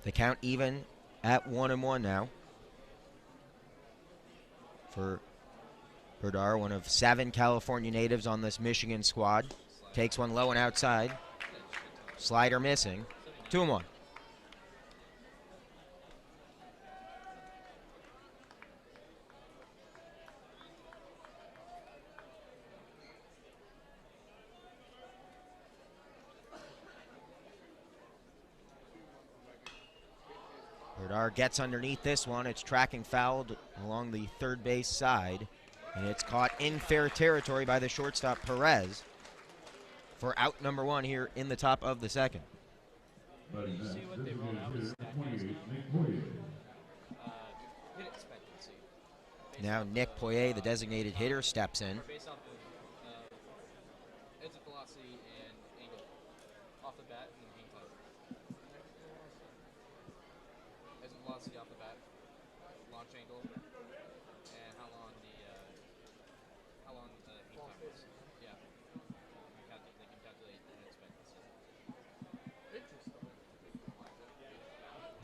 The count even at 1-1 now for Berdar, one of 7 California natives on this Michigan squad. Takes one low and outside. Slider missing. 2-1. Berdar gets underneath this one. It's tracking fouled along the third base side. And it's caught in fair territory by the shortstop Perez for out number 1 here in the top of the second. Now Nick Poirier, the designated hitter, steps in.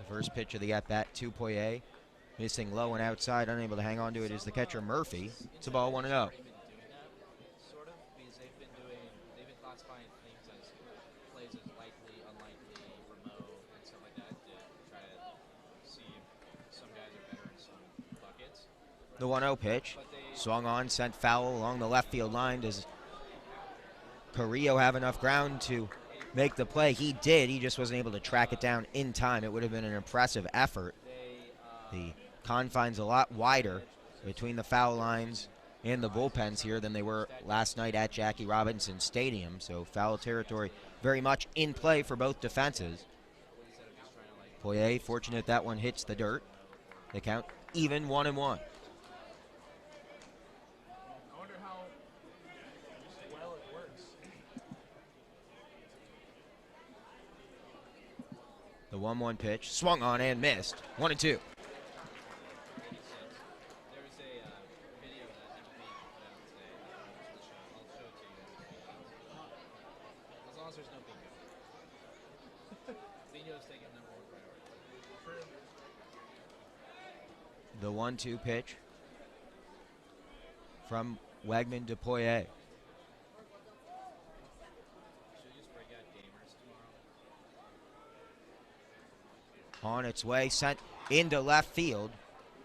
First pitch of the at-bat to Poirier. Missing low and outside, unable to hang on to it is the catcher Murphy. It's a ball 1-0. Sort of, because they've been classifying things as plays as likely, unlikely, remote, and stuff like that to try to see if some guys are better in some buckets. The 1-0 pitch. Swung on, sent foul along the left field line. Does Carrillo have enough ground to make the play? He did. He just wasn't able to track it down in time. It would have been an impressive effort. The confines a lot wider between the foul lines and the bullpens here than they were last night at Jackie Robinson Stadium. So foul territory very much in play for both defenses. Poirier fortunate that one hits the dirt. The count even 1-1. The 1-1 pitch, swung on and missed. 1-2. There was a video that MLB put out today. I'll show it to you. As long as there's no bingo. Bingo's taking number 1 priority. The 1-2 pitch from Wegman to Poirier. On its way, sent into left field.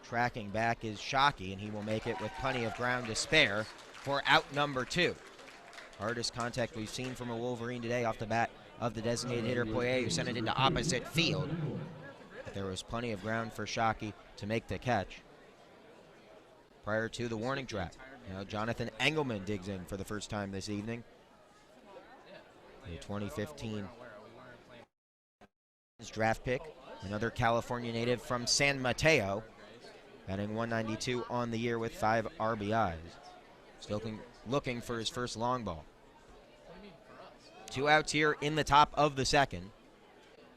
Tracking back is Shockey, and he will make it with plenty of ground to spare for out number 2. Hardest contact we've seen from a Wolverine today off the bat of the designated hitter Poirier, who sent it into opposite field. But there was plenty of ground for Shockey to make the catch prior to the warning track. Now Jonathan Engelman digs in for the first time this evening. The 2015 draft pick. Another California native from San Mateo, batting 192 on the year with 5 RBIs. Still looking for his first long ball. 2 outs here in the top of the second.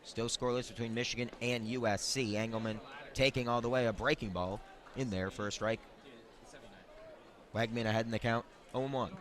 Still scoreless between Michigan and USC. Engelman taking all the way, a breaking ball in there for a strike. Wegman ahead in the count, 0-1.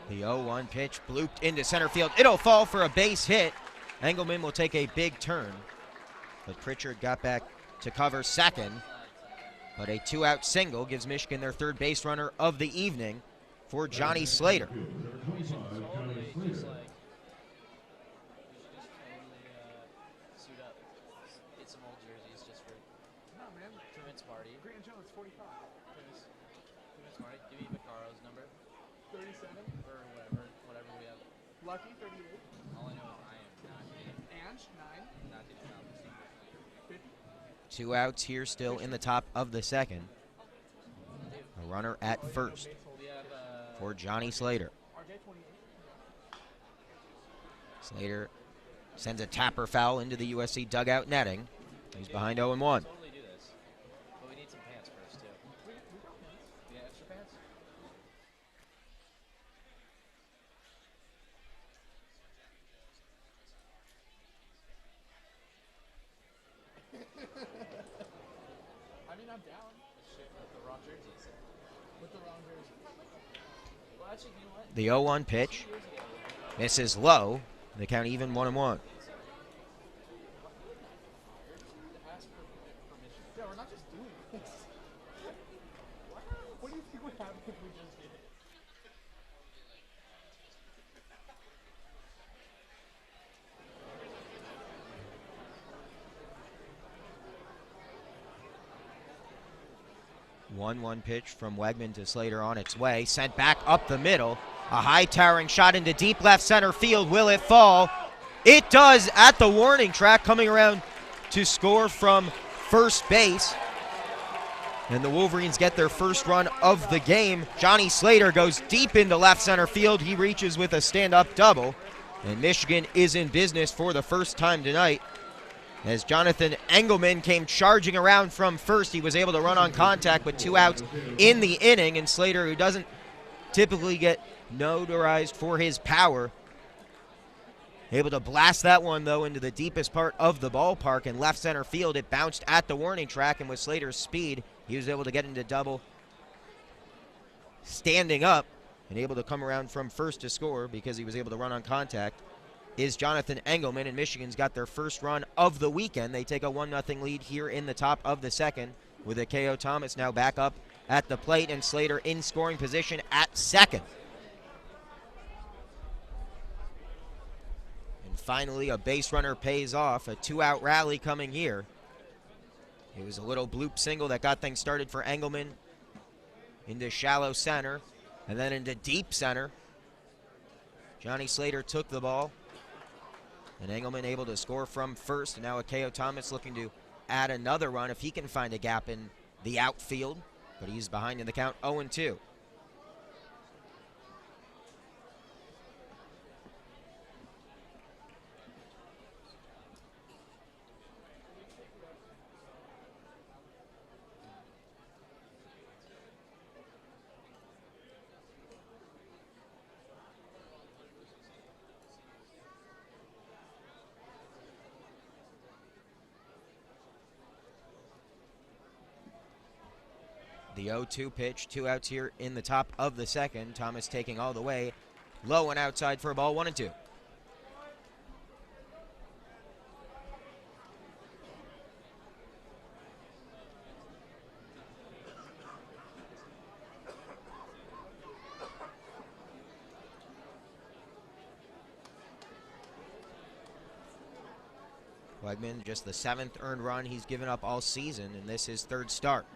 The 0-1 pitch blooped into center field. It'll fall for a base hit. Engelman will take a big turn, but Pritchard got back to cover second. But a 2-out single gives Michigan their third base runner of the evening for Johnny Slater. Lucky 38. All I know is I am not getting. Ange 9. Not getting fouled. 50. 2 outs here still in the top of the second. A runner at first for Johnny Slater. Slater sends a tapper foul into the USC dugout netting. He's behind 0-1. Totally do this. But we need some pants first, too. You got extra pants? Well, actually, you know what? The 0-1 pitch. Misses low. The count even 1-1. Ask for permission. Yeah, we're not just doing this. What do you think would happen if we just did it? 1-1 pitch from Wegman to Slater on its way. Sent back up the middle. A high towering shot into deep left center field. Will it fall? It does at the warning track, coming around to score from first base. And the Wolverines get their first run of the game. Johnny Slater goes deep into left center field. He reaches with a stand-up double. And Michigan is in business for the first time tonight. As Jonathan Engelman came charging around from first, he was able to run on contact with 2 outs in the inning. And Slater, who doesn't typically get notarized for his power, able to blast that one, though, into the deepest part of the ballpark in left center field. It bounced at the warning track, and with Slater's speed, he was able to get into double, standing up, and able to come around from first to score because he was able to run on contact. Is Jonathan Engelman, and Michigan's got their first run of the weekend. They take a 1-0 lead here in the top of the second, with Akeo Thomas now back up at the plate and Slater in scoring position at second. And finally, a base runner pays off, a 2-out rally coming here. It was a little bloop single that got things started for Engelman into shallow center and then into deep center. Johnny Slater took the ball, and Engelman able to score from first. And now Akeo Thomas looking to add another run if he can find a gap in the outfield. But he's behind in the count, 0-2. The 0-2 pitch, 2 outs here in the top of the second. Thomas taking all the way low and outside for a ball, 1-2. Wegman, just the 7th earned run he's given up all season, and this is his 3rd start.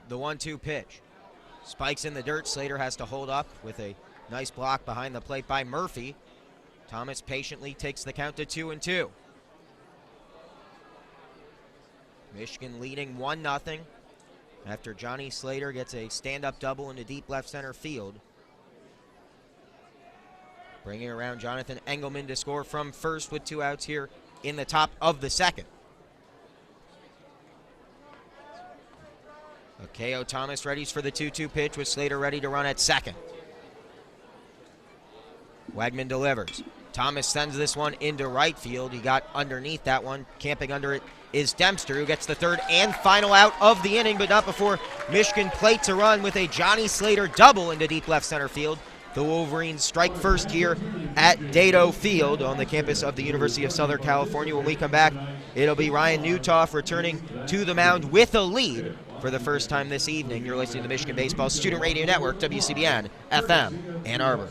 The 1-2 pitch. Spikes in the dirt. Slater has to hold up with a nice block behind the plate by Murphy. Thomas patiently takes the count to 2-2. Michigan leading 1-0 after Johnny Slater gets a stand-up double into deep left center field. Bringing around Jonathan Engelman to score from first with 2 outs here in the top of the second. Akeo Thomas readies for the 2-2 pitch with Slater ready to run at second. Wegman delivers. Thomas sends this one into right field. He got underneath that one. Camping under it is Dempster, who gets the 3rd and final out of the inning, but not before Michigan plates a run with a Johnny Slater double into deep left center field. The Wolverines strike first here at Dado Field on the campus of the University of Southern California. When we come back, it'll be Ryan Newtoff returning to the mound with a lead for the first time this evening. You're listening to the Michigan Baseball Student Radio Network, WCBN FM, Ann Arbor.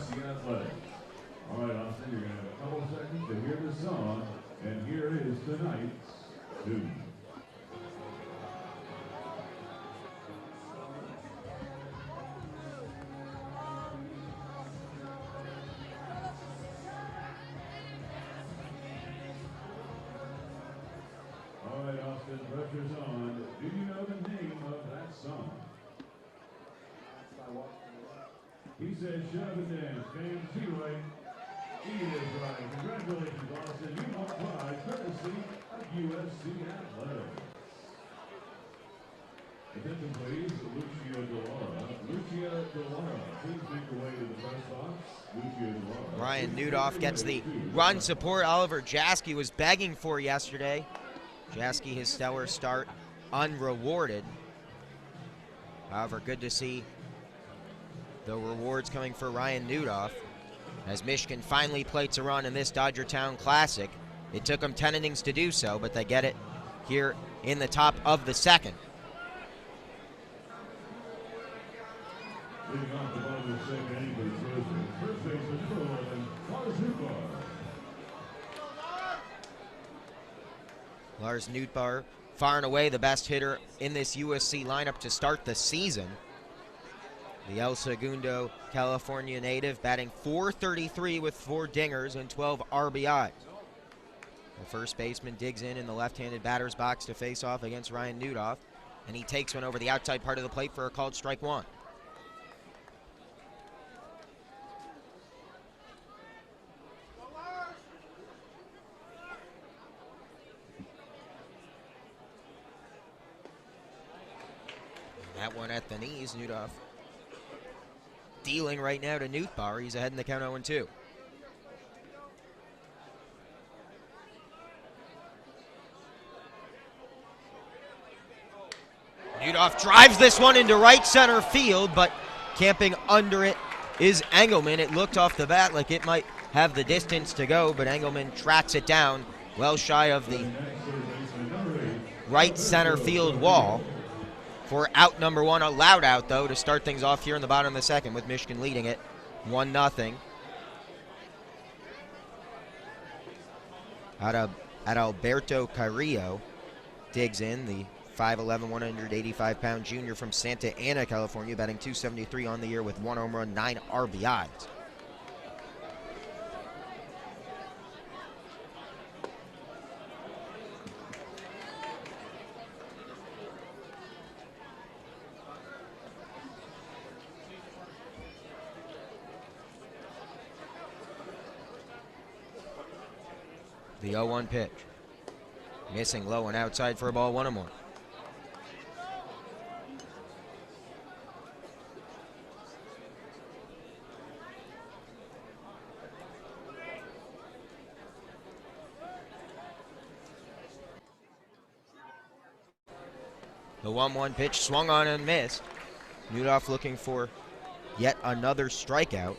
All right, Austin, you're going to have a couple seconds to hear the song, and here is tonight's tune. All right, Austin, pressure's on. Do you know the name of that song? He said, shut up and dance. James T-Way. He is right. Congratulations, Austin. You won prize courtesy of USC Athletics. Attention, please. Lucia Delara. Please make your way to the press box. Lucia Delara. Ryan Newtoff gets the run support Oliver Jaski was begging for yesterday. Jasky, his stellar start, unrewarded. However, good to see the rewards coming for Ryan Nudoff as Michigan finally plates a run in this Dodgertown Classic. It took them 10 innings to do so, but they get it here in the top of the second. Leading off the bottom of the second inning for the Trojan, first baseman number 11, Lars Nootbaar. Lars Nootbaar, far and away the best hitter in this USC lineup to start the season. The El Segundo, California native, batting .433 with 4 dingers and 12 RBIs. The first baseman digs in the left-handed batter's box to face off against Ryan Nudoff, and he takes one over the outside part of the plate for a called strike one. That one at the knees. Nudoff dealing right now to Nootbaar. He's ahead in the count 0-2. Nudoff drives this one into right center field, but camping under it is Engelman. It looked off the bat like it might have the distance to go, but Engelman tracks it down well shy of the right center field wall for out number one. A loud out, though, to start things off here in the bottom of the second with Michigan leading it 1-0. Alberto Carrillo digs in, the 5'11", 185-pound junior from Santa Ana, California, batting .273 on the year with 1 home run, 9 RBIs. The 0-1 pitch. Missing low and outside for a ball, 1-1. The 1-1 pitch swung on and missed. Nudoff looking for yet another strikeout.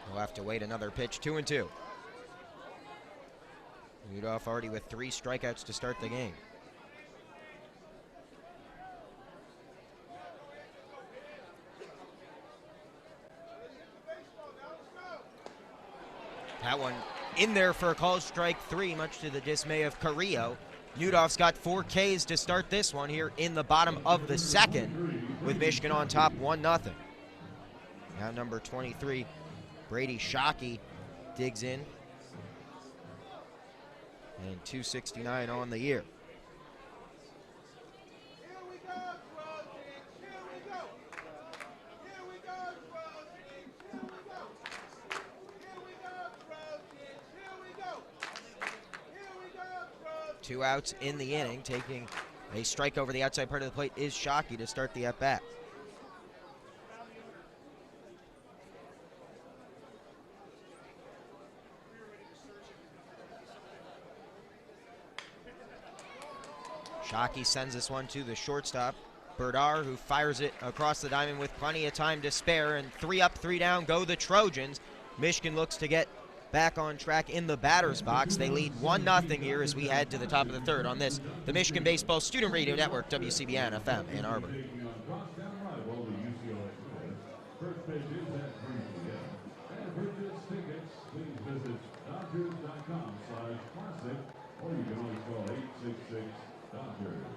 We'll have to wait another pitch, 2-2. Nudoff already with 3 strikeouts to start the game. That one in there for a called strike 3, much to the dismay of Carrillo. Nudoff's got 4 Ks to start this one here in the bottom of the second, with Michigan on top 1-0. Now number 23, Brady Shockey, digs in. And .269 on the year. Two outs in the inning, taking a strike over the outside part of the plate is Shockey to start the at-bat. Shockey sends this one to the shortstop, Berdar, who fires it across the diamond with plenty of time to spare, and 3 up, 3 down go the Trojans. Michigan looks to get back on track in the batter's box. They lead 1-0 here as we head to the top of the third on this, the Michigan Baseball Student Radio Network, WCBN FM Ann Arbor. First pitch is at 3 p.m. And for purchase tickets, please visit Dodgers.com/classic, or you can always call 866-DODGERS.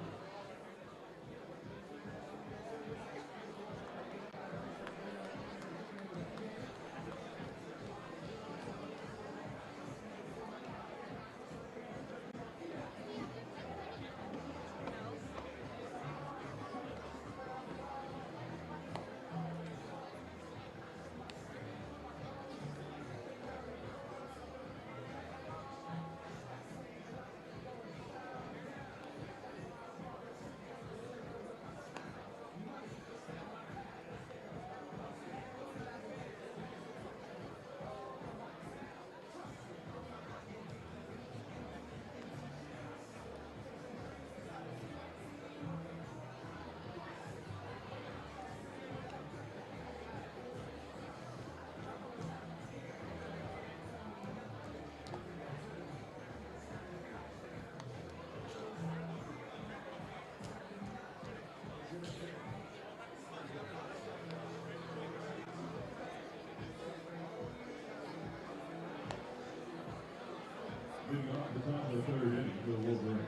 the top of the third inning for the Wolverines.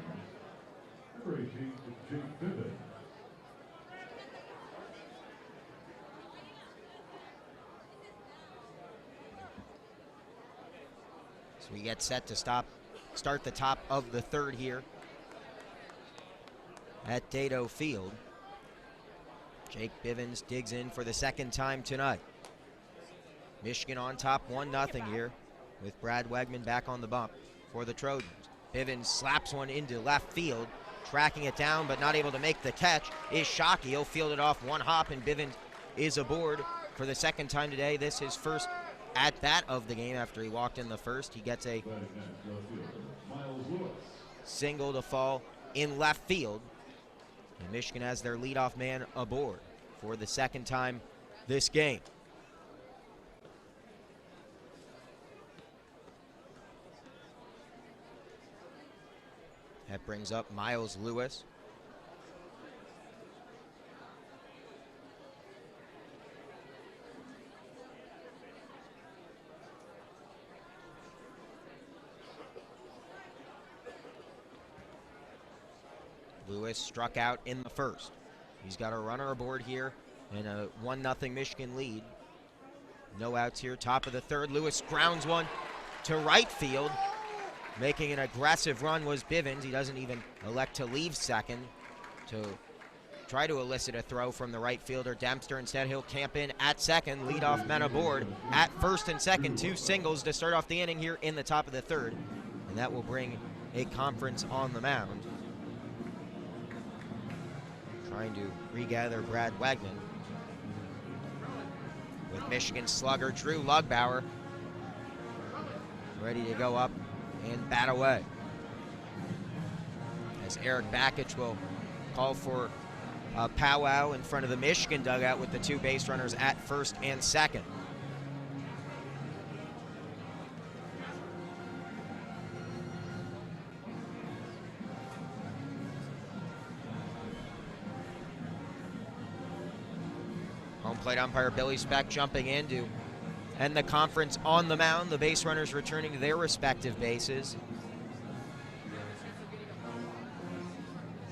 Number 18, Jake Bivens. So we get set to start the top of the third here at Dado Field. Jake Bivens digs in for the second time tonight. Michigan on top 1-0 here with Brad Wegman back on the bump for the Trojans. Bivens slaps one into left field, tracking it down but not able to make the catch is Shockey. He'll field it off one hop and Bivens is aboard for the second time today. This is his first at bat of the game after he walked in the first. He gets a single to fall in left field. And Michigan has their leadoff man aboard for the second time this game. That brings up Miles Lewis. Lewis struck out in the first. He's got a runner aboard here and a 1-0 Michigan lead. No outs here, top of the third. Lewis grounds one to right field. Making an aggressive run was Bivens. He doesn't even elect to leave second to try to elicit a throw from the right fielder, Dempster. Instead, he'll camp in at second. Leadoff men aboard at first and second. Two singles to start off the inning here in the top of the third. And that will bring a conference on the mound. Trying to regather Brad Wegman. With Michigan slugger Drew Lugbauer ready to go up and bat away. As Eric Bakich will call for a powwow in front of the Michigan dugout with the two base runners at first and second. Home plate umpire Billy Speck jumping in to end the conference on the mound. The base runners returning to their respective bases.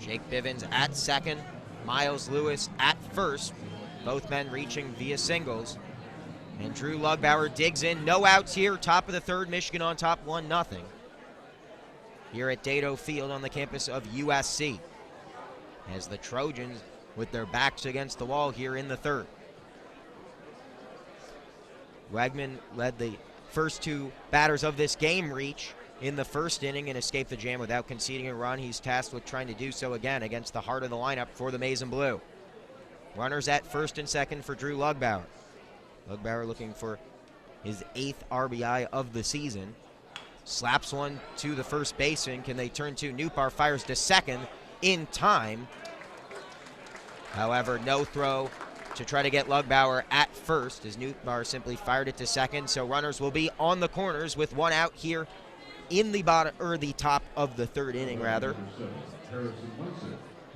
Jake Bivens at second, Miles Lewis at first. Both men reaching via singles. And Drew Lugbauer digs in. No outs here. Top of the third. Michigan on top 1-0. Here at Dado Field on the campus of USC. As the Trojans with their backs against the wall here in the third. Wegman led the first two batters of this game reach in the first inning and escaped the jam without conceding a run. He's tasked with trying to do so again against the heart of the lineup for the Maize and Blue. Runners at first and second for Drew Lugbauer. Lugbauer looking for his 8th RBI of the season. Slaps one to the first baseman. Can they turn to? Newpar fires to second in time. However, no throw to try to get Lugbauer at first as Newpar simply fired it to second. So runners will be on the corners with one out here in the bottom or the top of the third inning rather.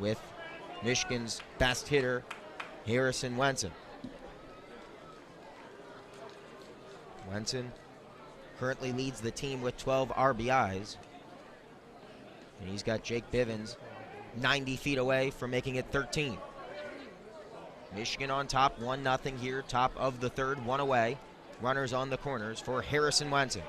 With Michigan's best hitter, Harrison Wenson. Wenson currently leads the team with 12 RBIs. And he's got Jake Bivens 90 feet away from making it 13. Michigan on top, 1-0 here, top of the third, one away. Runners on the corners for Harrison Wenson.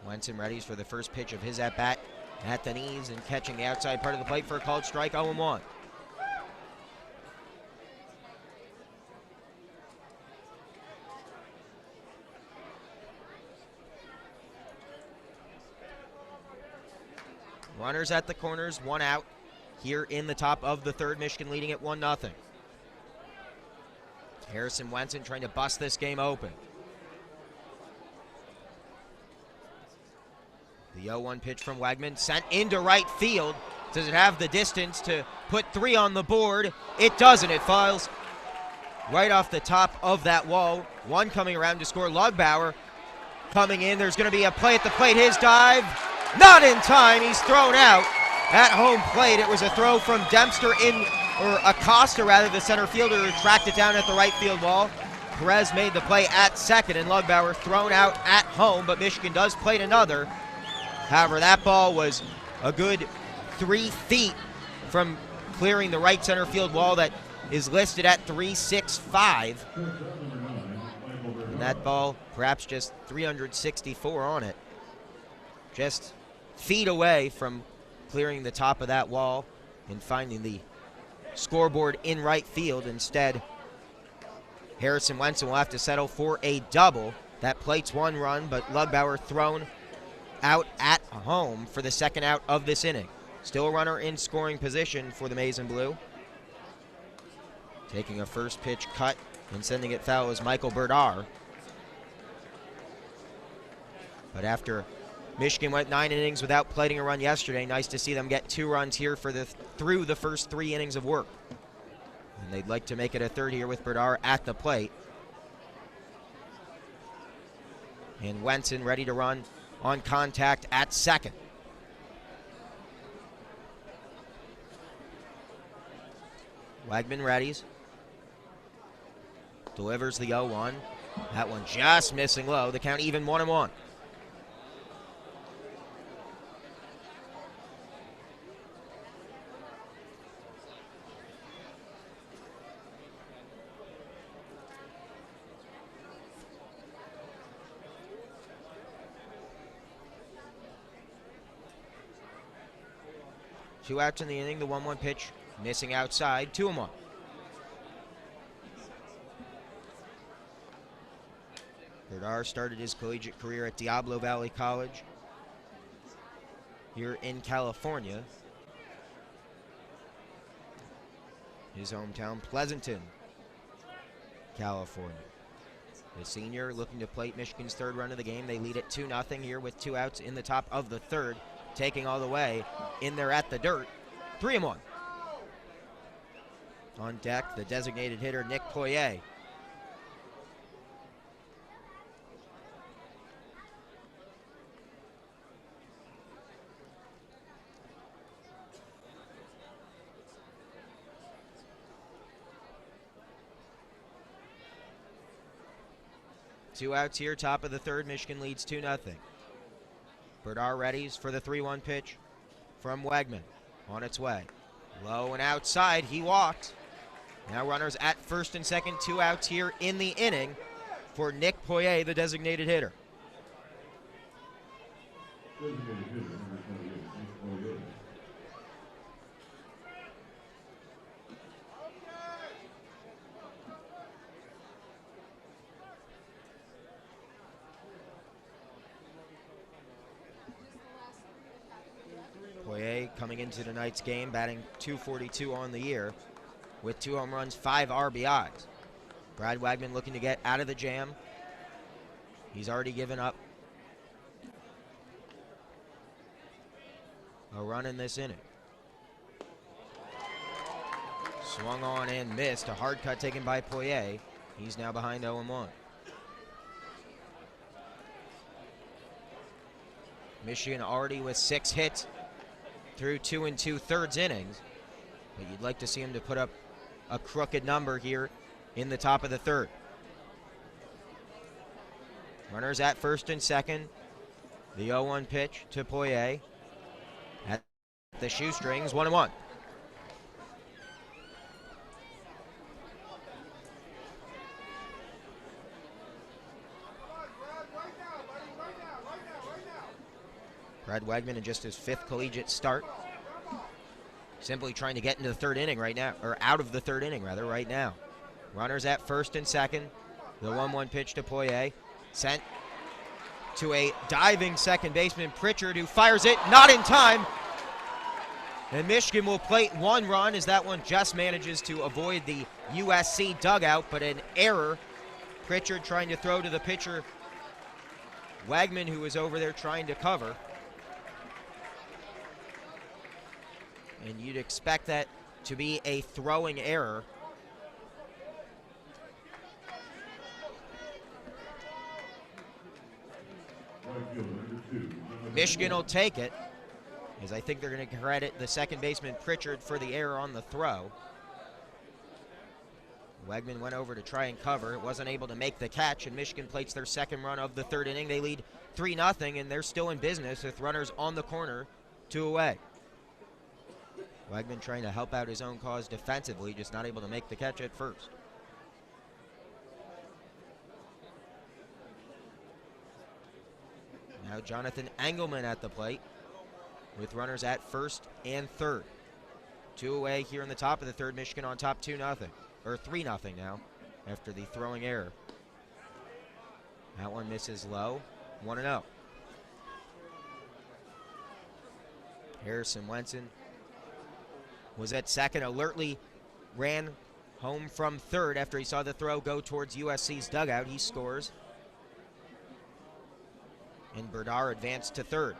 Wenson readies for the first pitch of his at-bat at the knees and catching the outside part of the plate for a called strike, 0-1. Runners at the corners, one out here in the top of the third. Michigan leading at 1-0. Harrison Wenson trying to bust this game open. The 0-1 pitch from Wegman sent into right field. Does it have the distance to put 3 on the board? It doesn't. It files right off the top of that wall. One coming around to score. Lugbauer coming in. There's going to be a play at the plate. His dive, not in time. He's thrown out at home plate. It was a throw from Dempster or Acosta rather, the center fielder, who tracked it down at the right field wall. Perez made the play at second, and Lugbauer thrown out at home, but Michigan does plate another. However, that ball was a good 3 feet from clearing the right center field wall that is listed at 365. And that ball, perhaps just 364 on it. Just feet away from clearing the top of that wall and finding the scoreboard in right field. Instead, Harrison Wenson will have to settle for a double. That plates 1 run, but Lugbauer thrown out at home for the second out of this inning. Still a runner in scoring position for the Maize and Blue. Taking a first pitch cut and sending it foul is Michael Berdar. But after Michigan went 9 innings without plating a run yesterday, nice to see them get 2 runs here through the first 3 innings of work. And they'd like to make it a third here with Berdar at the plate. And Wenson ready to run on contact at second. Wegman readies. Delivers the 0-1. That one just missing low. The count even 1-1. Two outs in the inning, the 1-1 pitch missing outside, 2-1. Berdar started his collegiate career at Diablo Valley College here in California. His hometown, Pleasanton, California. The senior looking to plate Michigan's third run of the game. They lead it 2-0 here with 2 outs in the top of the third. Taking all the way in there at the dirt. 3-1. On deck, the designated hitter, Nick Poirier. Two outs here, top of the third. Michigan leads 2-0. Berdar readies for the 3-1 pitch from Wegman. On its way. Low and outside. He walked. Now runners at first and second. 2 outs here in the inning for Nick Poirier, the designated hitter. Designated hitter, number 28, Nick Poirier. Poirier coming into tonight's game, batting .242 on the year with 2 home runs, 5 RBIs. Brad Wegman looking to get out of the jam. He's already given up a run in this inning. Swung on and missed. A hard cut taken by Poirier. He's now behind 0-1. Michigan already with 6 hits through 2 2/3 innings, but you'd like to see him to put up a crooked number here in the top of the third. Runners at first and second. The 0-1 pitch to Poirier at the shoestrings, 1-1. Brad Wegman in just his 5th collegiate start. Simply trying to get into the third inning right now, or out of the third inning rather, right now. Runners at first and second. The 1-1 pitch to Poirier. Sent to a diving second baseman, Pritchard, who fires it, not in time. And Michigan will plate 1 run as that one just manages to avoid the USC dugout, but an error. Pritchard trying to throw to the pitcher, Wegman, who was over there trying to cover. And you'd expect that to be a throwing error. Michigan will take it, as I think they're going to credit the second baseman Pritchard for the error on the throw. Wegman went over to try and cover. Wasn't able to make the catch, and Michigan plates their second run of the third inning. They lead 3-0, and they're still in business with runners on the corner, 2 away. Wegman trying to help out his own cause defensively, just not able to make the catch at first. Now Jonathan Engelman at the plate with runners at first and third. 2 away here in the top of the third. Michigan on top 2-0, or 3-0 now after the throwing error. That one misses low, 1-0. Harrison Wenson was at second, alertly ran home from third after he saw the throw go towards USC's dugout. He scores. And Berdar advanced to third.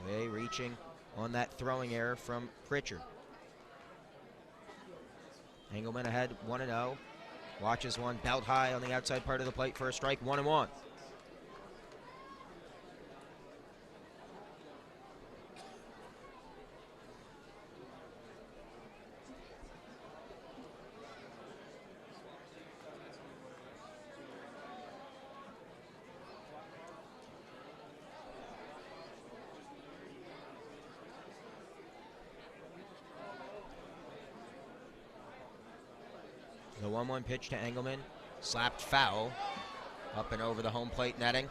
Boye reaching on that throwing error from Pritchard. Engelman ahead 1-0. Watches one belt high on the outside part of the plate for a strike, 1-1. The 1-1 pitch to Engelman, slapped foul, up and over the home plate netting.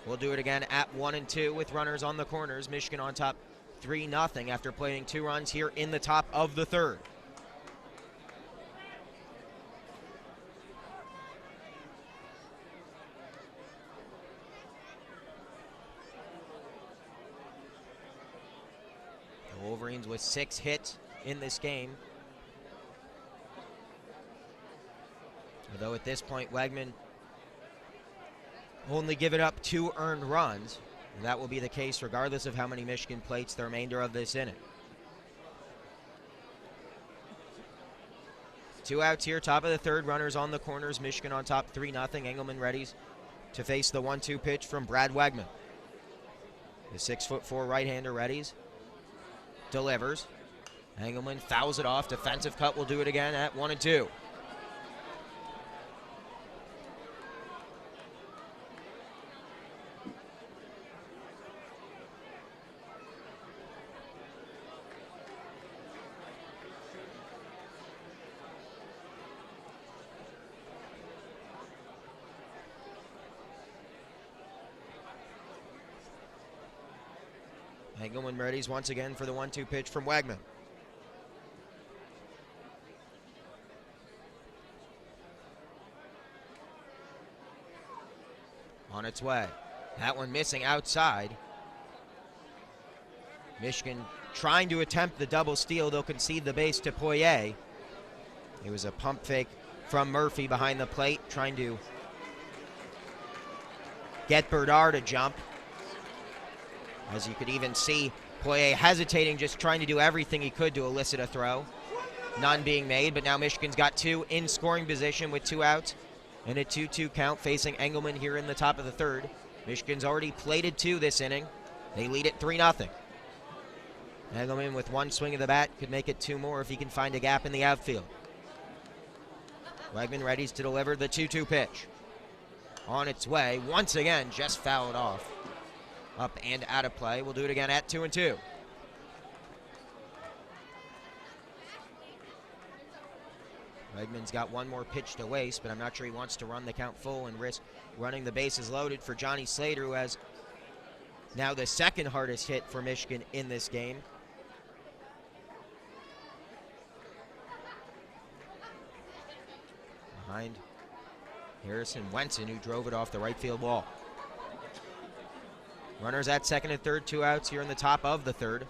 We'll do it again at 1-2 with runners on the corners. Michigan on top 3-0 after playing 2 runs here in the top of the third. The Wolverines with 6 hits in this game. Although at this point, Wegman only given up 2 earned runs. And that will be the case regardless of how many Michigan plates the remainder of this inning. 2 outs here, top of the third, runners on the corners. Michigan on top 3-0. Engelman readies to face the 1-2 pitch from Brad Wegman. The 6'4" right-hander readies, delivers. Engelman fouls it off. Defensive cut will do it again at 1-2. Engelman readies once again for the 1-2 pitch from Wegman. On its way. That one missing outside. Michigan trying to attempt the double steal. They'll concede the base to Poirier. It was a pump fake from Murphy behind the plate, trying to get Berdar to jump. As you could even see, Poirier hesitating, just trying to do everything he could to elicit a throw. None being made, but now Michigan's got 2 in scoring position with 2 outs and a 2-2 count facing Engelman here in the top of the third. Michigan's already plated 2 this inning. They lead it 3-0. Engelman with 1 swing of the bat could make it 2 more if he can find a gap in the outfield. Wegman readies to deliver the 2-2 pitch. On its way, once again, just fouled off. Up and out of play. We'll do it again at 2-2. Wegman's got 1 more pitch to waste, but I'm not sure he wants to run the count full and risk running the bases loaded for Johnny Slater, who has now the 2nd hardest hit for Michigan in this game. Behind Harrison Wenson, who drove it off the right field wall. Runners at second and third, 2 outs here in the top of the third.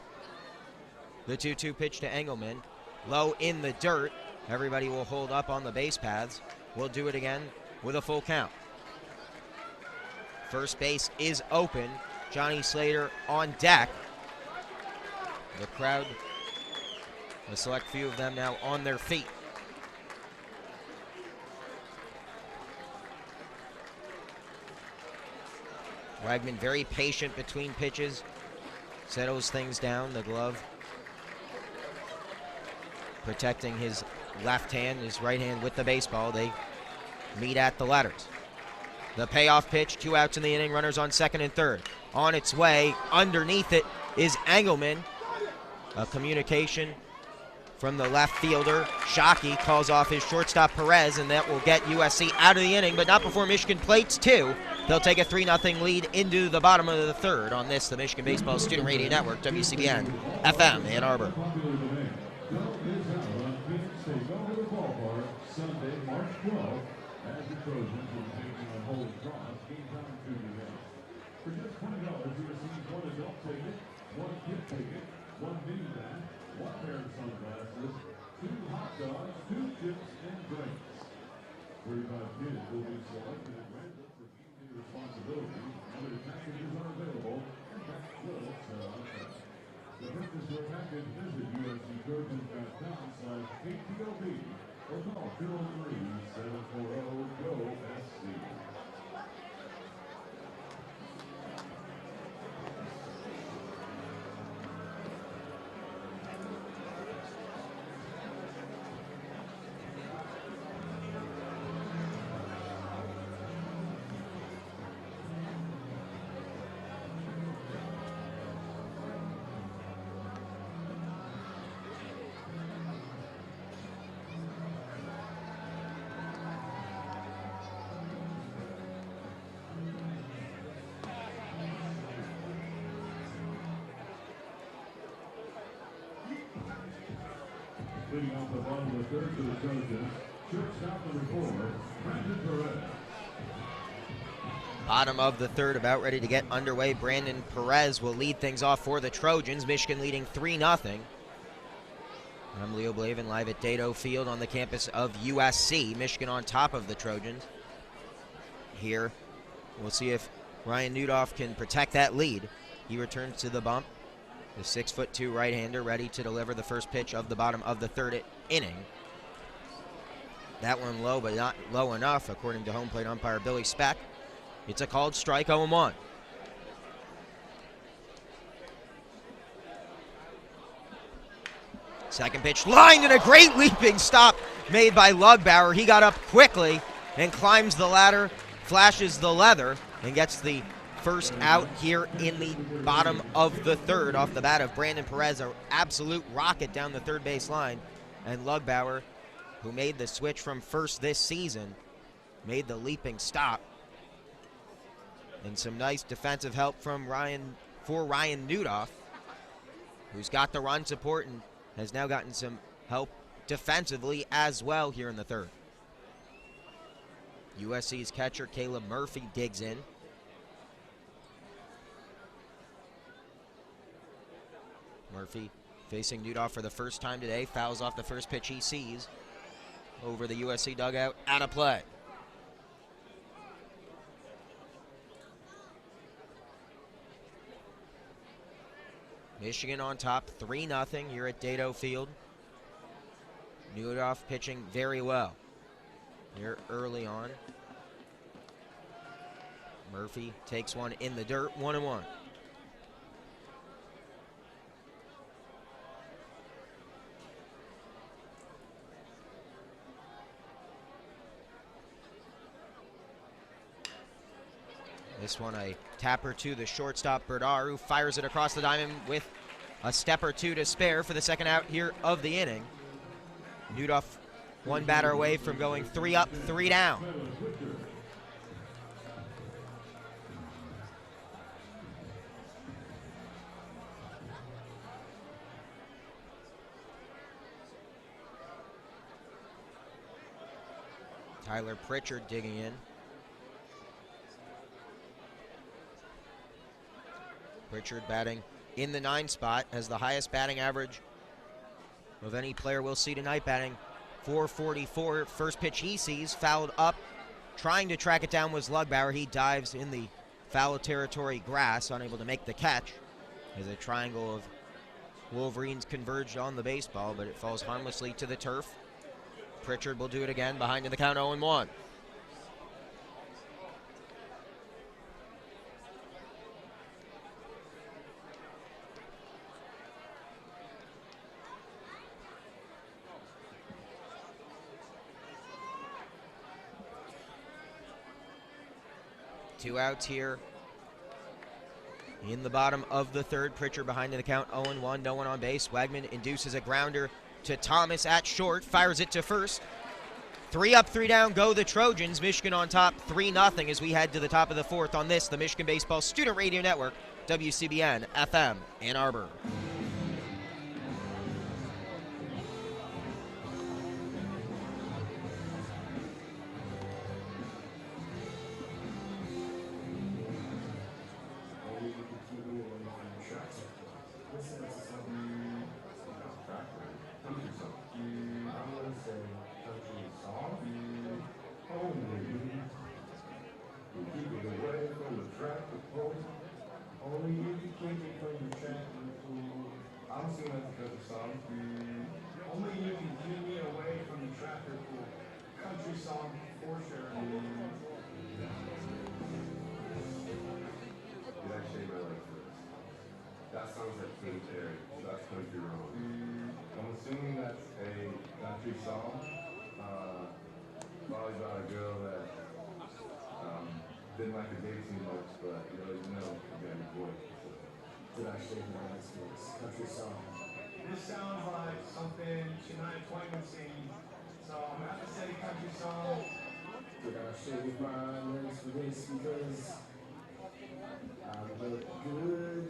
The 2-2 pitch to Engelman. Low in the dirt. Everybody will hold up on the base paths. We'll do it again with a full count. First base is open. Johnny Slater on deck. The crowd, a select few of them now on their feet. Wegman very patient between pitches, settles things down. The glove protecting his left hand, his right hand with the baseball. They meet at the letters. The payoff pitch, 2 outs in the inning, runners on second and third. On its way, underneath it is Engelman. A communication from the left fielder. Shockey calls off his shortstop Perez, and that will get USC out of the inning, but not before Michigan plates 2. They'll take a 3-0 lead into the bottom of the third on this, the Michigan Baseball Student Radio Network, WCBN FM, Ann Arbor. Sunday, March 12th, as the Trojans will be taking on Holy Cross. Game time to begin. For just $20, you receive 1 adult ticket, 1 kid ticket, 1 minivan, 1 pair of sunglasses, 2 hot dogs, 2 chips, and drinks. 35 kids will be selected at random for evening responsibilities. Other packages are available, and that will sell out fast. To purchase your package, visit usctrojans.com/KTOB. Or call 203-740-GO-SC. Leading off the bottom of the third for the Trojans, shortstop number 4, Brandon Perez. Bottom of the third, about ready to get underway. Brandon Perez will lead things off for the Trojans. Michigan leading 3-0. I'm Leo Blavin, live at Dado Field on the campus of USC. Michigan on top of the Trojans. Here, we'll see if Ryan Nudoff can protect that lead. He returns to the bump. The 6'2" right-hander ready to deliver the first pitch of the bottom of the third inning. That one low, but not low enough, according to home plate umpire Billy Speck. It's a called strike, 0-1. Second pitch lined, and a great leaping stop made by Lugbauer. He got up quickly and climbs the ladder, flashes the leather, and gets the first out here in the bottom of the third off the bat of Brandon Perez. An absolute rocket down the third base line. And Lugbauer, who made the switch from first this season, made the leaping stop. And some nice defensive help from Ryan Nudoff, who's got the run support and has now gotten some help defensively as well here in the third. USC's catcher Caleb Murphy digs in. Murphy facing Nudoff for the first time today, fouls off the first pitch he sees over the USC dugout, out of play. Michigan on top, 3-0 here at Dado Field. Nudoff pitching very well here early on. Murphy takes one in the dirt, 1-1. This one a tapper to the shortstop Berdar, who fires it across the diamond with a step or two to spare for the second out here of the inning. Nudoff one batter away from going 3 up, 3 down. Tyler Pritchard digging in. Pritchard batting in the 9 spot, has the highest batting average of any player we'll see tonight, batting .444. First pitch he sees, fouled up. Trying to track it down was Lugbauer. He dives in the foul territory grass, unable to make the catch as a triangle of Wolverines converged on the baseball, but it falls harmlessly to the turf. Pritchard will do it again, behind in the count, 0-1. 2 outs here in the bottom of the third. Pritchard behind in the count, 0-1, no one on base. Wegman induces a grounder to Thomas at short, fires it to first. 3 up, 3 down, go the Trojans. Michigan on top, 3-0 as we head to the top of the fourth on this, the Michigan Baseball Student Radio Network, WCBN FM, Ann Arbor. That sounds like King Terry. That's country road. I'm assuming that's a country song. Probably about a girl that didn't like the date too much, but you always know you got your voice. Did I shave my legs for this country song? This sounds like something Shania Twain would sing, so I'm gonna have to say country song. Did I shave my legs for this because I look good?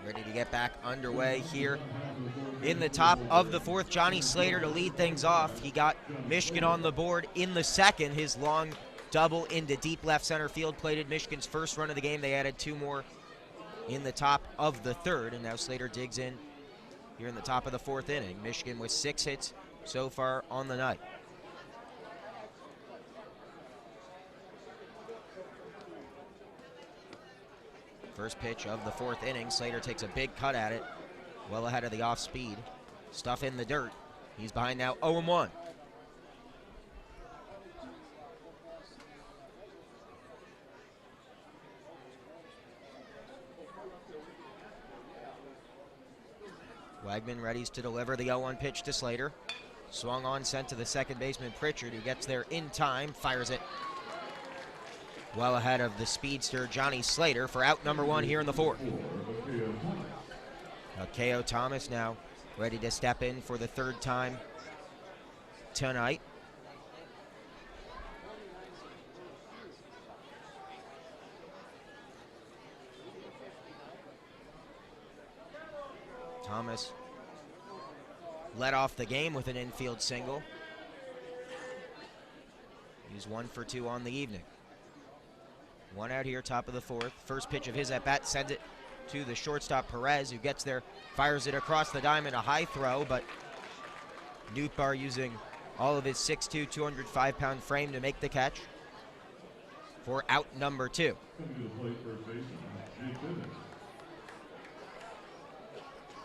Ready to get back underway here in the top of the fourth. Johnny Slater to lead things off. He got Michigan on the board in the second. His long double into deep left center field plated Michigan's first run of the game. They added 2 more in the top of the third, and now Slater digs in here in the top of the fourth inning. Michigan with 6 hits so far on the night. First pitch of the fourth inning. Slater takes a big cut at it, well ahead of the off speed. Stuff in the dirt. He's behind now, 0-1. Wegman readies to deliver the 0-1 pitch to Slater. Swung on, sent to the second baseman Pritchard, who gets there in time, fires it well ahead of the speedster Johnny Slater for out number 1 here in the fourth. K.O. Thomas now ready to step in for the third time tonight. Thomas led off the game with an infield single. He's 1 for 2 on the evening. 1 out here, top of the fourth. First pitch of his at-bat sends it to the shortstop Perez, who gets there, fires it across the diamond, a high throw, but Newtbar using all of his 6'2", 205-pound frame to make the catch for out number 2.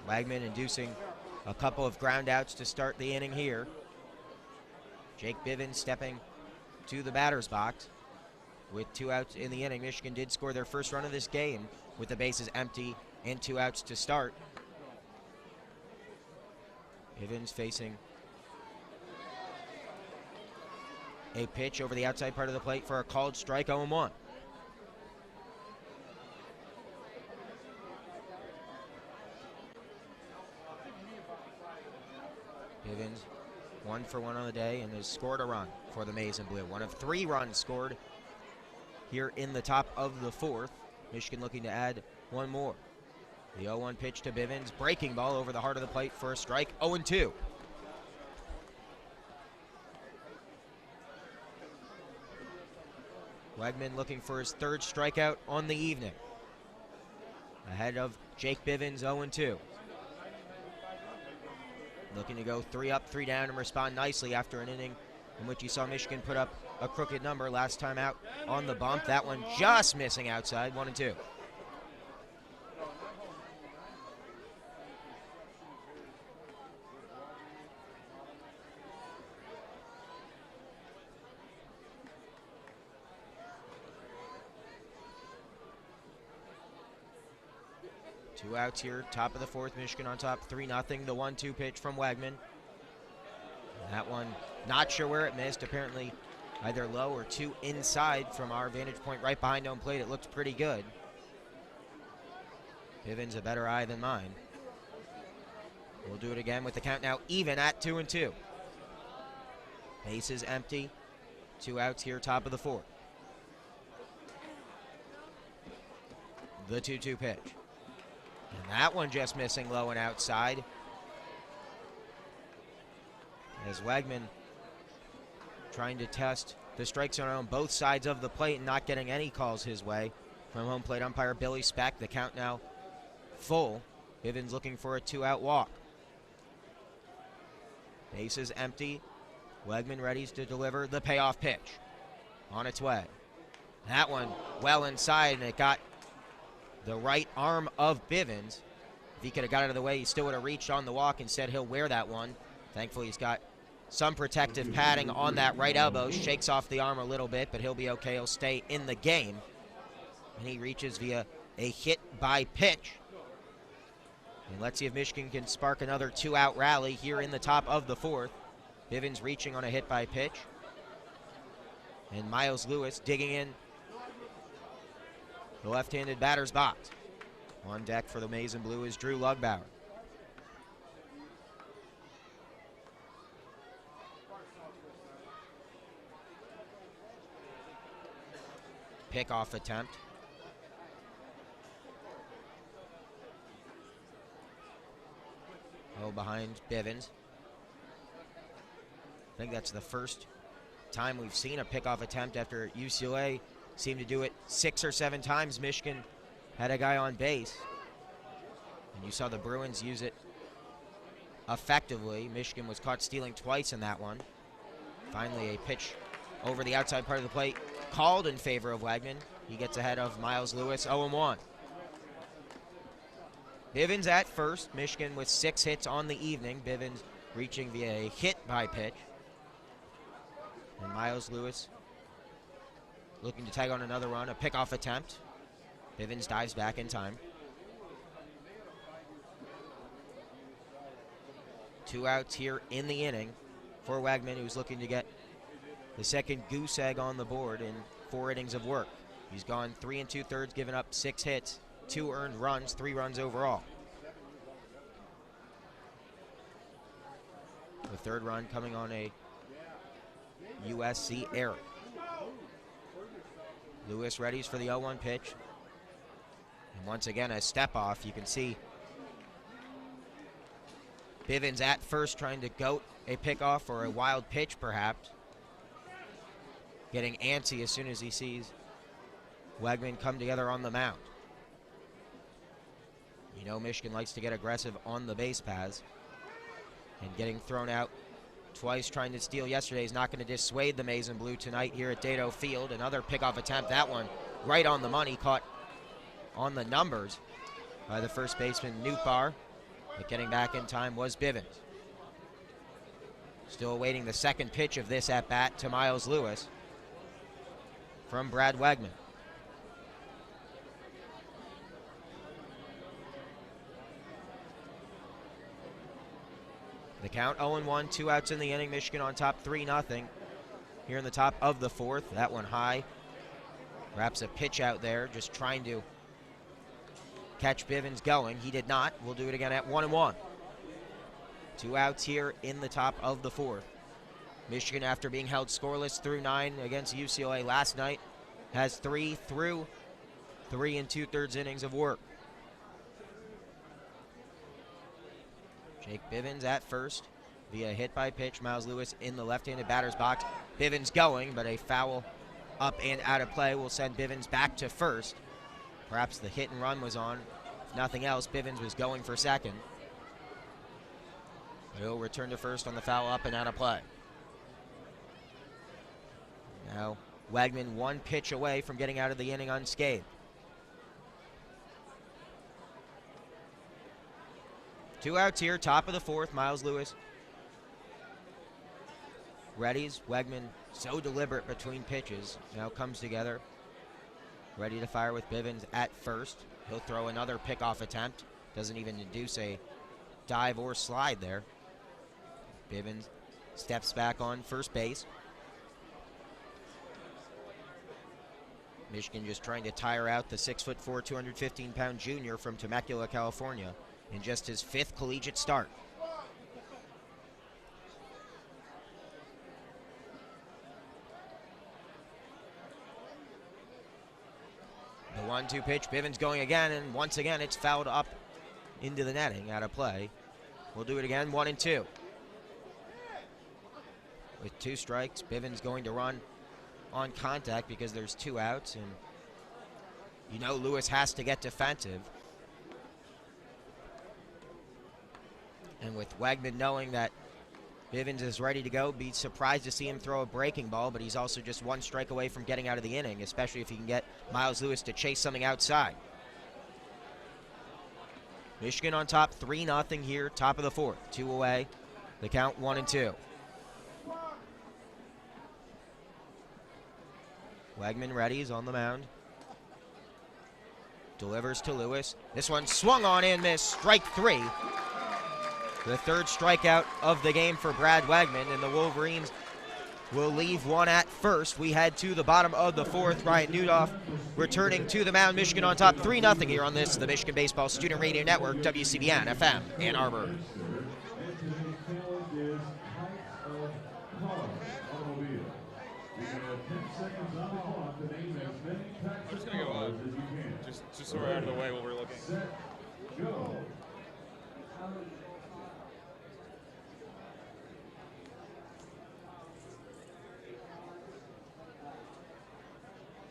Wegman inducing a couple of ground outs to start the inning here. Jake Bivens stepping to the batter's box. With 2 outs in the inning, Michigan did score their first run of this game with the bases empty and 2 outs to start. Bivens facing a pitch over the outside part of the plate for a called strike, 0-1. Bivens 1 for 1 on the day and has scored a run for the Maize and Blue. 1 of 3 runs scored here in the top of the fourth. Michigan looking to add 1 more. The 0-1 pitch to Bivens, breaking ball over the heart of the plate for a strike, 0-2. Wegman looking for his 3rd strikeout on the evening. Ahead of Jake Bivens, 0-2. Looking to go 3 up, 3 down and respond nicely after an inning in which you saw Michigan put up a crooked number last time out on the bump. That one just missing outside, 1-2. 2 outs here, top of the fourth. Michigan on top, 3-0. The 1-2 pitch from Wegman. That one, not sure where it missed. Apparently either low or too inside from our vantage point right behind home plate. It looked pretty good. Bivens a better eye than mine. We'll do it again with the count now even at 2-2. Base is empty. 2 outs here, top of the fourth. The 2-2 pitch. And that one just missing low and outside. As Wegman trying to test the strike zone on both sides of the plate and not getting any calls his way from home plate umpire Billy Speck. The count now full. Bivens looking for a 2-out walk. Base is empty. Wegman ready to deliver the payoff pitch. On its way. That one well inside, and it got the right arm of Bivens. If he could have got out of the way, he still would have reached on the walk and said he'll wear that one. Thankfully, he's got some protective padding on that right elbow. Shakes off the arm a little bit, but he'll be okay. He'll stay in the game. And he reaches via a hit by pitch. And let's see if Michigan can spark another 2-out rally here in the top of the fourth. Bivens reaching on a hit by pitch. And Miles Lewis digging in the left-handed batter's box. On deck for the Maize and Blue is Drew Lugbauer. Pickoff attempt. Oh, behind Bivens. I think that's the first time we've seen a pickoff attempt after UCLA seemed to do it 6 or 7 times. Michigan had a guy on base. And you saw the Bruins use it effectively. Michigan was caught stealing twice in that one. Finally, a pitch over the outside part of the plate called in favor of Wegman. He gets ahead of Miles Lewis, 0-1. Bivens at first. Michigan with 6 hits on the evening. Bivens reaching via a hit by pitch. And Miles Lewis looking to tag on another run, a pickoff attempt. Bivens dives back in time. 2 outs here in the inning for Wegman, who's looking to get the second goose egg on the board in 4 innings of work. He's gone 3 2/3, given up 6 hits, 2 earned runs, 3 runs overall. The third run coming on a USC error. Lewis readies for the 0-1 pitch. And once again, a step off. You can see Bivens at first trying to goat a pickoff or a wild pitch perhaps. Getting antsy as soon as he sees Wegman come together on the mound. You know Michigan likes to get aggressive on the base paths. And getting thrown out twice trying to steal yesterday is not going to dissuade the Maize and Blue tonight here at Dado Field. Another pickoff attempt, that one right on the money, caught on the numbers by the first baseman Newtbar. But getting back in time was Bivens. Still awaiting the second pitch of this at-bat to Miles Lewis from Brad Wegman. The count 0-1, 2 outs in the inning. Michigan on top 3-0 here in the top of the fourth. That one high. Wraps a pitch out there, just trying to catch Bivens going. He did not. We'll do it again at 1-1. 2 outs here in the top of the fourth. Michigan, after being held scoreless through 9 against UCLA last night, has 3 through 3 2/3 innings of work. Jake Bivens at first via hit by pitch. Miles Lewis in the left-handed batter's box. Bivens going, but a foul up and out of play will send Bivens back to first. Perhaps the hit and run was on. If nothing else, Bivens was going for second. But he'll return to first on the foul up and out of play. Now, Wegman 1 pitch away from getting out of the inning unscathed. 2 outs here, top of the fourth. Miles Lewis readies. Wegman so deliberate between pitches. Now comes together. Ready to fire with Bivens at first. He'll throw another pickoff attempt. Doesn't even induce a dive or slide there. Bivens steps back on first base. Michigan just trying to tire out the 6'4", 215-pound junior from Temecula, California, in just his 5th collegiate start. The 1-2 pitch, Bivens going again, and once again it's fouled up into the netting, out of play. We'll do it again, 1-2. With 2 strikes, Bivens going to run on contact because there's 2 outs, and you know Lewis has to get defensive. And with Wegman knowing that Bivens is ready to go, be surprised to see him throw a breaking ball, but he's also just 1 strike away from getting out of the inning, especially if he can get Miles Lewis to chase something outside. Michigan on top, 3-0 here, top of the 4th. 2 away, the count 1-2. Wegman ready, he's on the mound. Delivers to Lewis. This one swung on and missed, strike 3. The 3rd strikeout of the game for Brad Wegman, and the Wolverines will leave one at first. We head to the bottom of the 4th. Ryan Nudoff returning to the mound. Michigan on top, 3-0 here on this, the Michigan Baseball Student Radio Network, WCBN FM, Ann Arbor. I'm just gonna go up. Just so we're out of the way while we're looking. Set, go.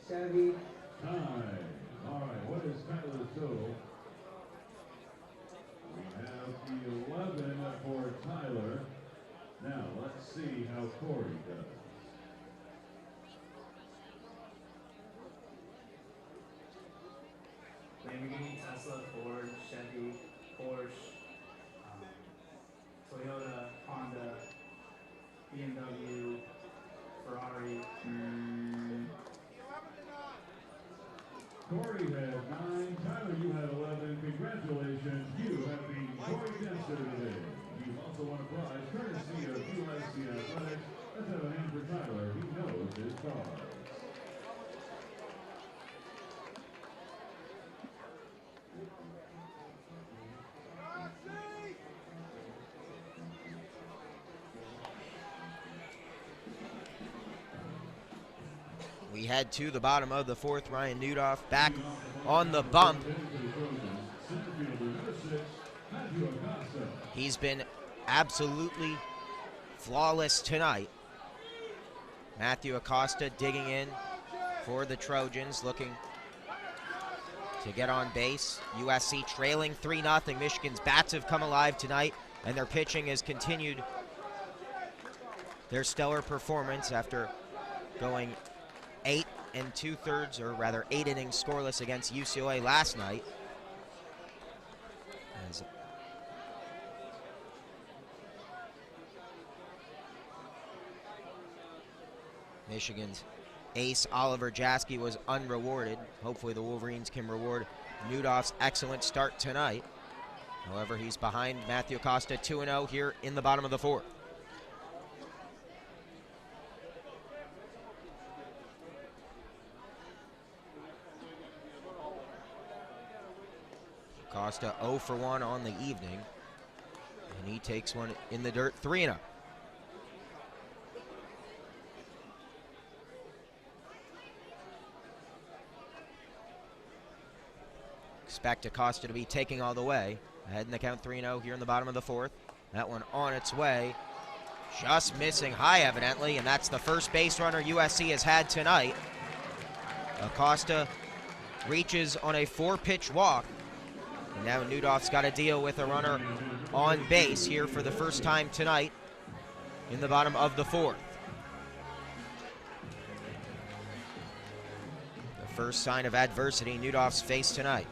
Time. All right, what is Tyler's total? We have 11 for Tyler. Now, let's see how Corey does. Lamborghini, Tesla, Ford, Chevy, Porsche, Toyota, Honda, BMW, Ferrari. Corey had 9. Tyler, you had 11. Congratulations. You have been Corey Dempster today. You also won a prize courtesy of USC Athletics. Let's have a hand for Tyler. He knows his cards. We head to the bottom of the 4th. Ryan Nudoff back on the bump. He's been absolutely flawless tonight. Matthew Acosta digging in for the Trojans, looking to get on base. USC trailing 3-0. Michigan's bats have come alive tonight, and their pitching has continued their stellar performance after going 8 2/3, or rather 8 innings scoreless against UCLA last night. As Michigan's ace Oliver Jaski was unrewarded. Hopefully the Wolverines can reward Nudoff's excellent start tonight. However, he's behind Matthew Acosta 2-0 here in the bottom of the 4th. Acosta 0 for 1 on the evening, and he takes one in the dirt, 3-0. Expect Acosta to be taking all the way. Ahead in the count, 3-0 here in the bottom of the 4th. That one on its way. Just missing high, evidently, and that's the first base runner USC has had tonight. Acosta reaches on a 4-pitch walk. And now Nudoff's got to deal with a runner on base here for the first time tonight in the bottom of the 4th. The first sign of adversity Nudoff's faced tonight.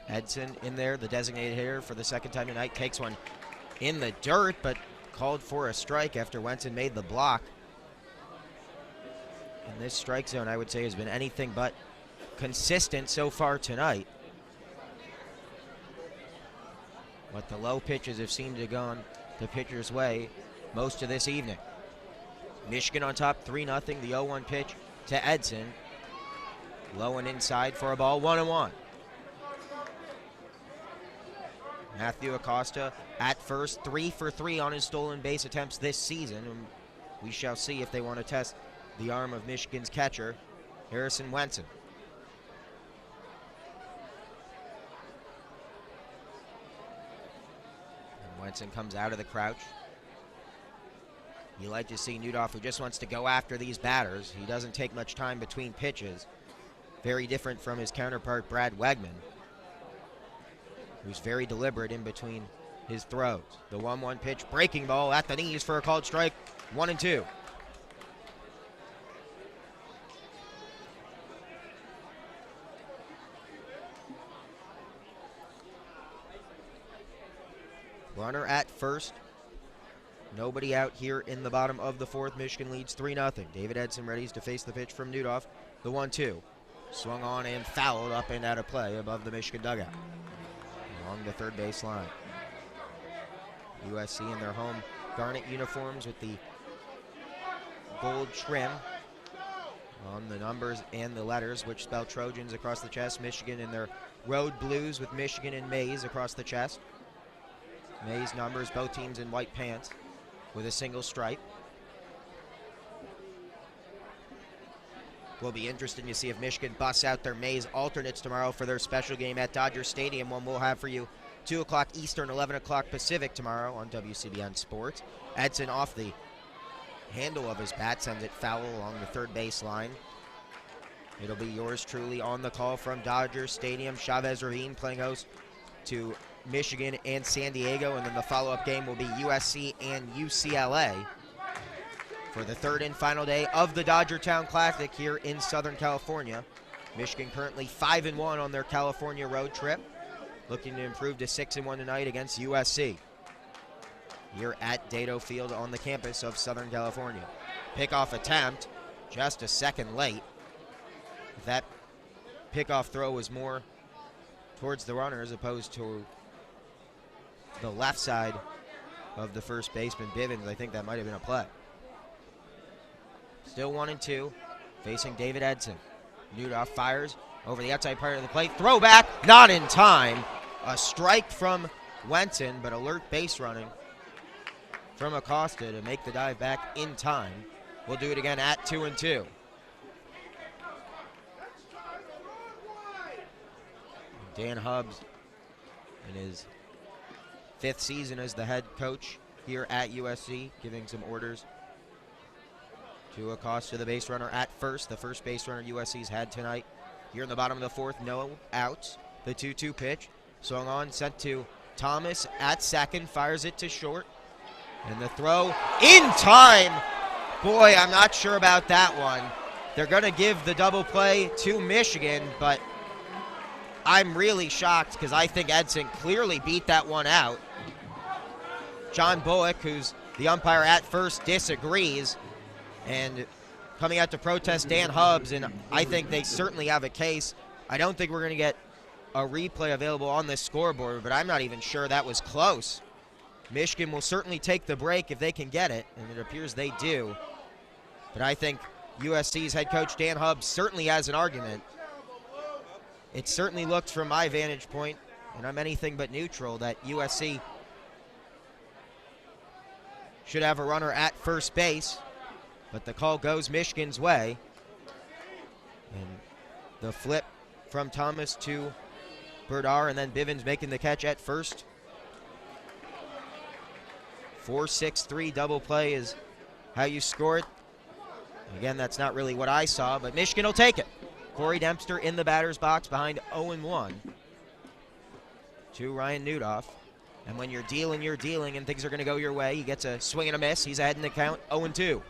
Edson in there, the designated hitter for the second time tonight, takes one in the dirt, but called for a strike after Wenson made the block. And this strike zone, I would say, has been anything but consistent so far tonight. But the low pitches have seemed to have gone the pitcher's way most of this evening. Michigan on top 3-0. The 0-1 pitch to Edson. Low and inside for a ball, 1-1. Matthew Acosta at first, 3 for 3 on his stolen base attempts this season. And we shall see if they want to test the arm of Michigan's catcher, Harrison Wenson. And Wenson comes out of the crouch. You like to see Newdoff, who just wants to go after these batters. He doesn't take much time between pitches. Very different from his counterpart, Brad Wegman, who's very deliberate in between his throws. The 1-1 pitch, breaking ball at the knees for a called strike, 1-2. Runner at first. Nobody out here in the bottom of the fourth. Michigan leads 3-0. David Edson readies to face the pitch from Newdoff. The 1-2. Swung on and fouled up and out of play above the Michigan dugout. Along the third base line. USC in their home garnet uniforms with the gold trim on the numbers and the letters, which spell Trojans across the chest. Michigan in their road blues with Michigan and maize across the chest. Maize numbers, both teams in white pants with a single stripe. Will be interesting to see if Michigan busts out their maize alternates tomorrow for their special game at Dodger Stadium, one we'll have for you 2 o'clock Eastern, 11 o'clock Pacific tomorrow on WCBN Sports. Edson off the handle of his bat, sends it foul along the third base line. It'll be yours truly on the call from Dodger Stadium. Chavez Ravine playing host to Michigan and San Diego, and then the follow-up game will be USC and UCLA for the third and final day of the Dodgertown Classic here in Southern California. Michigan currently 5-1 on their California road trip, looking to improve to 6-1 tonight against USC here at Dato Field on the campus of Southern California. Pickoff attempt just a second late. That pickoff throw was more towards the runner as opposed to the left side of the first baseman, Bivens. I think that might have been a play. Still 1-2, facing David Edson. Newdoff fires over the outside part of the plate. Throwback, not in time. A strike from Wenson, but alert base running from Acosta to make the dive back in time. We'll do it again at 2-2. Dan Hubbs in his 5th season as the head coach here at USC, giving some orders to Acosta, the base runner at first. The first base runner USC's had tonight. Here in the bottom of the fourth, no outs. The 2-2 pitch. Swung on, sent to Thomas at second, fires it to short. And the throw in time. Boy, I'm not sure about that one. They're going to give the double play to Michigan, but I'm really shocked because I think Edson clearly beat that one out. John Bullock, who's the umpire at first, disagrees. And coming out to protest, Dan Hubbs, and I think they certainly have a case. I don't think we're going to get a replay available on this scoreboard, but I'm not even sure that was close. Michigan will certainly take the break if they can get it, and it appears they do. But I think USC's head coach Dan Hubbs certainly has an argument. It certainly looked from my vantage point, and I'm anything but neutral, that USC should have a runner at first base. But the call goes Michigan's way. And the flip from Thomas to Berdar, and then Bivens making the catch at first. 4-6-3 double play is how you score it. Again, that's not really what I saw, but Michigan will take it. Corey Dempster in the batter's box behind 0-1 to Ryan Newdoff. And when you're dealing, and things are going to go your way, he gets a swing and a miss. He's ahead in the count, 0-2.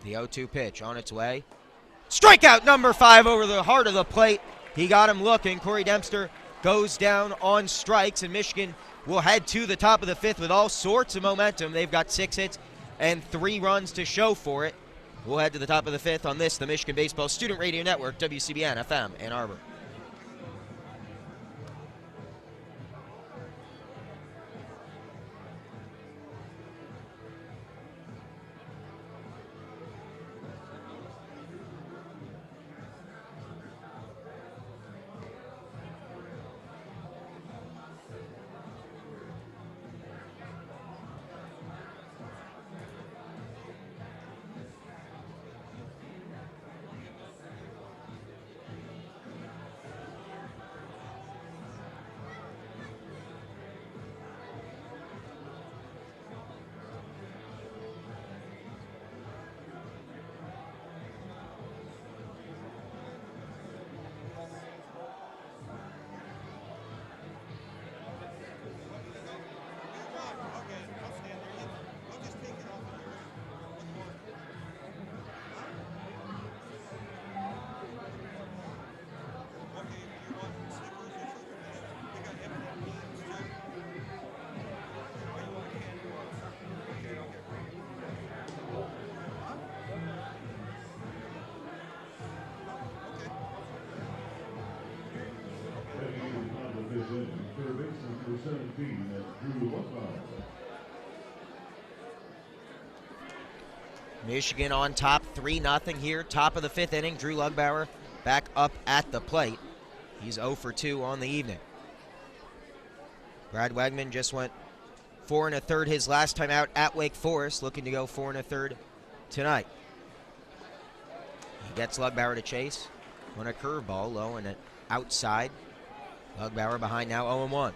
The 0-2 pitch on its way. Strikeout number 5 over the heart of the plate. He got him looking. Corey Dempster goes down on strikes, and Michigan will head to the top of the 5th with all sorts of momentum. They've got 6 hits and 3 runs to show for it. We'll head to the top of the 5th on this, the Michigan Baseball Student Radio Network, WCBN FM, Ann Arbor. Michigan on top, 3-0 here. Top of the 5th inning. Drew Lugbauer back up at the plate. He's 0 for 2 on the evening. Brad Wegman just went 4 1/3 his last time out at Wake Forest, looking to go 4 1/3 tonight. He gets Lugbauer to chase on a curveball, low and outside. Lugbauer behind now, 0-1.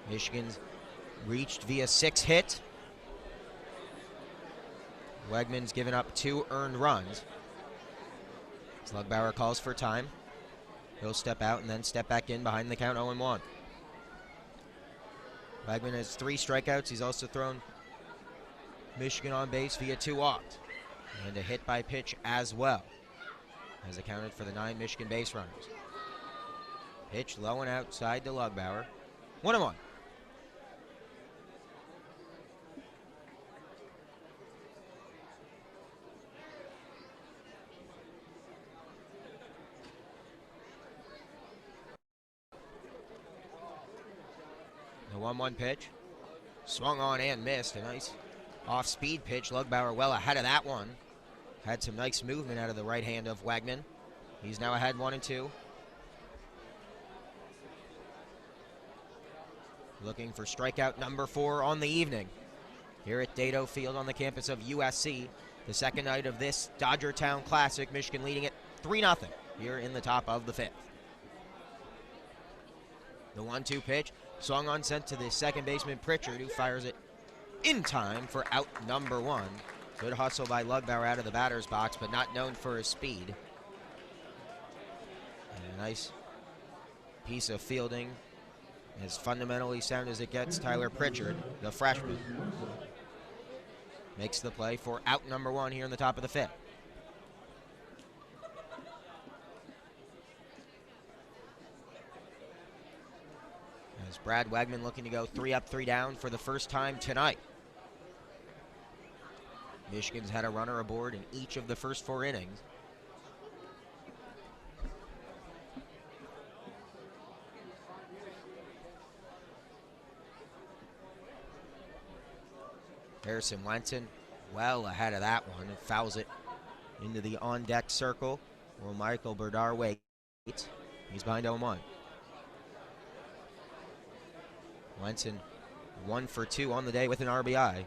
Michigan's reached via 6 hits. Wegman's given up 2 earned runs. Lugbauer calls for time. He'll step out and then step back in behind the count, 0-1. Wegman has 3 strikeouts. He's also thrown Michigan on base via 2 walks. And a hit by pitch as well. Has accounted for the 9 Michigan base runners. Pitch low and outside to Lugbauer. 1-1. The 1-1 pitch. Swung on and missed. A nice off-speed pitch. Lugbauer well ahead of that one. Had some nice movement out of the right hand of Wegman. He's now ahead 1-2. Looking for strikeout number 4 on the evening. Here at Dado Field on the campus of USC. The second night of this Dodgertown Classic. Michigan leading it 3-0 here in the top of the 5th. The 1-2 pitch. Swung on, sent to the second baseman Pritchard, who fires it in time for out number 1. Good hustle by Lugbauer out of the batter's box, but not known for his speed. And a nice piece of fielding, as fundamentally sound as it gets. Tyler Pritchard, the freshman, makes the play for out number 1 here in the top of the 5th. As Brad Wegman looking to go 3 up, 3 down for the first time tonight. Michigan's had a runner aboard in each of the first 4 innings. Harrison Wenson well ahead of that one and fouls it into the on-deck circle. Well, Michael Berdar waits. He's behind 0-1. Wenson 1 for 2 on the day with an RBI.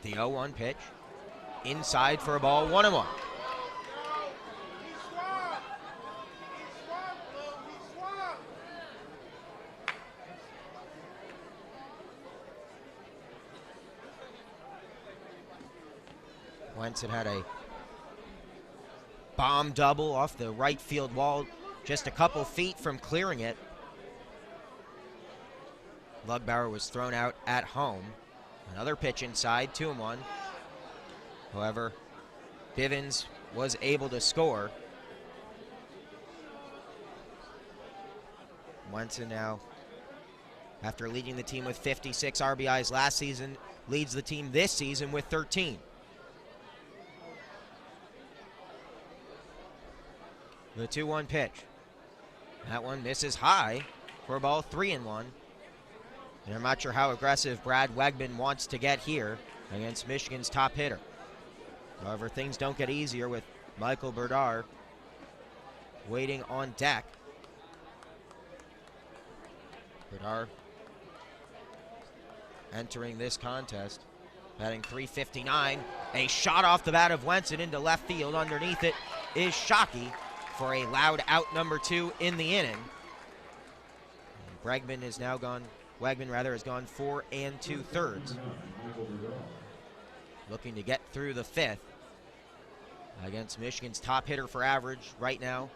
The 0-1 pitch. Inside for a ball, 1-1. Wentz had a bomb double off the right field wall, just a couple feet from clearing it. Lugbauer was thrown out at home. Another pitch inside, 2-1. However, Bivens was able to score. Wentz now, after leading the team with 56 RBIs last season, leads the team this season with 13. The 2-1 pitch. That one misses high for a ball, 3-1. And I'm not sure how aggressive Brad Wegman wants to get here against Michigan's top hitter. However, things don't get easier with Michael Berdar waiting on deck. Berdar entering this contest, batting .359. A shot off the bat of Wentz and into left field. Underneath it is Shockey for a loud out number 2 in the inning. Wegman has gone 4 2/3. Looking to get through the 5th against Michigan's top hitter for average right now,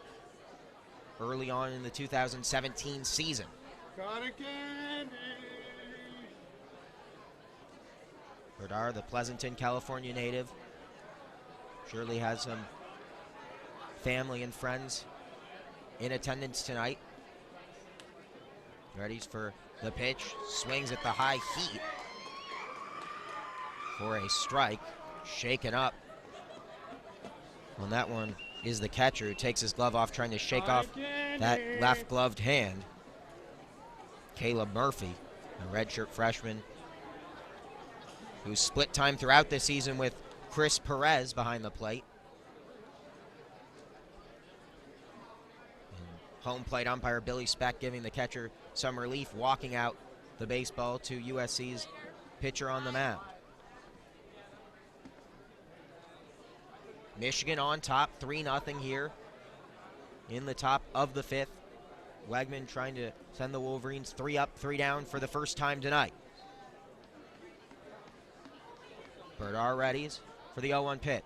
early on in the 2017 season. Berdar, the Pleasanton, California native, surely has some family and friends in attendance tonight. Ready for the pitch, swings at the high heat for a strike, shaken up. On that one is the catcher who takes his glove off, trying to shake off that left gloved hand. Caleb Murphy, a redshirt freshman who split time throughout the season with Chris Perez behind the plate. And home plate umpire Billy Speck giving the catcher some relief, walking out the baseball to USC's pitcher on the mound. Michigan on top, 3-0 here in the top of the 5th. Wegman trying to send the Wolverines 3 up, 3 down for the first time tonight. Berdar readies for the 0-1 pitch.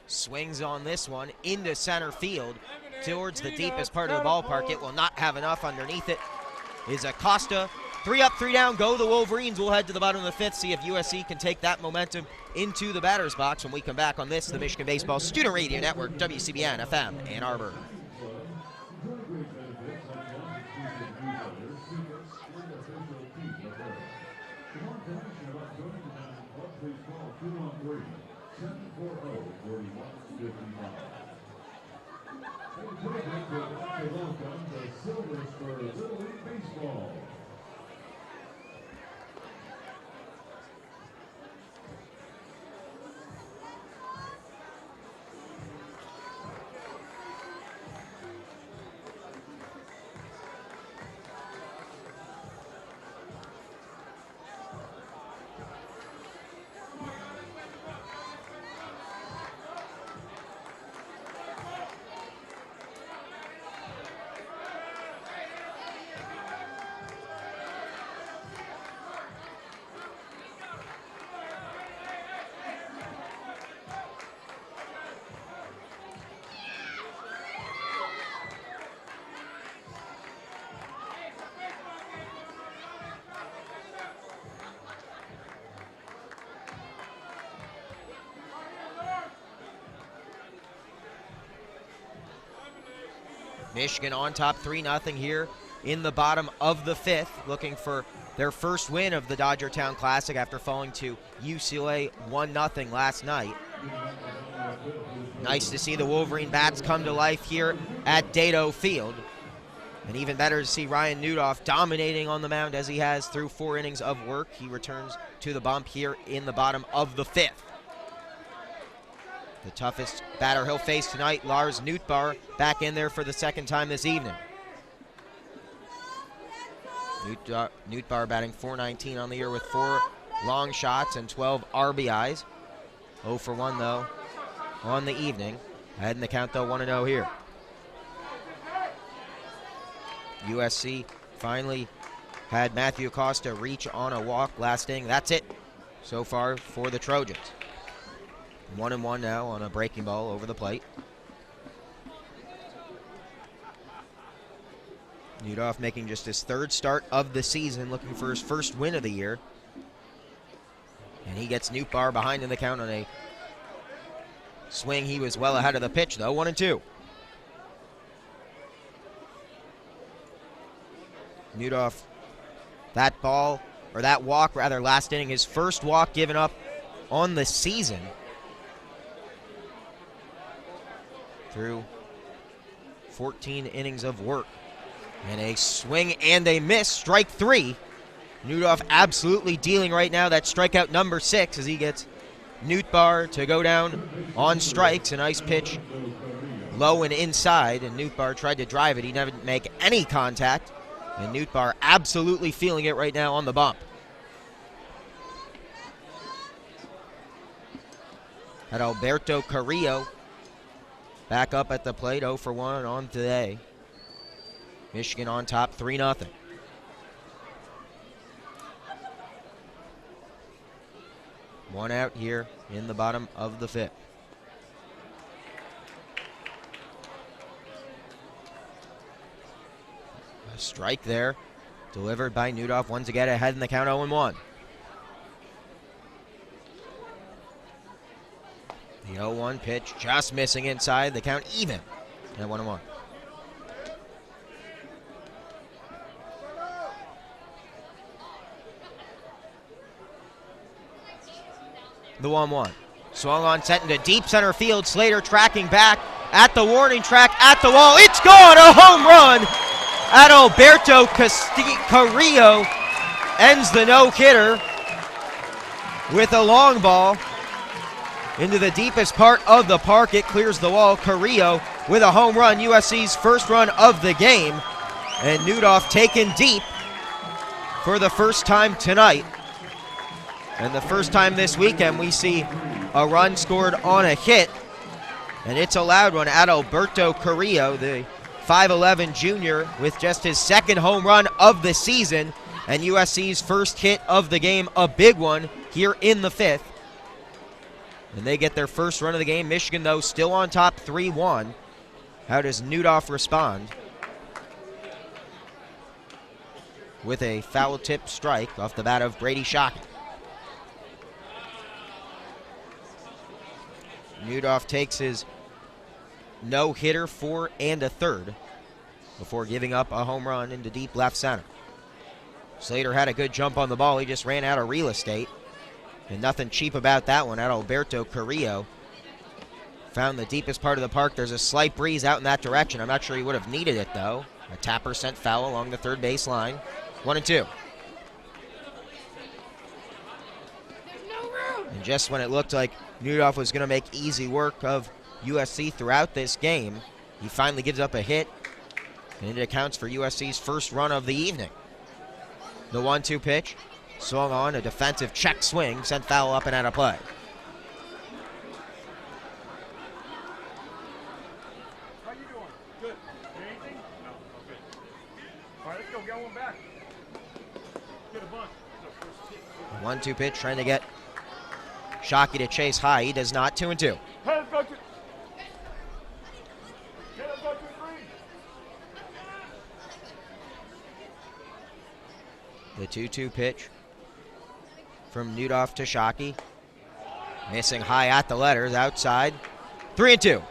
Swings on this one into center field towards the deepest part of the ballpark. It will not have enough. Underneath it is Acosta. 3 up, 3 down, go the Wolverines. We'll head to the bottom of the 5th, see if USC can take that momentum into the batter's box when we come back on this, the Michigan Baseball Student Radio Network, WCBN FM, Ann Arbor. Michigan on top, 3-0 here in the bottom of the 5th, looking for their first win of the Dodgertown Classic after falling to UCLA 1-0 last night. Nice to see the Wolverine bats come to life here at Dato Field. And even better to see Ryan Nudoff dominating on the mound as he has through 4 innings of work. He returns to the bump here in the bottom of the 5th. The toughest batter he'll face tonight, Lars Nootbaar, back in there for the 2nd time this evening. Nootbaar batting .419 on the year with 4 long shots and 12 RBIs. 0 for 1 though on the evening. Ahead in the count though, 1-0 here. USC finally had Matthew Acosta reach on a walk last inning. That's it so far for the Trojans. 1-1 now on a breaking ball over the plate. Newdoff making just his third start of the season, looking for his first win of the year. And he gets Newtbar behind in the count on a swing. He was well ahead of the pitch, though. 1-2. Newdoff, that ball, or that walk rather, last inning, his first walk given up on the season. Through 14 innings of work. And a swing and a miss, strike 3. Newdoff absolutely dealing right now. That strikeout number 6 as he gets Newtbar to go down on strikes. A nice pitch low and inside, and Newtbar tried to drive it. He didn't make any contact, and Newtbar absolutely feeling it right now on the bump. Had Alberto Carrillo back up at the plate, 0 for 1 on today. Michigan on top, 3-0. One out here in the bottom of the 5th. A strike there, delivered by Newdoff. One to get ahead in the count, 0-1. The 0-1 pitch just missing inside, the count even at 1-1. The 1-1. Swung on, sent into deep center field. Slater tracking back at the warning track, at the wall. It's gone! A home run! Adalberto Carrillo ends the no-hitter with a long ball into the deepest part of the park. It clears the wall. Carrillo with a home run, USC's first run of the game. And Newdoff taken deep for the first time tonight. And the first time this weekend we see a run scored on a hit. And it's a loud one. Adalberto Carrillo, the 5'11 junior, with just his second home run of the season. And USC's first hit of the game, a big one here in the 5th. And they get their first run of the game. Michigan, though, still on top, 3-1. How does Newdoff respond? With a foul tip strike off the bat of Brady Shockey. Newdoff takes his no-hitter, 4 1/3, before giving up a home run into deep left center. Slater had a good jump on the ball. He just ran out of real estate. And nothing cheap about that one. Adalberto Carrillo found the deepest part of the park. There's a slight breeze out in that direction. I'm not sure he would have needed it, though. A tapper sent foul along the third base line. 1-2. And just when it looked like Newdoff was going to make easy work of USC throughout this game, he finally gives up a hit, and it accounts for USC's first run of the evening. The 1-2 pitch, swung on, a defensive check swing, sent foul up and out of play. How you doing? Good. Anything? No. Okay. All right, let's go. Get one back. Get a bunch. 1-2 pitch, trying to get Shockey to chase high. He does not. 2-2. Hey, let's go to 3. The 2-2 pitch from Newdoff to Shockey. Missing high at the letters, outside. 3-2.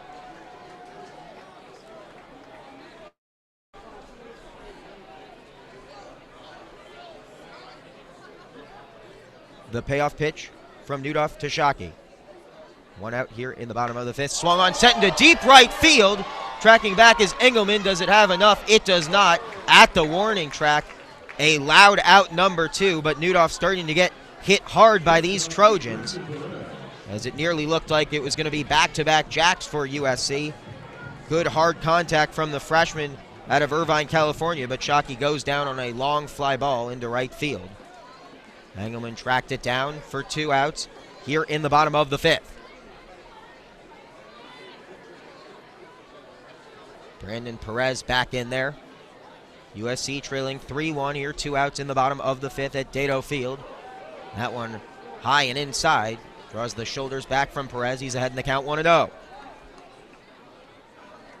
The payoff pitch from Newdoff to Shockey. One out here in the bottom of the 5th. Swung on, sent into deep right field. Tracking back is Engelman. Does it have enough? It does not. At the warning track, a loud out number 2, but Newdoff starting to get hit hard by these Trojans, as it nearly looked like it was going to be back-to-back jacks for USC. Good hard contact from the freshman out of Irvine, California, but Shockey goes down on a long fly ball into right field. Engelman tracked it down for 2 outs here in the bottom of the 5th. Brandon Perez back in there. USC trailing 3-1 here, 2 outs in the bottom of the 5th at Dato Field. That one high and inside. Draws the shoulders back from Perez. He's ahead in the count 1-0.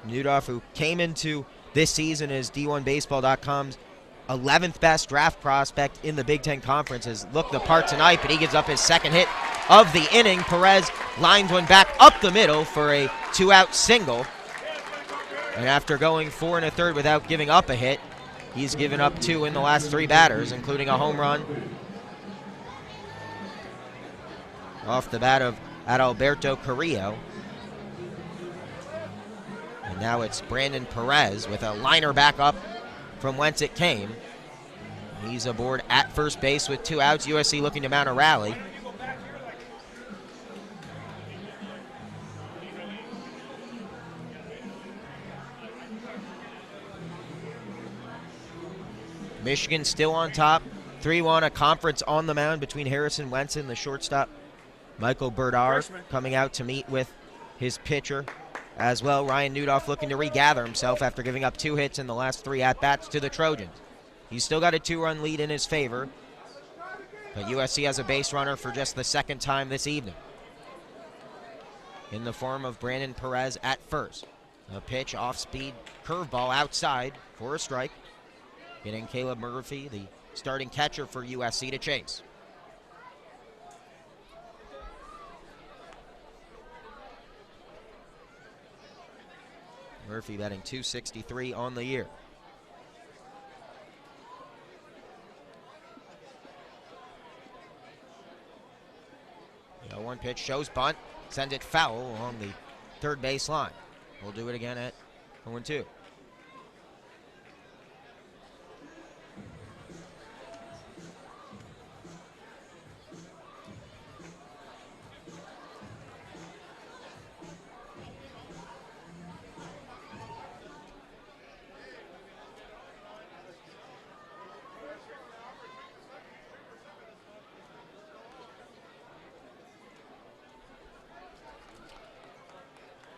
Nudoff, who came into this season as D1Baseball.com's 11th best draft prospect in the Big Ten Conference, has looked the part tonight, but he gives up his second hit of the inning. Perez lines one back up the middle for a 2-out single. And after going 4 1/3 without giving up a hit, he's given up 2 in the last 3 batters, including a home run off the bat of Adalberto Carrillo. And now it's Brandon Perez with a liner back up from whence it came. He's aboard at first base with 2 outs. USC looking to mount a rally. Michigan still on top. 3-1, a conference on the mound between Harrison Wentz and the shortstop Michael Berdar, coming out to meet with his pitcher as well. Ryan Nudoff looking to regather himself after giving up 2 hits in the last 3 at-bats to the Trojans. He's still got a 2-run lead in his favor, but USC has a base runner for just the second time this evening in the form of Brandon Perez at first. A pitch, off-speed curveball outside for a strike, getting Caleb Murphy, the starting catcher for USC, to chase. Murphy batting .263 on the year. The 0-1 pitch shows bunt, sends it foul along the third base line. We'll do it again at 0-2.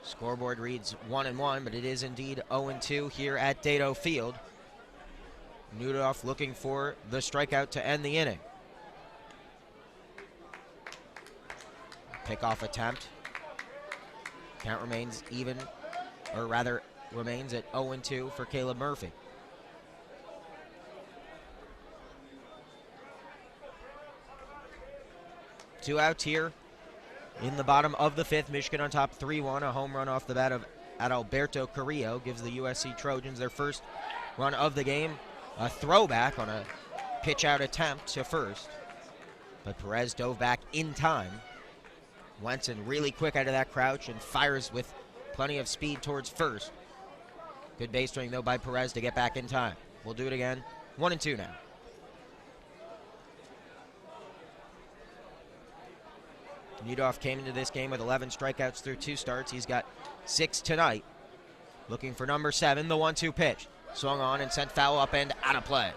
Scoreboard reads 1-1, but it is indeed 0-2 here at Dato Field. Nudoff looking for the strikeout to end the inning. Pickoff attempt. Count remains even, or rather remains at 0-2 for Caleb Murphy. Two outs here in the bottom of the 5th. Michigan on top 3-1. A home run off the bat of Adalberto Carrillo gives the USC Trojans their first run of the game. A throwback on a pitch out attempt to first, but Perez dove back in time. Wenson really quick out of that crouch and fires with plenty of speed towards first. Good base running though by Perez to get back in time. We'll do it again. 1-2 now. Nudoff came into this game with 11 strikeouts through 2 starts. He's got 6 tonight. Looking for number 7, the 1-2 pitch. Swung on and sent foul up and out of play.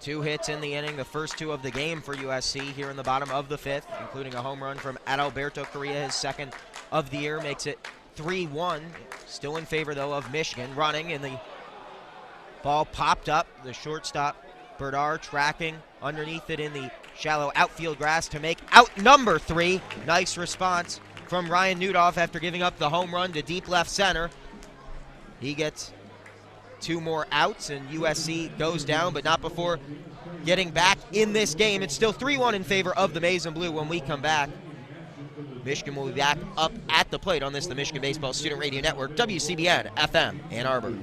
Two hits in the inning, the first 2 of the game for USC here in the bottom of the 5th, including a home run from Adalberto Carrillo, his second of the year, makes it 3-1. Still in favor, though, of Michigan. Running, and the ball popped up. The shortstop, Berdar, tracking underneath it in the shallow outfield grass to make out number 3. Nice response from Ryan Nudoff after giving up the home run to deep left center. He gets 2 more outs, and USC goes down, but not before getting back in this game. It's still 3-1 in favor of the Maize and Blue. When we come back, Michigan will be back up at the plate on this, the Michigan Baseball Student Radio Network, WCBN FM, Ann Arbor.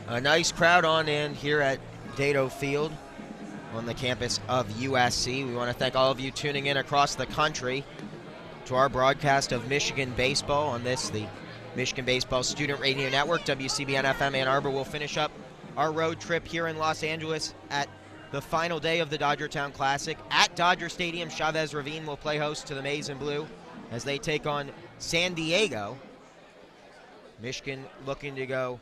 A nice crowd on in here at Dato Field on the campus of USC. We want to thank all of you tuning in across the country to our broadcast of Michigan baseball on this, the Michigan Baseball Student Radio Network, WCBN FM Ann Arbor. We'll finish up our road trip here in Los Angeles at the final day of the Dodgertown Classic. At Dodger Stadium, Chavez Ravine will play host to the Maize and Blue as they take on San Diego. Michigan looking to go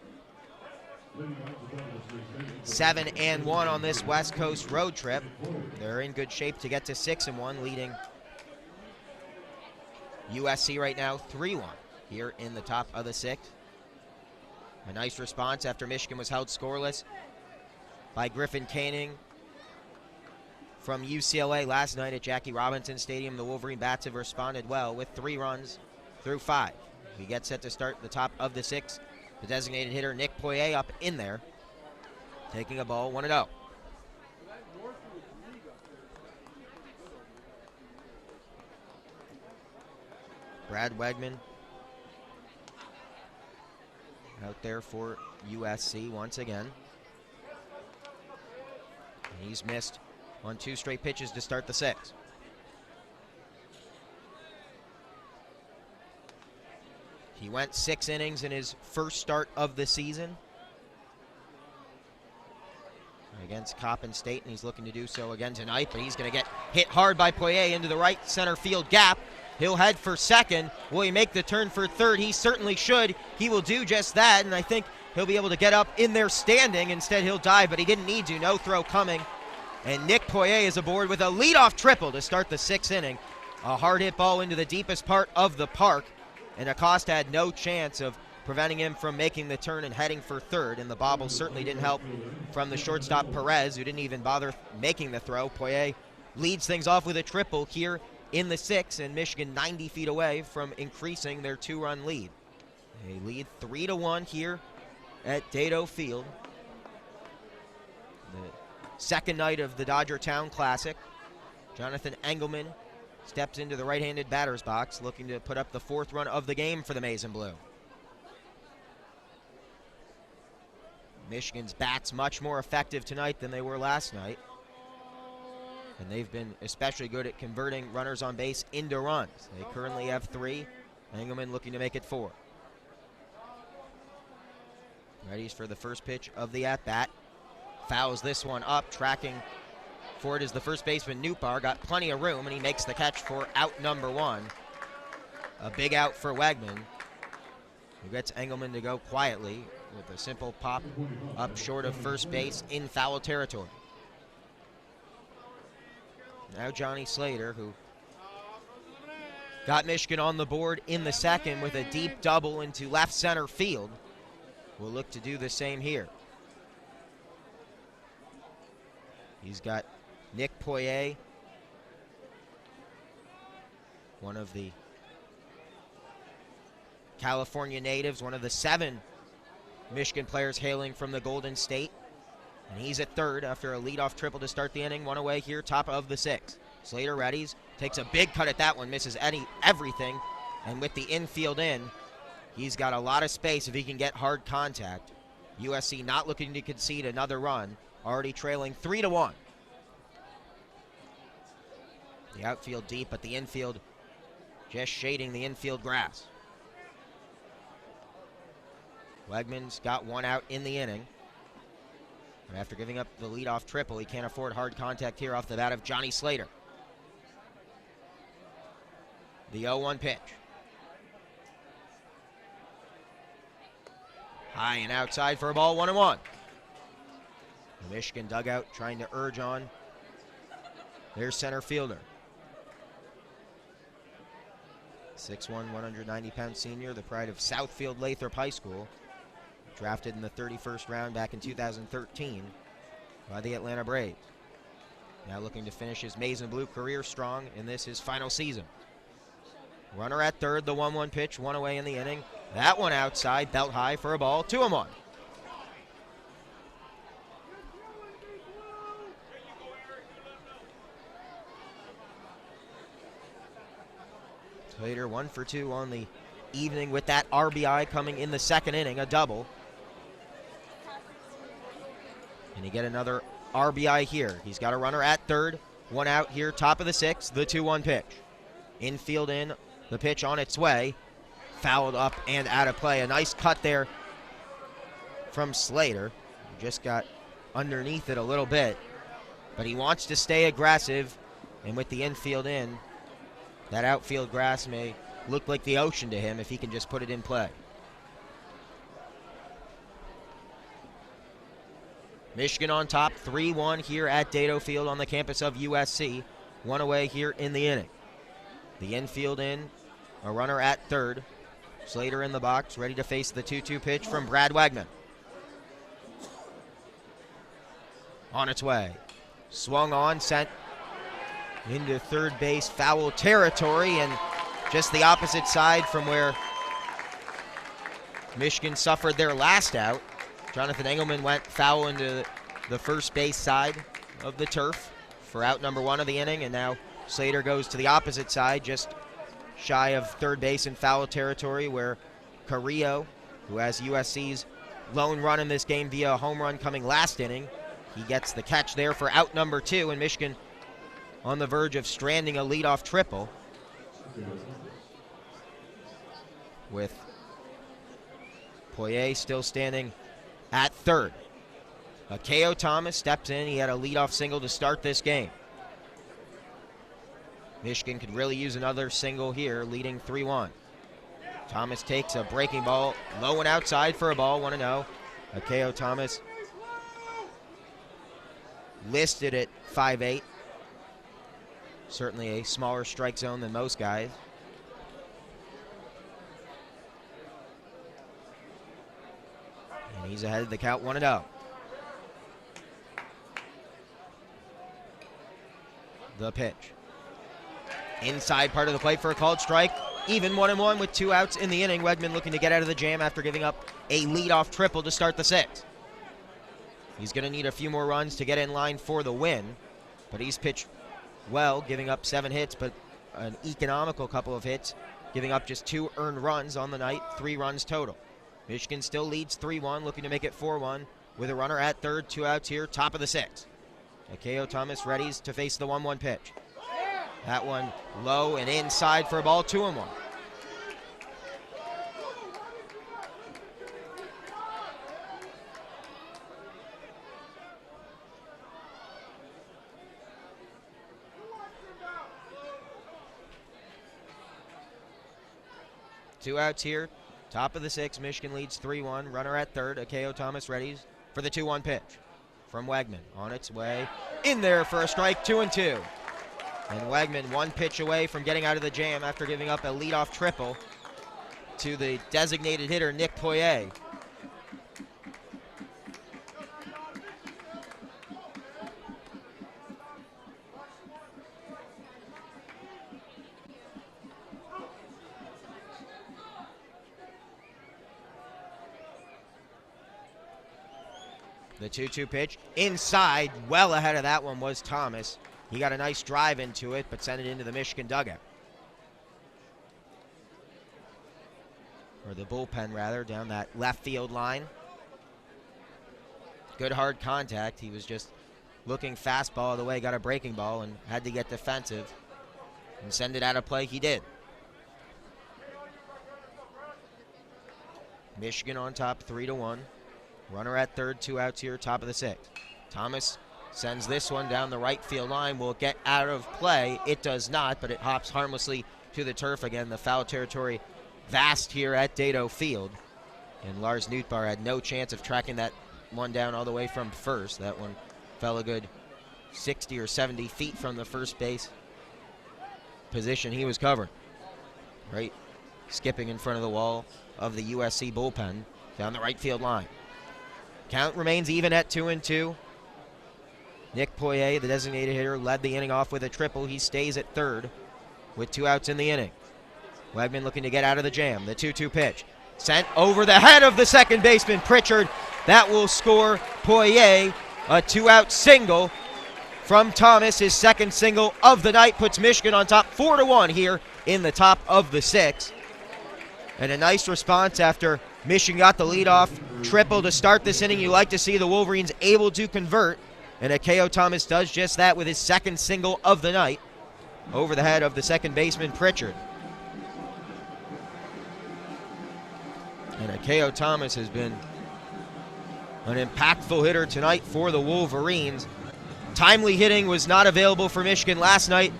7-1 on this West Coast road trip. They're in good shape to get to 6-1, leading USC right now 3-1 here in the top of the sixth. A nice response after Michigan was held scoreless by Griffin Koenig from UCLA last night at Jackie Robinson Stadium. The Wolverine Bats have responded well with 3 runs through 5. We get set to start the top of the sixth. The designated hitter, Nick Poirier, up in there, taking a ball 1-0. Brad Wegman out there for USC once again. And he's missed on 2 straight pitches to start the sixth. He went 6 innings in his first start of the season against Coppin State, and he's looking to do so again tonight, but he's going to get hit hard by Poirier into the right center field gap. He'll head for second. Will he make the turn for third? He certainly should. He will do just that, and I think he'll be able to get up in there standing. Instead, he'll dive, but he didn't need to. No throw coming. And Nick Poirier is aboard with a leadoff triple to start the 6th inning. A hard hit ball into the deepest part of the park, and Acosta had no chance of preventing him from making the turn and heading for third, and the bobble certainly didn't help from the shortstop Perez, who didn't even bother making the throw. Poirier leads things off with a triple here in the 6th, and Michigan 90 feet away from increasing their 2-run lead. They lead 3-1 here at Dato Field. The second night of the Dodgertown Classic. Jonathan Engelman steps into the right-handed batter's box, looking to put up the 4th run of the game for the Maize and Blue. Michigan's bats much more effective tonight than they were last night, and they've been especially good at converting runners on base into runs. They currently have 3. Engelman looking to make it 4. Readies for the first pitch of the at-bat. Fouls this one up, tracking for it is the first baseman Newbar. Got plenty of room, and he makes the catch for out number 1. A big out for Wegman, who gets Engelman to go quietly with a simple pop up short of first base in foul territory. Now Johnny Slater, who got Michigan on the board in the second with a deep double into left center field, will look to do the same here. He's got Nick Poirier, one of the California natives, one of the 7 Michigan players hailing from the Golden State. And he's at third after a leadoff triple to start the inning. 1 away here, top of the 6th. Slater readies, takes a big cut at that one, misses everything. And with the infield in, he's got a lot of space if he can get hard contact. USC not looking to concede another run, already trailing 3-1. The outfield deep, but the infield just shading the infield grass. Wegman's got 1 out in the inning. But after giving up the leadoff triple, he can't afford hard contact here off the bat of Johnny Slater. The 0-1 pitch. High and outside for a ball, 1-1. The Michigan dugout trying to urge on their center fielder. 6'1", 190-pound senior, the pride of Southfield Lathrop High School. Drafted in the 31st round back in 2013 by the Atlanta Braves. Now looking to finish his Maize and Blue career strong in this, his final season. Runner at third, the 1-1 pitch, 1 away in the inning. That one outside, belt high for a ball, 2-1. Slater 1 for 2 on the evening with that RBI coming in the second inning, a double. Can he get another RBI here? He's got a runner at third. One out here, top of the sixth, the 2-1 pitch. Infield in, the pitch on its way. Fouled up and out of play. A nice cut there from Slater. Just got underneath it a little bit. But he wants to stay aggressive. And with the infield in, that outfield grass may look like the ocean to him if he can just put it in play. Michigan on top, 3-1 here at Dato Field on the campus of USC. One away here in the inning. The infield in, a runner at third. Slater in the box, ready to face the 2-2 pitch from Brad Wegman. On its way. Swung on, sent into third base, foul territory, and just the opposite side from where Michigan suffered their last out. Jonathan Engelman went foul into the first base side of the turf for out number 1 of the inning, and now Slater goes to the opposite side, just shy of third base in foul territory, where Carrillo, who has USC's lone run in this game via a home run coming last inning, he gets the catch there for out number 2, and Michigan on the verge of stranding a leadoff triple with Poirier still standing at third. Akeo Thomas steps in. He had a leadoff single to start this game. Michigan could really use another single here, leading 3-1. Thomas takes a breaking ball, low and outside for a ball, 1-0. Akeo Thomas listed at 5'8". Certainly a smaller strike zone than most guys. And he's ahead of the count, 1-0. The pitch. Inside part of the plate for a called strike. Even 1-1 with 2 outs in the inning. Wegman looking to get out of the jam after giving up a leadoff triple to start the 6th. He's going to need a few more runs to get in line for the win, but he's pitched well, giving up 7 hits, but an economical couple of hits, giving up just 2 earned runs on the night, 3 runs total. Michigan still leads 3-1, looking to make it 4-1 with a runner at third, 2 outs here, top of the 6th. Akeo Thomas readies to face the 1-1 pitch. That one low and inside for a ball, 2-1. Two outs here, top of the 6th. Michigan leads 3-1. Runner at third. Akeo Thomas readies for the 2-1 pitch from Wegman. On its way in there for a strike, 2-2. And Wegman 1 pitch away from getting out of the jam after giving up a leadoff triple to the designated hitter, Nick Poirier. The 2-2 pitch inside, well ahead of that one was Thomas. He got a nice drive into it, but sent it into the Michigan dugout. Or the bullpen, rather, down that left field line. Good hard contact. He was just looking fastball the way, got a breaking ball, and had to get defensive and send it out of play. He did. Michigan on top, 3-1. Runner at third, 2 outs here, top of the 6th. Thomas sends this one down the right field line. Will it get out of play? It does not, but it hops harmlessly to the turf again. The foul territory vast here at Dato Field. And Lars Nootbaar had no chance of tracking that one down all the way from first. That one fell a good 60 or 70 feet from the first base position he was covering. Right, skipping in front of the wall of the USC bullpen down the right field line. Count remains even at 2-2. Nick Poirier, the designated hitter, led the inning off with a triple. He stays at third with 2 outs in the inning. Wegman looking to get out of the jam. The 2-2 pitch sent over the head of the second baseman, Pritchard. That will score Poirier a 2-out single from Thomas. His second single of the night puts Michigan on top 4-1 here in the top of the 6th. And a nice response after Michigan got the lead off triple to start this inning. You like to see the Wolverines able to convert, and Akeo Thomas does just that with his second single of the night over the head of the second baseman Pritchard. And Akeo Thomas has been an impactful hitter tonight for the Wolverines. Timely hitting was not available for Michigan last night.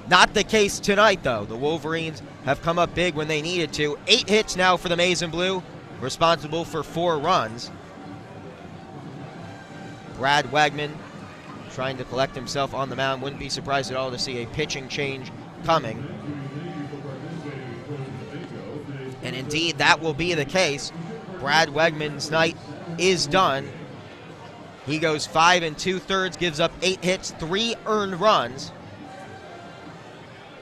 Not the case tonight, though. The Wolverines have come up big when they needed to. 8 hits now for the Maize and Blue, responsible for 4 runs. Brad Wegman trying to collect himself on the mound. Wouldn't be surprised at all to see a pitching change coming. And indeed, that will be the case. Brad Wegman's night is done. He goes 5 2/3, gives up 8 hits, 3 earned runs.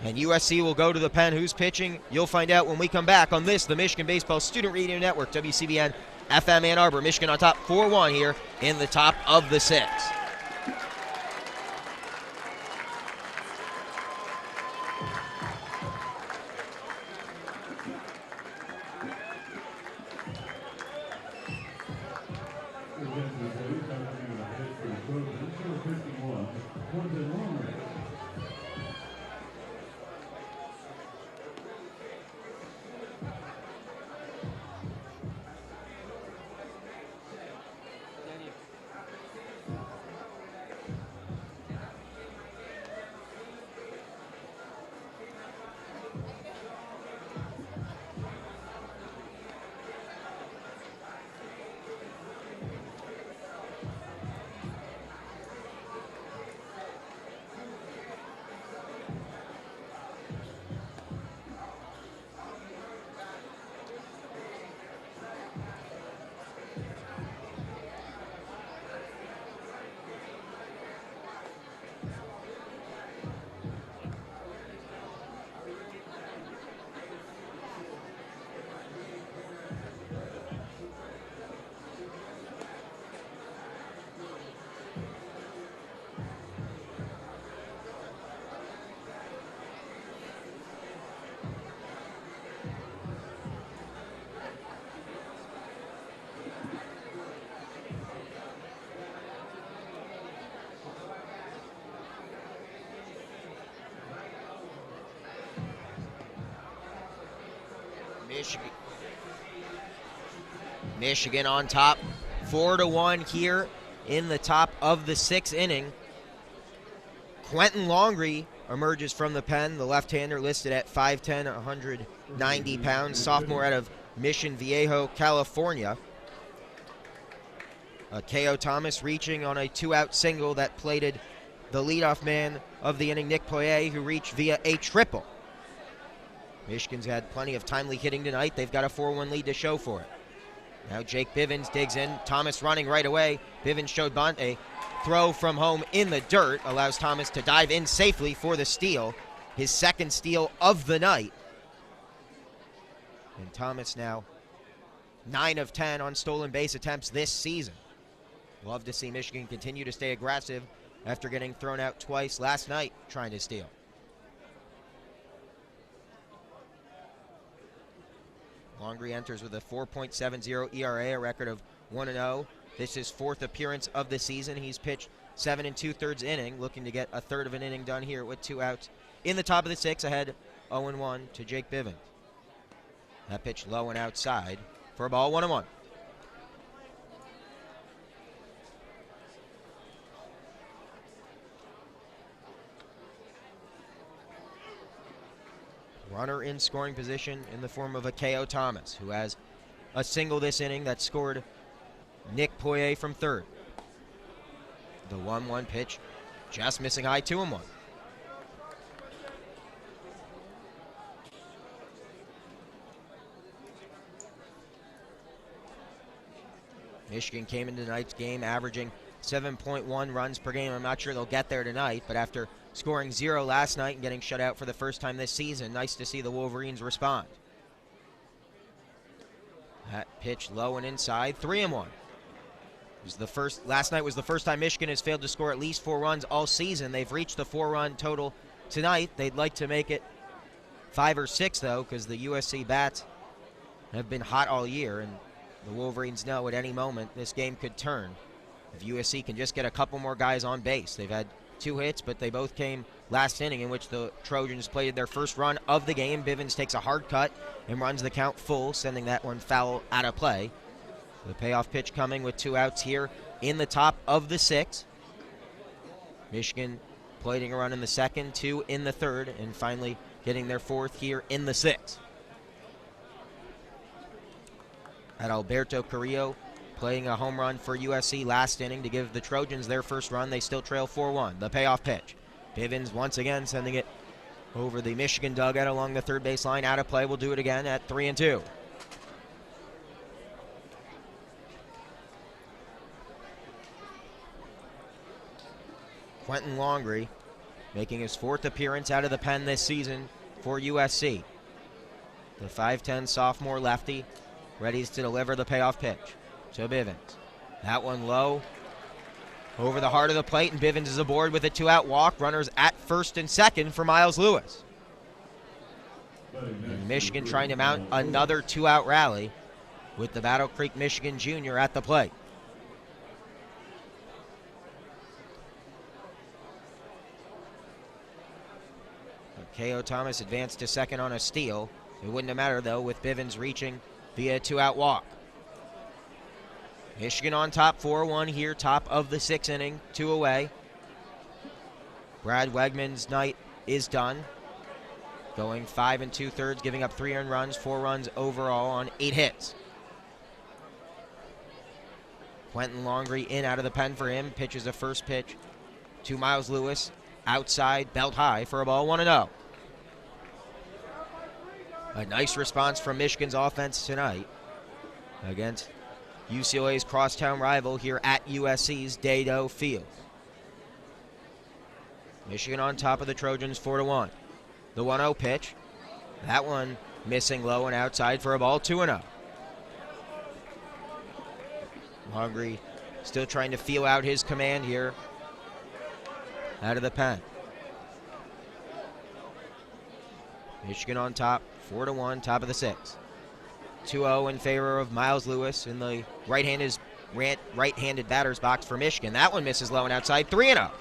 And USC will go to the pen. Who's pitching? You'll find out when we come back on this, the Michigan Baseball Student Radio Network, WCBN FM Ann Arbor. Michigan on top 4-1 here in the top of the 6th. Michigan on top, 4-1 here in the top of the 6th inning. Quentin Longree emerges from the pen, the left-hander listed at 5'10", 190 pounds, sophomore out of Mission Viejo, California. Akeo Thomas reaching on a 2-out single that plated the leadoff man of the inning, Nick Poirier, who reached via a triple. Michigan's had plenty of timely hitting tonight. They've got a 4-1 lead to show for it. Now Jake Bivens digs in. Thomas running right away. Bivens showed bunt. A throw from home in the dirt allows Thomas to dive in safely for the steal. His second steal of the night. And Thomas now 9 of 10 on stolen base attempts this season. Love to see Michigan continue to stay aggressive after getting thrown out twice last night trying to steal. Longree enters with a 4.70 ERA, a record of 1-0. This is 4th appearance of the season. He's pitched 7 2/3 inning, looking to get a third of an inning done here with 2 outs in the top of the 6th, ahead 0-1 to Jake Bivens. That pitch low and outside for a ball, 1-1. Runner in scoring position in the form of Akeo Thomas, who has a single this inning that scored Nick Poirier from third. The 1-1 pitch just missing high, 2-1. Michigan came into tonight's game averaging 7.1 runs per game. I'm not sure they'll get there tonight, but after scoring 0 last night and getting shut out for the first time this season, nice to see the Wolverines respond. That pitch low and inside, 3-1. Last night was the first time Michigan has failed to score at least 4 runs all season. They've reached the 4-run total tonight. They'd like to make it 5 or 6, though, because the USC bats have been hot all year, and The Wolverines know at any moment this game could turn if USC can just get a couple more guys on base. They've had 2 hits, but they both came last inning, in which the Trojans played their first run of the game. Bivens takes a hard cut and runs the count full, sending that one foul out of play. The payoff pitch coming with 2 outs here in the top of the 6th. Michigan plating a run in the 2nd, 2 in the 3rd, and finally getting their 4th here in the 6th. At Alberto Carrillo playing a home run for USC last inning to give the Trojans their first run. They still trail 4-1. The payoff pitch. Bivens once again sending it over the Michigan dugout along the third base line. Out of play. We'll do it again at 3-2. Quentin Longley making his 4th appearance out of the pen this season for USC. The 5'10 sophomore lefty ready to deliver the payoff pitch to Bivens. That one low over the heart of the plate, and Bivens is aboard with a 2-out walk. Runners at first and second for Miles Lewis. And Michigan trying to mount another 2-out rally with the Battle Creek Michigan junior at the plate. K.O. Thomas advanced to second on a steal. It wouldn't have mattered, though, with Bivens reaching via 2-out walk. Michigan on top, 4-1 here, top of the 6th inning, 2 away. Brad Wegman's night is done. Going 5 2/3, giving up 3 earned runs, 4 runs overall on 8 hits. Quentin Longley in out of the pen for him. Pitches a first pitch to Miles Lewis. Outside, belt high for a ball, 1-0. A nice response from Michigan's offense tonight against UCLA's crosstown rival here at USC's Dado Field. Michigan on top of the Trojans, 4-1. The 1-0 pitch. That one missing low and outside for a ball, 2-0. Longley still trying to feel out his command here out of the pen. Michigan on top, 4-1, top of the 6th. 2-0 in favor of Miles Lewis in the right-handed batter's box for Michigan. That one misses low and outside, 3-0.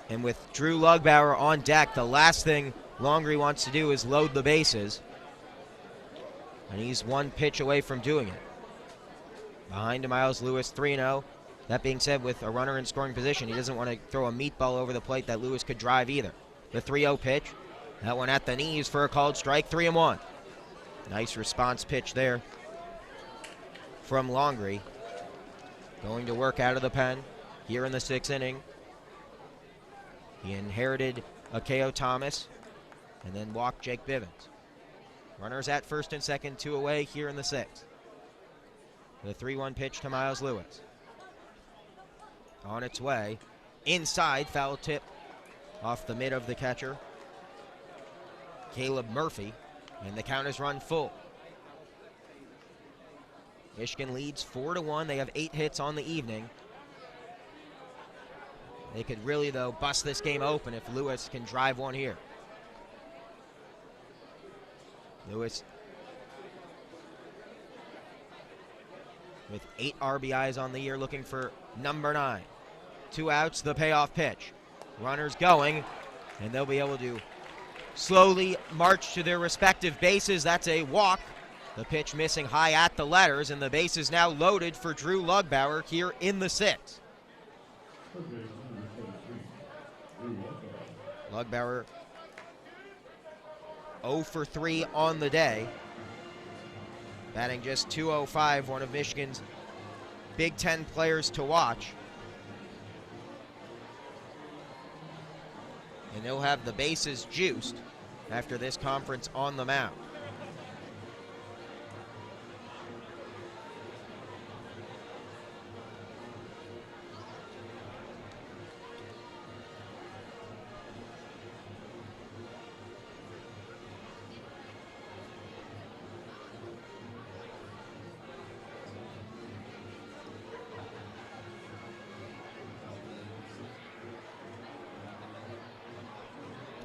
And with Drew Lugbauer on deck, the last thing Longley wants to do is load the bases. And he's 1 pitch away from doing it. Behind to Miles Lewis, 3-0. That being said, with a runner in scoring position, he doesn't want to throw a meatball over the plate that Lewis could drive either. The 3-0 pitch. That one at the knees for a called strike, 3-1. Nice response pitch there from Longley. Going to work out of the pen here in the 6th inning. He inherited a K.O. Thomas and then walked Jake Bivens. Runners at first and second, 2 away here in the 6th. The 3-1 pitch to Miles Lewis. On its way. Inside, foul tip off the mid of the catcher, Caleb Murphy, and the count is run full. Michigan leads 4-1. They have 8 hits on the evening. They could really, though, bust this game open if Lewis can drive one here. Lewis with 8 RBIs on the year, looking for number 9. 2 outs, the payoff pitch. Runners going, and they'll be able to slowly march to their respective bases. That's a walk. The pitch missing high at the letters, and the base is now loaded for Drew Lugbauer here in the 6th. Lugbauer 0 for 3 on the day. Batting just .205, one of Michigan's Big Ten players to watch. And they'll have the bases juiced after this conference on the mound.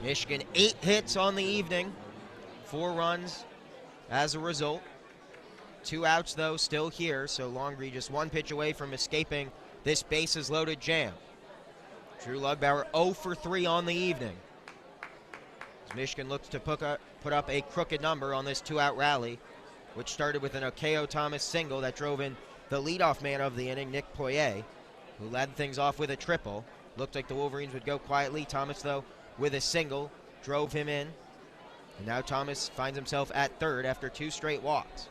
Michigan 8 hits on the evening, 4 runs as a result. 2 outs, though, still here, so Longley just 1 pitch away from escaping this bases-loaded jam. Drew Lugbauer 0 for 3 on the evening, as Michigan looks to put up a crooked number on this 2-out rally, which started with an Akeo Thomas single that drove in the leadoff man of the inning, Nick Poirier, who led things off with a triple. Looked like the Wolverines would go quietly. Thomas, though, with a single, drove him in. And now Thomas finds himself at third after 2 straight walks.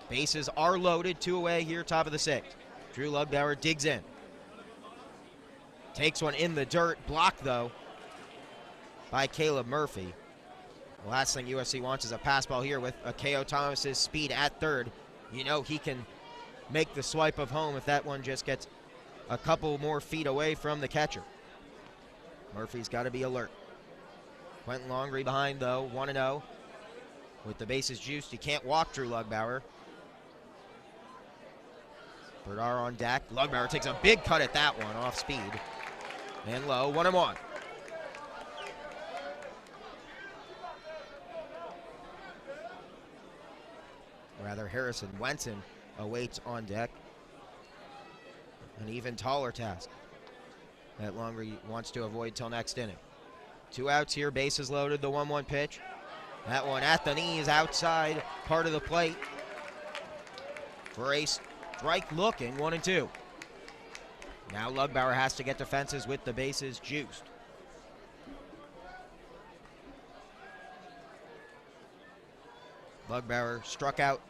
Bases are loaded, 2 away here, top of the 6th. Drew Lugbauer digs in. Takes one in the dirt, blocked, though, by Caleb Murphy. The last thing USC wants is a pass ball here with Akeo Thomas's speed at third. You know he can make the swipe of home if that one just gets a couple more feet away from the catcher. Murphy's got to be alert. Quentin Longley behind, though, 1-0. With the bases juiced, you can't walk Drew Lugbauer. Berdar on deck. Lugbauer takes a big cut at that one, off speed. And low, 1-1. Rather, Harrison Wenson awaits on deck. An even taller task that Longley wants to avoid till next inning. 2 outs here, bases loaded, the 1-1 pitch. That one at the knees, outside part of the plate for a strike looking, 1-2. Now Lugbauer has to get to fences with the bases juiced. Lugbauer struck out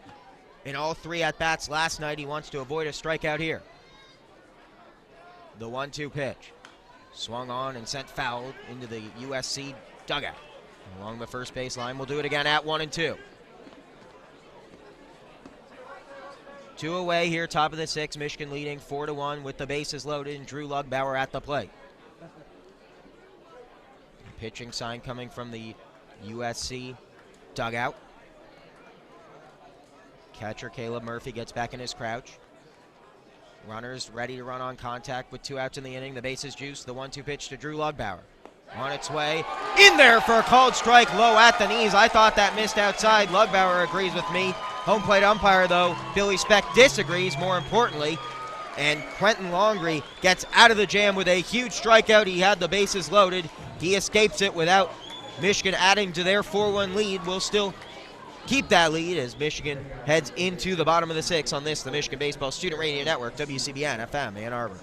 in all 3 at-bats last night. He wants to avoid a strikeout here. The 1-2 pitch. Swung on and sent foul into the USC dugout. Along the first base line. We'll do it again at 1-2. 2 away here, top of the 6th. Michigan leading 4-1 with the bases loaded and Drew Lugbauer at the plate. Pitching sign coming from the USC dugout. Catcher Caleb Murphy gets back in his crouch. Runners ready to run on contact with 2 outs in the inning. The bases juiced. The 1-2 pitch to Drew Lugbauer. On its way. In there for a called strike, low at the knees. I thought that missed outside. Lugbauer agrees with me. Home plate umpire, though, Billy Speck disagrees, more importantly. And Quentin Longley gets out of the jam with a huge strikeout. He had the bases loaded. He escapes it without Michigan adding to their 4-1 lead. Will still keep that lead as Michigan heads into the bottom of the 6th on this, the Michigan Baseball Student Radio Network, WCBN FM, Ann Arbor.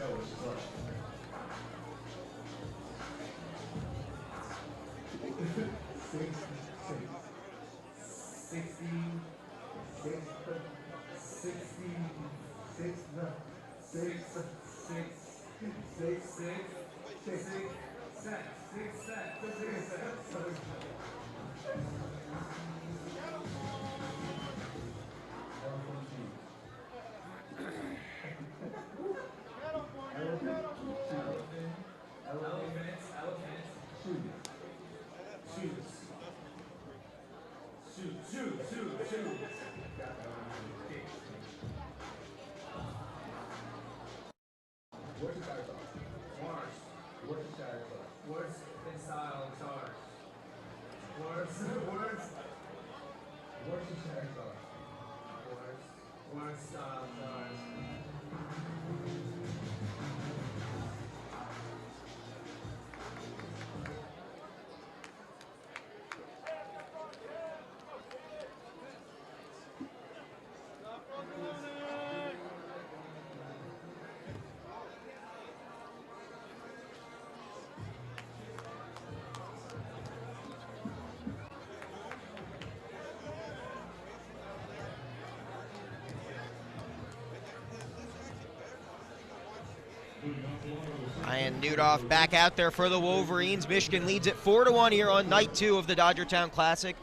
Ryan Nudoff back out there for the Wolverines. Michigan leads it 4-1 here on night 2 of the Dodgertown Classic.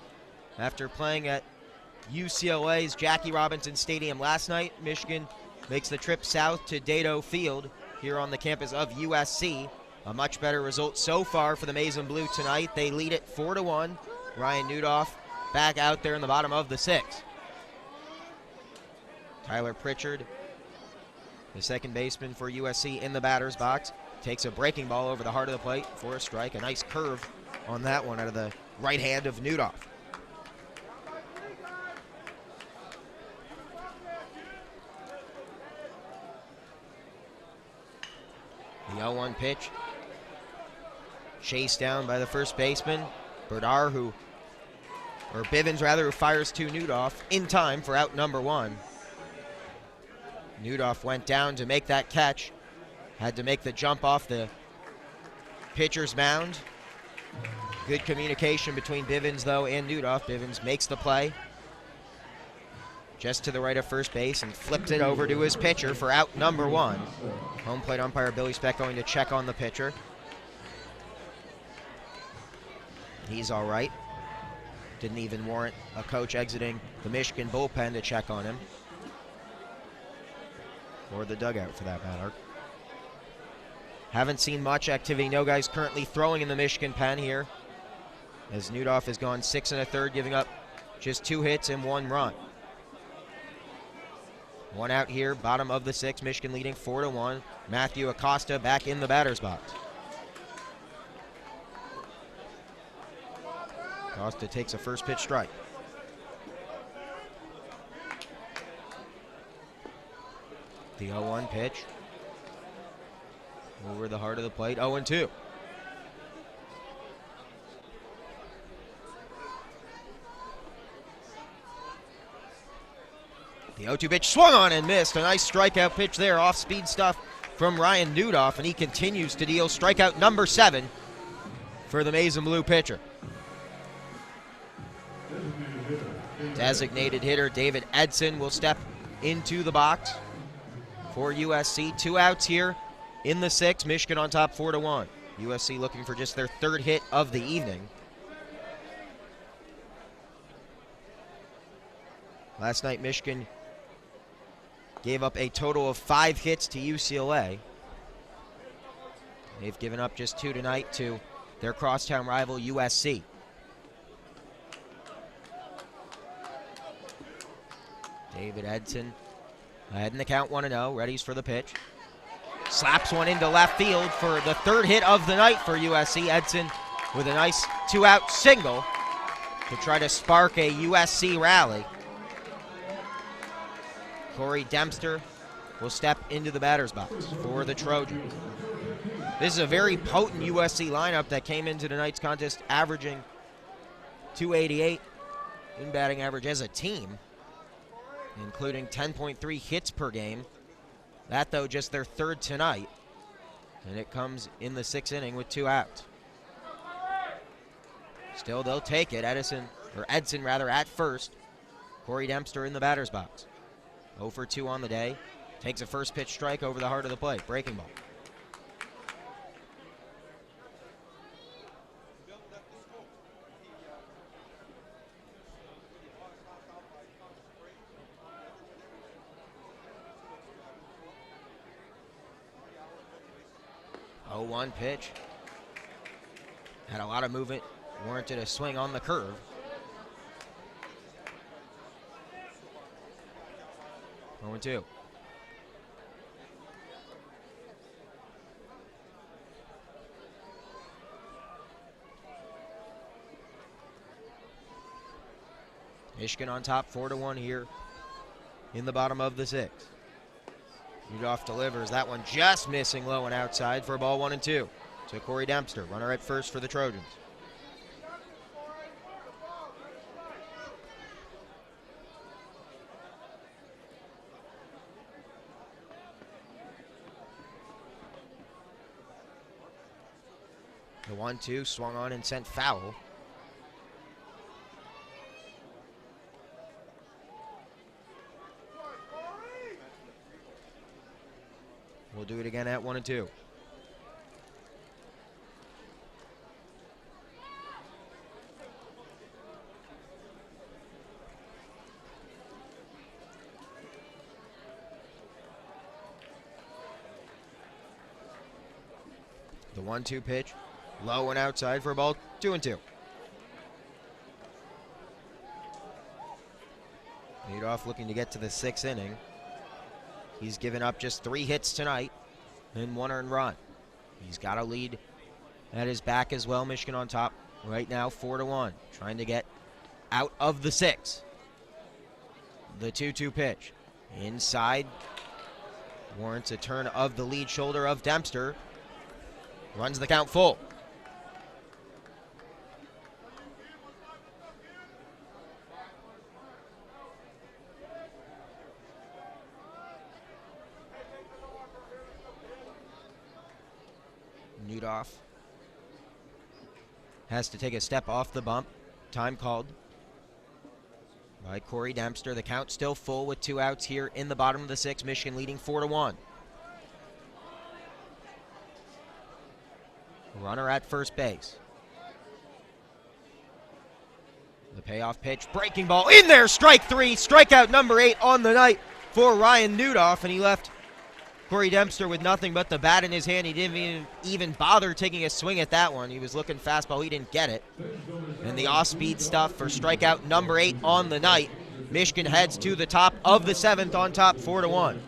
After playing at UCLA's Jackie Robinson Stadium last night, Michigan makes the trip south to Dado Field here on the campus of USC. A much better result so far for the Maize and Blue tonight. They lead it 4-1. Ryan Nudoff back out there in the bottom of the 6th. Tyler Pritchard, the second baseman for USC, in the batter's box. Takes a breaking ball over the heart of the plate for a strike. A nice curve on that one out of the right hand of Nudoff. The 0-1 pitch. Chased down by the first baseman, Bivens who fires to Nudoff in time for out number 1. Nudoff went down to make that catch. Had to make the jump off the pitcher's mound. Good communication between Bivens, though, and Nudoff. Bivens makes the play just to the right of first base and flips it over to his pitcher for out number 1. Home plate umpire Billy Speck going to check on the pitcher. He's all right. Didn't even warrant a coach exiting the Michigan bullpen to check on him. Or the dugout, for that matter. Haven't seen much activity. No guys currently throwing in the Michigan pen here, as Nudoff has gone 6 1/3, giving up just 2 hits and 1 run. 1 out here, bottom of the 6th. Michigan leading 4-1. Matthew Acosta back in the batter's box. Acosta takes a first pitch strike. The 0-1 pitch. Over the heart of the plate, 0-2. The 0-2 pitch swung on and missed. A nice strikeout pitch there, off-speed stuff from Ryan Nudoff, and he continues to deal strikeout number 7 for the Maize and Blue pitcher. Designated hitter David Edson will step into the box for USC. 2 outs here in the 6th. Michigan on top 4-1. USC looking for just their 3rd hit of the evening. Last night, Michigan gave up a total of 5 hits to UCLA. They've given up just 2 tonight to their crosstown rival USC. David Edson ahead in the count, 1-0, readies for the pitch. Slaps one into left field for the 3rd hit of the night for USC. Edson with a nice 2-out single to try to spark a USC rally. Corey Dempster will step into the batter's box for the Trojans. This is a very potent USC lineup that came into tonight's contest averaging .288 in batting average as a team, including 10.3 hits per game. That, though, just their 3rd tonight, and it comes in the 6th inning with 2 outs. Still, they'll take it. Edson at first. Corey Dempster in the batter's box. 0 for 2 on the day. Takes a first pitch strike over the heart of the plate. Breaking ball. Oh, 1 pitch. Had a lot of movement. Warranted a swing on the curve. Oh, 2. Michigan on top 4-1 here in the bottom of the 6th. Nudoff delivers. That one just missing low and outside for a ball 1-2. To Corey Dempster, runner at first for the Trojans. The 1-2 swung on and sent foul. We'll do it again at 1-2. The 1-2 pitch, low and outside for a ball 2-2. Nudoff looking to get to the 6th inning. He's given up just 3 hits tonight and 1 earned run. He's got a lead at his back as well. Michigan on top right now 4-1. Trying to get out of the 6th. The 2-2 pitch. Inside. Warrants a turn of the lead shoulder of Dempster. Runs the count full. Nudoff has to take a step off the bump. Time called by Corey Dempster. The count still full with 2 outs here in the bottom of the 6th. Michigan leading 4-1. Runner at first base. The payoff pitch, breaking ball in there, strike 3, strikeout number 8 on the night for Ryan Nudoff, and he left Corey Dempster with nothing but the bat in his hand. He didn't even bother taking a swing at that one. He was looking fastball, he didn't get it. And the off-speed stuff for strikeout number 8 on the night. Michigan heads to the top of the 7th on top, 4-1.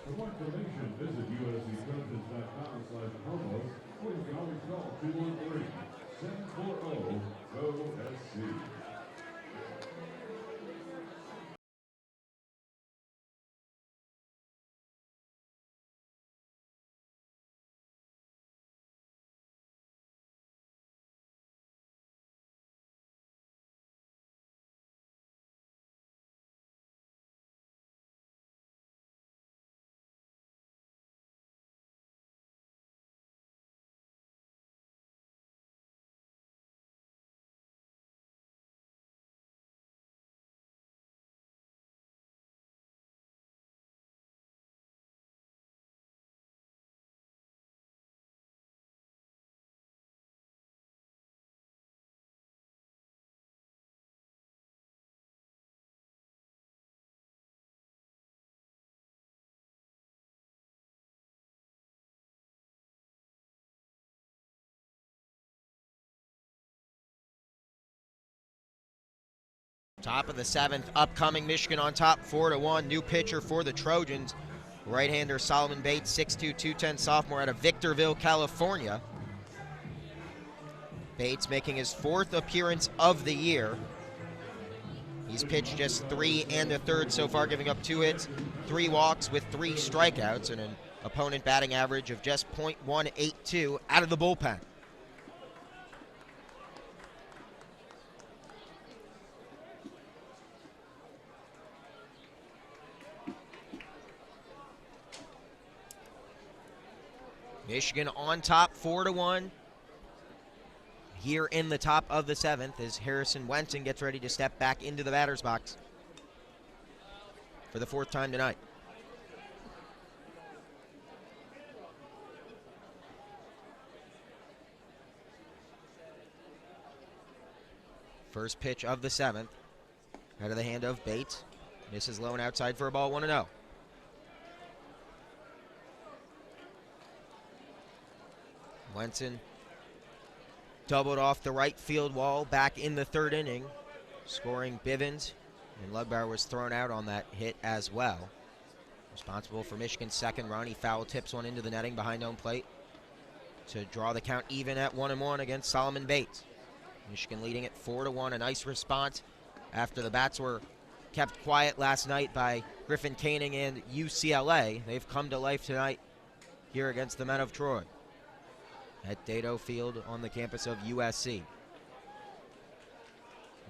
For more information, visit usccoaches.com/promos or you can always call 213-740-GO-SC. Top of the 7th, upcoming. Michigan on top, 4-1. New pitcher for the Trojans, right-hander Solomon Bates, 6'2", 210 sophomore out of Victorville, California. Bates making his 4th appearance of the year. He's pitched just 3 1/3 so far, giving up 2 hits, 3 walks with 3 strikeouts, and an opponent batting average of just .182 out of the bullpen. Michigan on top, 4-1. Here in the top of the 7th as Harrison Wenson gets ready to step back into the batter's box for the 4th time tonight. First pitch of the 7th, out of the hand of Bates. Misses low and outside for a ball, 1-0. Wenson doubled off the right field wall back in the 3rd inning, scoring Bivens, and Lugbauer was thrown out on that hit as well. Responsible for Michigan's 2nd run. He foul tips one into the netting behind home plate to draw the count even at 1-1 against Solomon Bates. Michigan leading it 4-1. A nice response after the bats were kept quiet last night by Griffin Koenig and UCLA. They've come to life tonight here against the men of Troy at Dato Field on the campus of USC.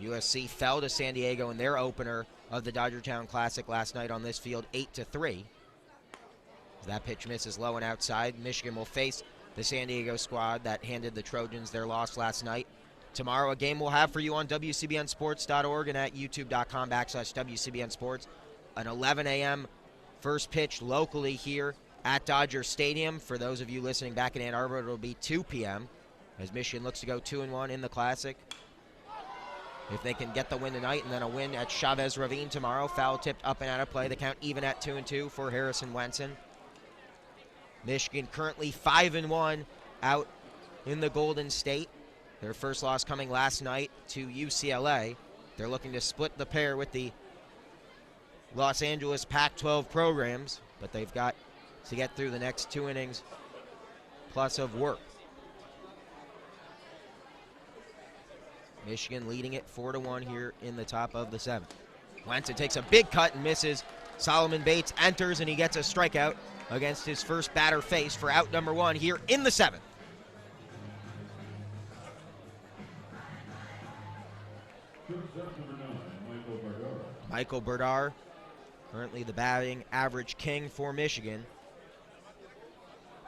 USC fell to San Diego in their opener of the Dodgertown Classic last night on this field, 8-3. That pitch misses low and outside. Michigan will face the San Diego squad that handed the Trojans their loss last night. Tomorrow, a game we'll have for you on WCBNsports.org and at youtube.com/WCBNsports. An 11 a.m. first pitch locally here at Dodger Stadium. For those of you listening back in Ann Arbor, it'll be 2 p.m. as Michigan looks to go 2-1 in the Classic. If they can get the win tonight and then a win at Chavez Ravine tomorrow, foul tipped up and out of play. The count even at 2-2 for Harrison Wenson. Michigan currently 5-1 out in the Golden State. Their first loss coming last night to UCLA. They're looking to split the pair with the Los Angeles Pac-12 programs, but they've got to get through the next 2 innings plus of work. Michigan leading it 4-1 here in the top of the 7th. Wenson takes a big cut and misses. Solomon Bates enters and he gets a strikeout against his first batter faced for out number 1 here in the 7th. Michael Berdar, currently the batting average king for Michigan.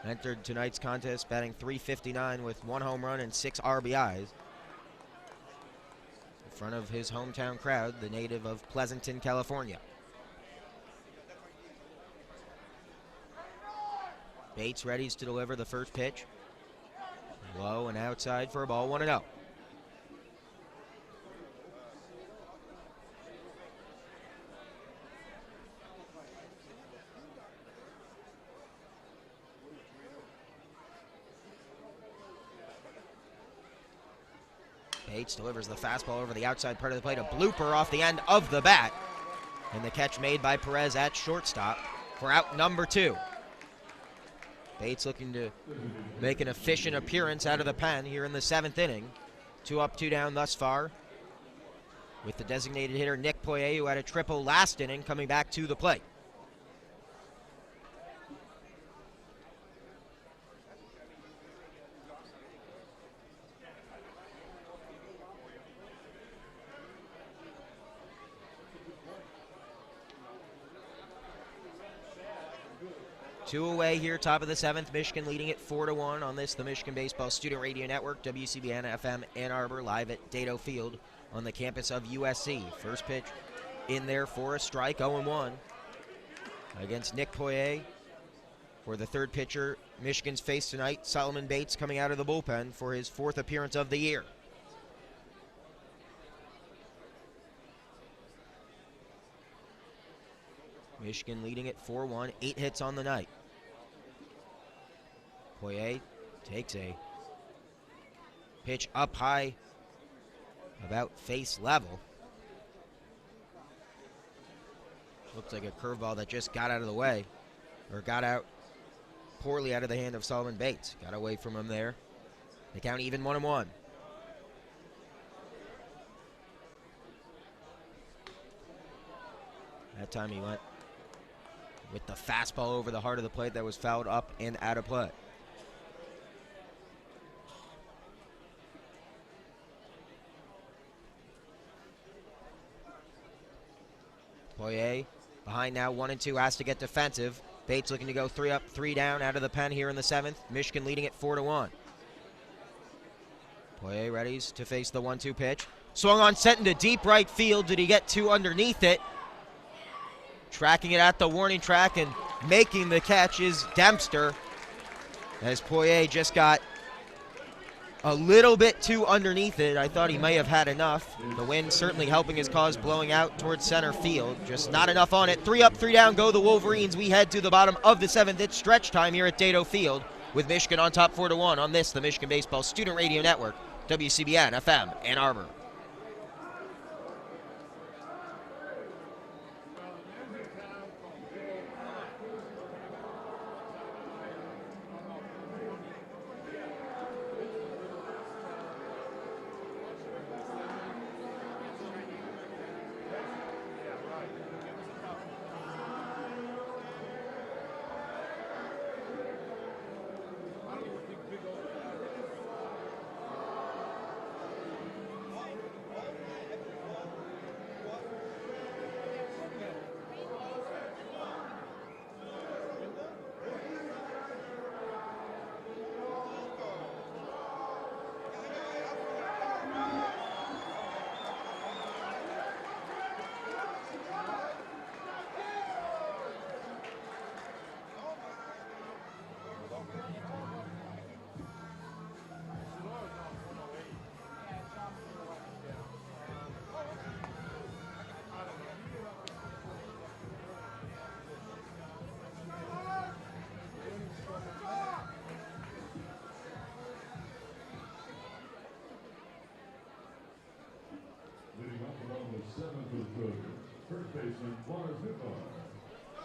Entered tonight's contest batting .359 with 1 home run and 6 RBIs. In front of his hometown crowd, the native of Pleasanton, California. Bates readies to deliver the first pitch. Low and outside for a ball, 1-0. Bates delivers the fastball over the outside part of the plate, a blooper off the end of the bat. And the catch made by Perez at shortstop for out number 2. Bates looking to make an efficient appearance out of the pen here in the 7th inning. 2 up, 2 down thus far. With the designated hitter Nick Poirier, who had a triple last inning, coming back to the plate. Two away here, top of the 7th. Michigan leading it 4-1 on this, the Michigan Baseball Student Radio Network, WCBN FM Ann Arbor, live at Dato Field on the campus of USC. First pitch in there for a strike, 0-1 against Nick Poirier. For the third pitcher Michigan's faced tonight, Solomon Bates, coming out of the bullpen for his 4th appearance of the year. Michigan leading it 4-1, 8 hits on the night. Poirier takes a pitch up high, about face level. Looks like a curveball that just got out of the way, or got out poorly out of the hand of Solomon Bates. Got away from him there. The count even, 1-1. That time he went with the fastball over the heart of the plate that was fouled up and out of play. Poirier behind now, 1-2, has to get defensive. Bates looking to go 3 up, 3 down out of the pen here in the 7th. Michigan leading it 4-1. Poirier readies to face the 1-2 pitch. Swung on, sent into deep right field. Did he get 2 underneath it? Tracking it at the warning track and making the catch is Dempster, as Poirier just got a little bit too underneath it. I thought he may have had enough. The wind certainly helping his cause, blowing out towards center field. Just not enough on it. 3 up, 3 down go the Wolverines. We head to the bottom of the 7th. It's stretch time here at Dato Field with Michigan on top 4-1 on this, the Michigan Baseball Student Radio Network, WCBN FM Ann Arbor.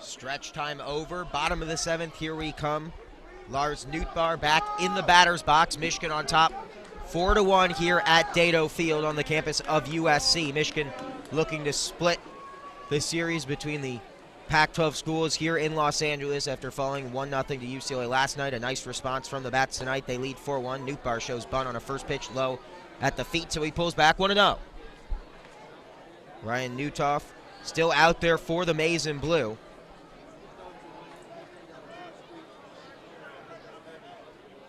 Stretch time over, bottom of the 7th, here we come. Lars Nootbaar back in the batter's box. Michigan on top, 4-1 here at Dato Field on the campus of USC. Michigan looking to split the series between the Pac-12 schools here in Los Angeles after falling 1-0 to UCLA last night. A nice response from the Bats tonight. They lead 4-1. Newtbar shows bunt on a first pitch low at the feet, so he pulls back 1-0. Ryan Newtoff still out there for the Maize and Blue.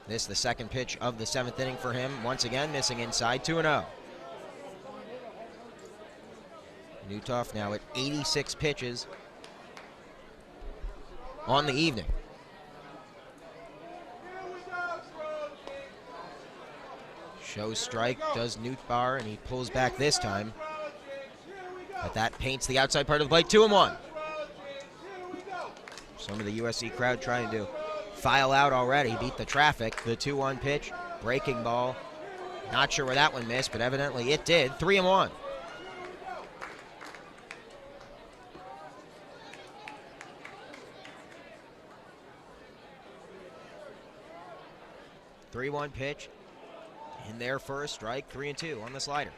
This the second pitch of the 7th inning for him. Once again, missing inside, 2-0. Newtoff now at 86 pitches on the evening. Shows strike, does Newtbar, and he pulls back this time. But that paints the outside part of the plate, 2-1. Some of the USC crowd trying to file out already, beat the traffic. The 2-1 pitch, breaking ball. Not sure where that one missed, but evidently it did. 3-1. Three-one pitch in there for a strike. 3-2 on the slider.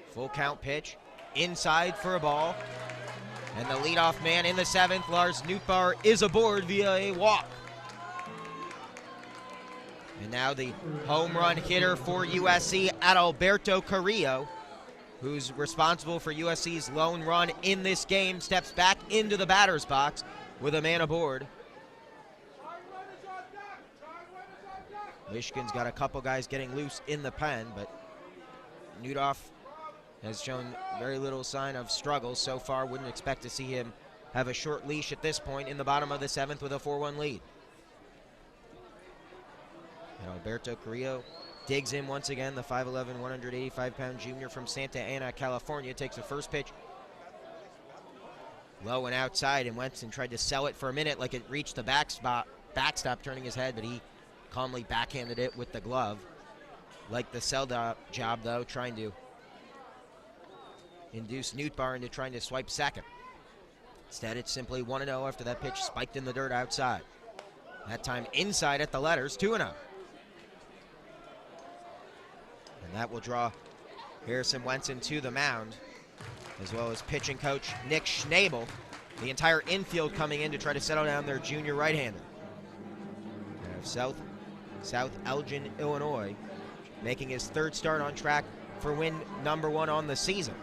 Full count pitch, inside for a ball. And the leadoff man in the 7th, Lars Newtbar, is aboard via a walk. And now the home run hitter for USC, Adalberto Carrillo, who's responsible for USC's lone run in this game, steps back into the batter's box with a man aboard. Michigan's got a couple guys getting loose in the pen, but Newtoff has shown very little sign of struggle so far. Wouldn't expect to see him have a short leash at this point in the bottom of the 7th with a 4-1 lead. And Alberto Carrillo digs in once again. The 5'11", 185-pound junior from Santa Ana, California, takes the first pitch low and outside, and Winston tried to sell it for a minute like it reached the backstop, turning his head, but he calmly backhanded it with the glove. Like the sell job, though, trying to induce Newtbar into trying to swipe second. Instead, it's simply 1-0 after that pitch spiked in the dirt outside. That time inside at the letters, 2-0. And that will draw Harrison Wenson to the mound, as well as pitching coach Nick Schnabel. The entire infield coming in to try to settle down their junior right-hander. South Elgin, Illinois, making his 3rd start on track for win number 1 on the season.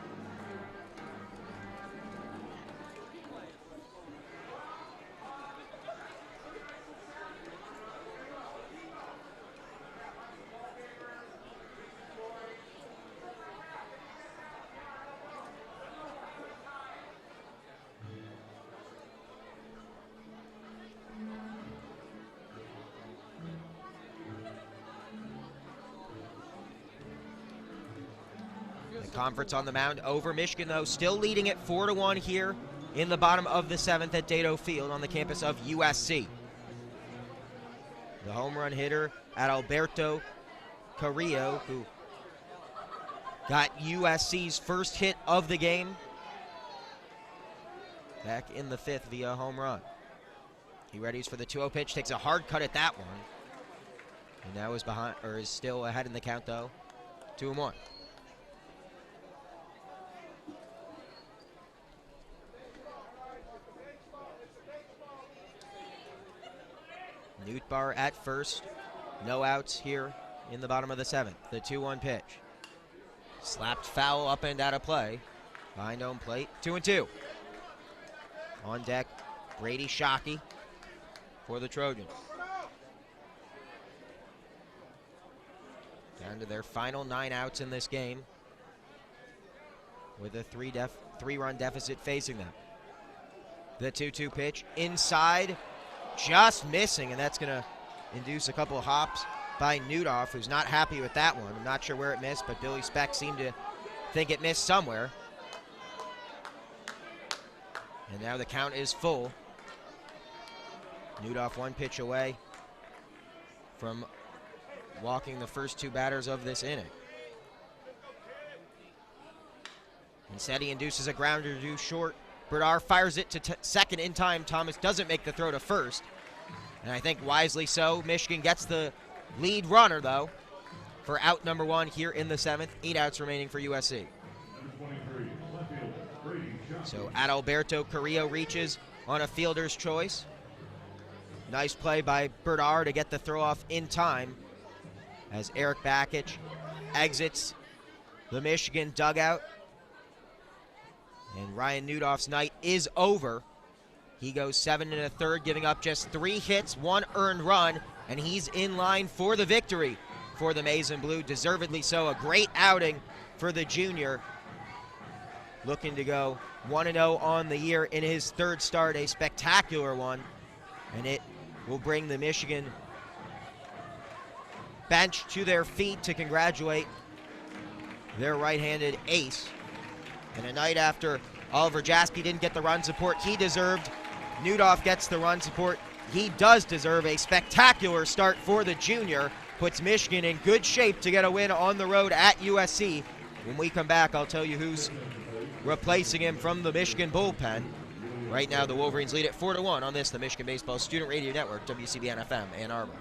Conference on the mound over Michigan, though, still leading it 4-1 here in the bottom of the 7th at Dato Field on the campus of USC. The home run hitter, Adalberto Carrillo, who got USC's first hit of the game back in the 5th via home run. He readies for the 2-0 pitch, takes a hard cut at that one, and now is still ahead in the count, though. 2-1. Newtbar at first. No outs here in the bottom of the 7th. The 2-1 pitch. Slapped foul up and out of play. Behind home plate. 2-2. On deck, Brady Shockey for the Trojans. Down to their final 9 outs in this game, with a 3-run deficit facing them. The 2-2 pitch inside. Just missing, and that's going to induce a couple of hops by Newtoff, who's not happy with that one. I'm not sure where it missed, but Billy Speck seemed to think it missed somewhere. And now the count is full. Newtoff 1 pitch away from walking the first 2 batters of this inning. Instead, he induces a grounder to short. Berdar fires it to second in time. Thomas doesn't make the throw to first. And I think wisely so. Michigan gets the lead runner, though, for out number 1 here in the 7th. 8 outs remaining for USC. So Adalberto Carrillo reaches on a fielder's choice. Nice play by Bernard to get the throw off in time as Eric Bakich exits the Michigan dugout. And Ryan Newdoff's night is over. He goes 7 1/3, giving up just 3 hits, 1 earned run, and he's in line for the victory for the Maize and Blue. Deservedly so. A great outing for the junior. Looking to go 1-0 on the year in his 3rd start, a spectacular one. And it will bring the Michigan bench to their feet to congratulate their right-handed ace. And a night after Oliver Jaspi didn't get the run support he deserved, Newdoff gets the run support he does deserve. A spectacular start for the junior. Puts Michigan in good shape to get a win on the road at USC. When we come back, I'll tell you who's replacing him from the Michigan bullpen. Right now, the Wolverines lead at 4-1 on this, the Michigan Baseball Student Radio Network, WCBN-FM, Ann Arbor.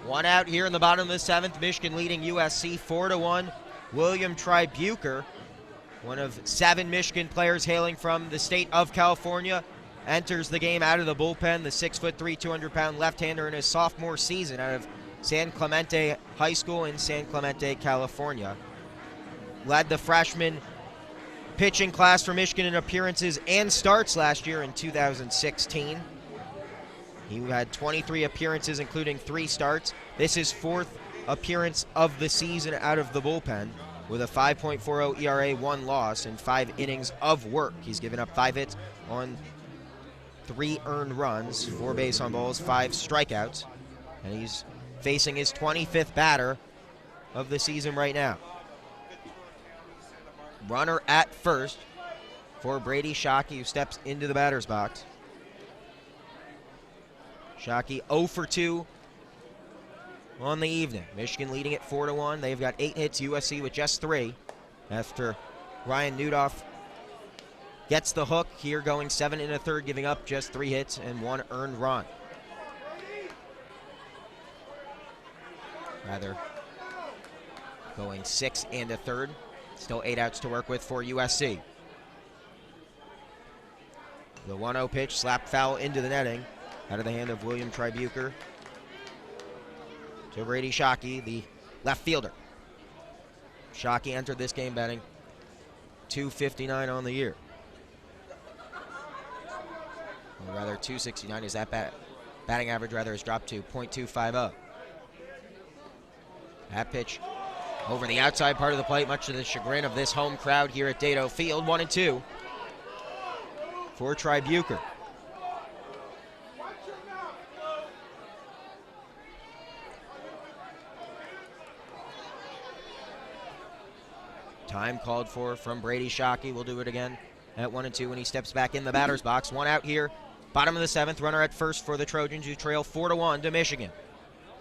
One out here in the bottom of the 7th. Michigan leading USC 4-1. William Tribuker, one of 7 Michigan players hailing from the state of California, enters the game out of the bullpen. The 6'3", 200-pound left-hander in his sophomore season out of San Clemente High School in San Clemente, California. Led the freshman pitching class for Michigan in appearances and starts last year in 2016. He had 23 appearances, including 3 starts. This is 4th appearance of the season out of the bullpen with a 5.40 ERA, 1 loss, and 5 innings of work. He's given up 5 hits on 3 earned runs, 4 base on balls, 5 strikeouts, and he's facing his 25th batter of the season right now. Runner at first for Brady Shockey, who steps into the batter's box. Shockey 0 for 2 on the evening. Michigan leading it 4-1. They've got 8 hits, USC with just 3. After Ryan Newdoff gets the hook here, going 7 1/3, giving up just 3 hits and 1 earned run. Rather, going 6 1/3. Still 8 outs to work with for USC. The 1-0 pitch, slapped foul into the netting. Out of the hand of William Tribuker to Brady Shockey, the left fielder. Shockey entered this game batting .259 on the year. Or rather, .269 is that batting average rather has dropped to .250. That pitch over the outside part of the plate, much to the chagrin of this home crowd here at Dado Field. 1-2 for Tribuker. Time called for from Brady Shockey. We'll do it again at 1-2 when he steps back in the batter's box. 1 out here, bottom of the 7th. Runner at first for the Trojans, who trail 4-1 to Michigan.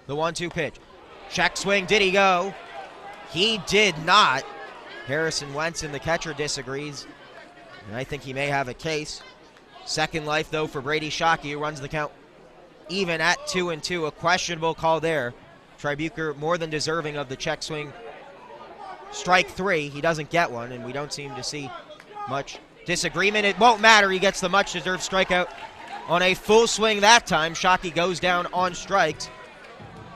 The 1-2 pitch. Check swing. Did he go? He did not. Harrison Wenson, the catcher, disagrees. And I think he may have a case. Second life, though, for Brady Shockey, who runs the count even at 2-2. A questionable call there Tribuker more than deserving of the check swing. Strike 3, he doesn't get one, and we don't seem to see much disagreement. It won't matter, he gets the much-deserved strikeout on a full swing that time. Shockey goes down on strikes.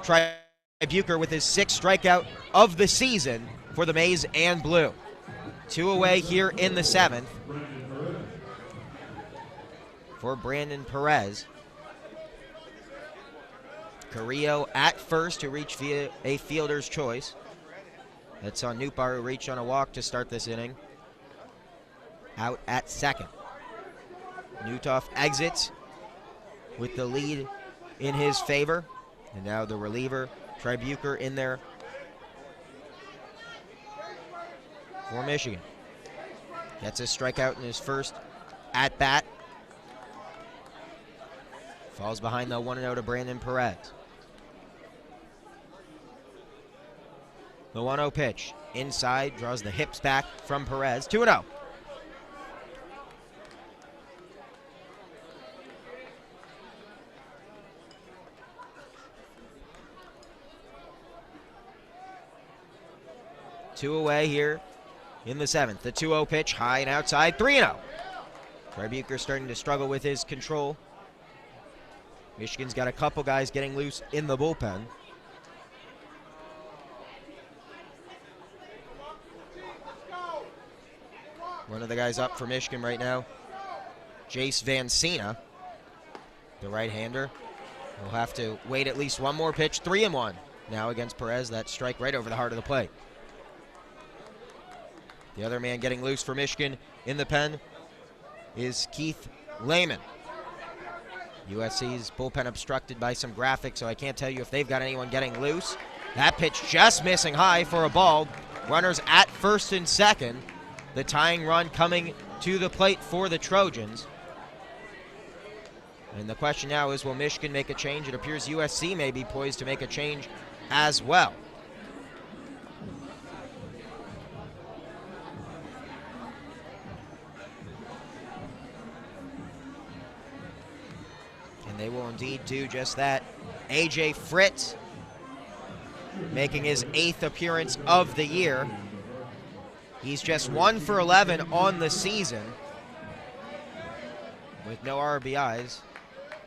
Tribuker with his 6th strikeout of the season for the Maize and Blue. 2 away here in the 7th for Brandon Perez. Carrillo at first to reach via a fielder's choice. That's on Newbar, who reached on a walk to start this inning. Out at second. Newtoff exits with the lead in his favor. And now the reliever, Tribuker, in there for Michigan. Gets a strikeout in his first at-bat. Falls behind the 1-0 to Brandon Perez. The 1-0 pitch. Inside, draws the hips back from Perez. 2-0. Two away here in the 7th. The 2-0 pitch, high and outside, 3-0. Tribuker starting to struggle with his control. Michigan's got a couple guys getting loose in the bullpen. One of the guys up for Michigan right now, Jace Van Sena, the right-hander. Will have to wait at least one more pitch. 3-1 now against Perez. That strike right over the heart of the plate. The other man getting loose for Michigan in the pen is Keith Lehman. USC's bullpen obstructed by some graphics, so I can't tell you if they've got anyone getting loose. That pitch just missing high for a ball. Runners at first and second. The tying run coming to the plate for the Trojans. And the question now is, will Michigan make a change? It appears USC may be poised to make a change as well. And they will indeed do just that. A.J. Fritz making his 8th appearance of the year. He's just 1 for 11 on the season with no RBIs.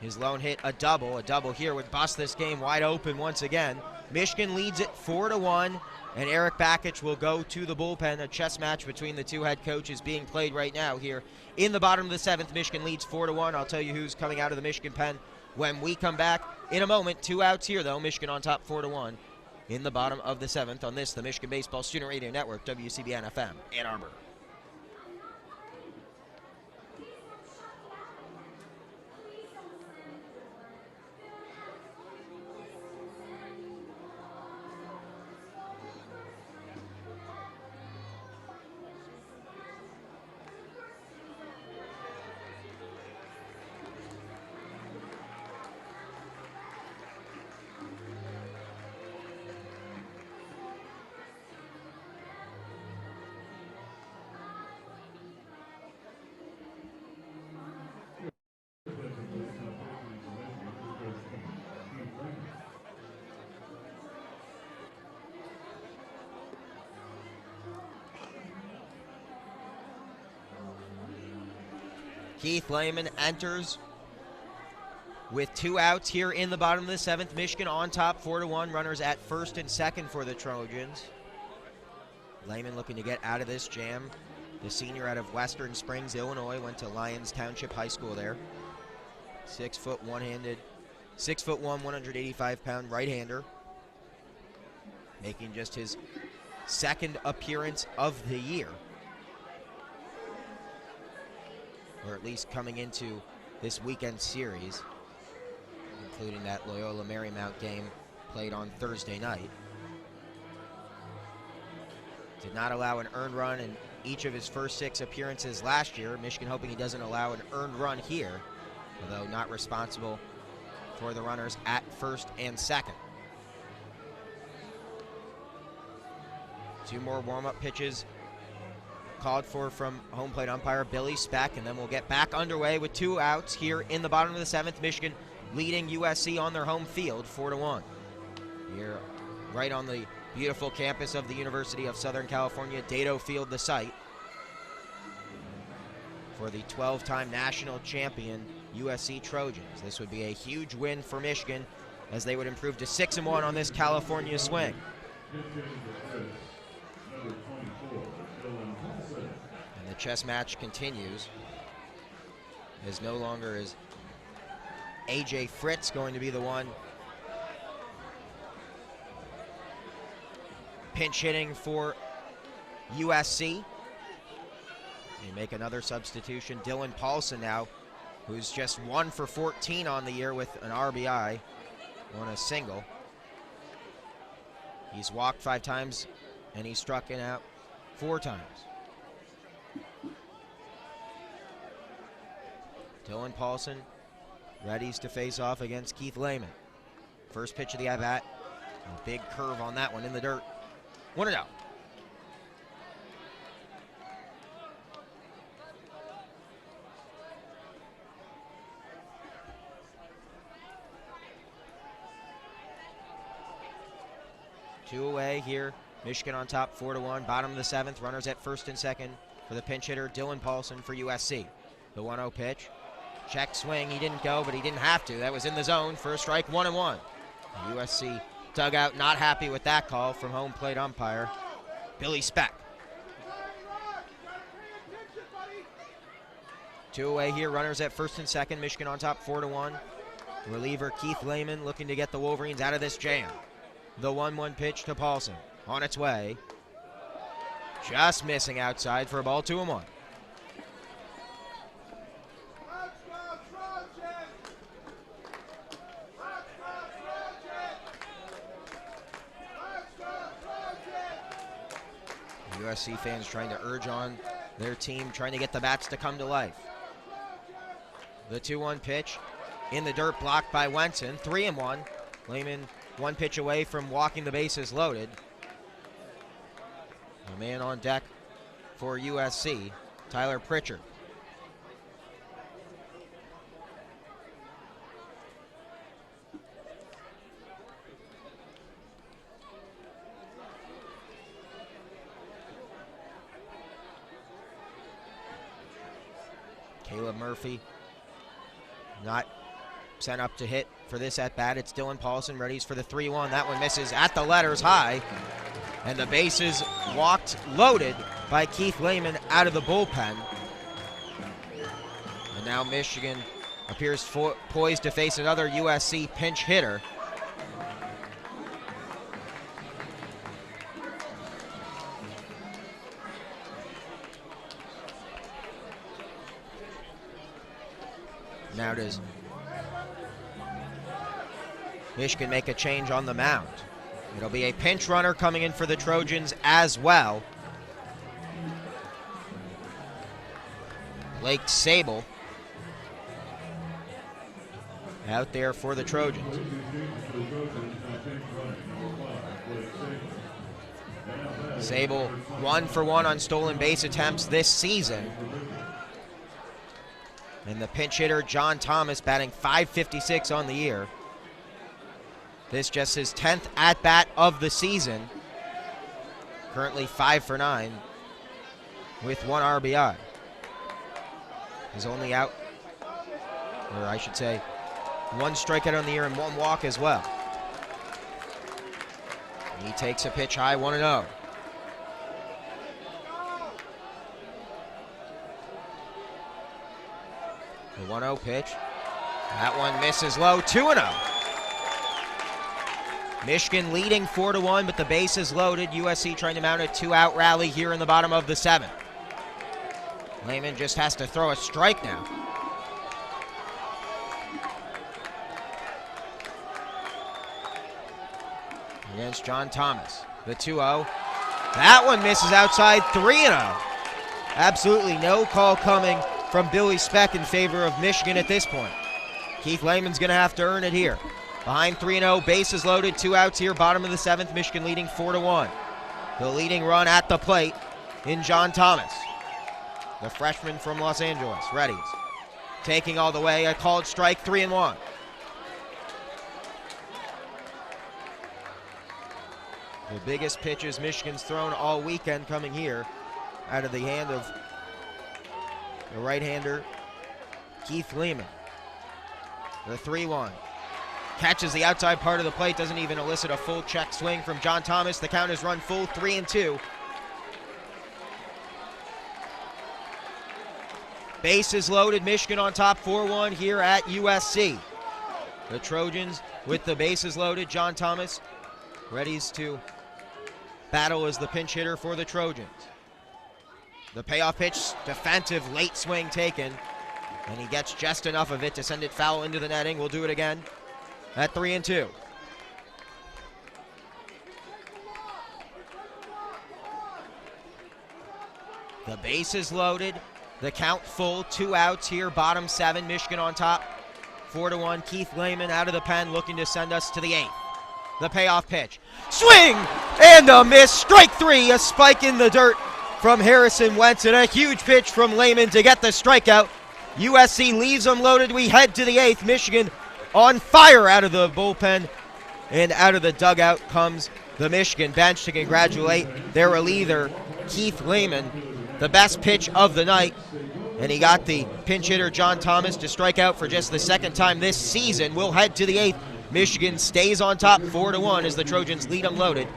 His lone hit, a double. A double here would bust this game wide open once again. Michigan leads it 4-1, and Eric Bakich will go to the bullpen. A chess match between the two head coaches being played right now here in the bottom of the 7th. Michigan leads 4-1. I'll tell you who's coming out of the Michigan pen when we come back in a moment. 2 outs here, though. Michigan on top 4-1 in the bottom of the 7th on this, the Michigan Baseball Student Radio Network, WCBN FM, Ann Arbor. Keith Lehman enters with 2 outs here in the bottom of the 7th. Michigan on top 4-1. Runners at first and second for the Trojans. Lehman looking to get out of this jam. The senior out of Western Springs, Illinois, went to Lyons Township High School there. 6 foot 1-handed, 6'1", 185-pound right-hander. Making just his 2nd appearance of the year. Or at least coming into this weekend series, including that Loyola Marymount game played on Thursday night. Did not allow an earned run in each of his first 6 appearances last year. Michigan hoping he doesn't allow an earned run here, although not responsible for the runners at first and second. 2 more warm-up pitches called for from home plate umpire Billy Speck, and then we'll get back underway with 2 outs here in the bottom of the 7th. Michigan leading USC on their home field 4-1. Here, right on the beautiful campus of the University of Southern California, Dado Field, the site for the 12-time national champion USC Trojans. This would be a huge win for Michigan as they would improve to 6-1 on this California swing. And the chess match continues, as no longer is AJ Fritz going to be the one pinch hitting for USC. You make another substitution. Dylan Paulson now, who's just 1 for 14 on the year with an RBI on a single. He's walked 5 times and he's struck it out 4 times. Dylan Paulson readies to face off against Keith Lehman. First pitch of the at-bat. A big curve on that one in the dirt. 1-0. Two away here. Michigan on top, 4-1. Bottom of the 7th. Runners at first and second for the pinch hitter, Dylan Paulson for USC. The 1-0 pitch. Check swing. He didn't go, but he didn't have to. That was in the zone. First strike, 1-1. The USC dugout not happy with that call from home plate umpire Billy Speck. 2 away here. Runners at first and second. Michigan on top, 4-1. Reliever Keith Lehman looking to get the Wolverines out of this jam. The 1-1 pitch to Paulson. On its way. Just missing outside for a ball, 2-1. USC fans trying to urge on their team, trying to get the bats to come to life. The 2-1 pitch in the dirt, blocked by Wenson. 3-1. Lehman 1 pitch away from walking the bases loaded. A man on deck for USC, Tyler Pritchard. Caleb Murphy not sent up to hit for this at-bat. It's Dylan Paulson, readies for the 3-1. That one misses at the letters high. And the bases walked loaded by Keith Lehman out of the bullpen. And now Michigan appears poised to face another USC pinch hitter. Now does Michigan make a change on the mound? It'll be a pinch runner coming in for the Trojans as well. Blake Sable out there for the Trojans. Sable 1 for 1 on stolen base attempts this season. And the pinch hitter, John Thomas, batting .556 on the year. This just his 10th at-bat of the season. Currently 5 for 9 with 1 RBI. His only out, or I should say, 1 strikeout on the year and 1 walk as well. He takes a pitch high, 1-0. The 1-0 pitch. That one misses low, 2-0. Michigan leading 4-1, but the base is loaded. USC trying to mount a 2-out rally here in the bottom of the 7th. Lehman just has to throw a strike now. Against John Thomas. The 2-0. That one misses outside, 3-0. Absolutely no call coming from Billy Speck in favor of Michigan at this point. Keith Lehman's going to have to earn it here. Behind 3-0, bases loaded, 2 outs here, bottom of the 7th, Michigan leading 4-1. The leading run at the plate in John Thomas. The freshman from Los Angeles, readies. Taking all the way, a called strike, 3-1. The biggest pitches Michigan's thrown all weekend coming here out of the hand of the right-hander, Keith Lehman. The 3-1. Catches the outside part of the plate, doesn't even elicit a full check swing from John Thomas. The count is run full, 3-2. Bases loaded, Michigan on top, 4-1 here at USC. The Trojans with the bases loaded. John Thomas ready to battle as the pinch hitter for the Trojans. The payoff pitch, defensive late swing taken, and he gets just enough of it to send it foul into the netting. We'll do it again at 3-2. The bases loaded, the count full, 2 outs here, bottom 7, Michigan on top, 4-1. Keith Lehman out of the pen looking to send us to the 8th. The payoff pitch. Swing and a miss. Strike 3. A spike in the dirt from Harrison Wentz and a huge pitch from Lehman to get the strikeout. USC leaves them loaded. We head to the 8th. Michigan on fire out of the bullpen, and out of the dugout comes the Michigan bench to congratulate their reliever, Keith Lehman. The best pitch of the night, and he got the pinch hitter John Thomas to strike out for just the second time this season. We'll head to the 8th. Michigan stays on top 4-1 as the Trojans lead them loaded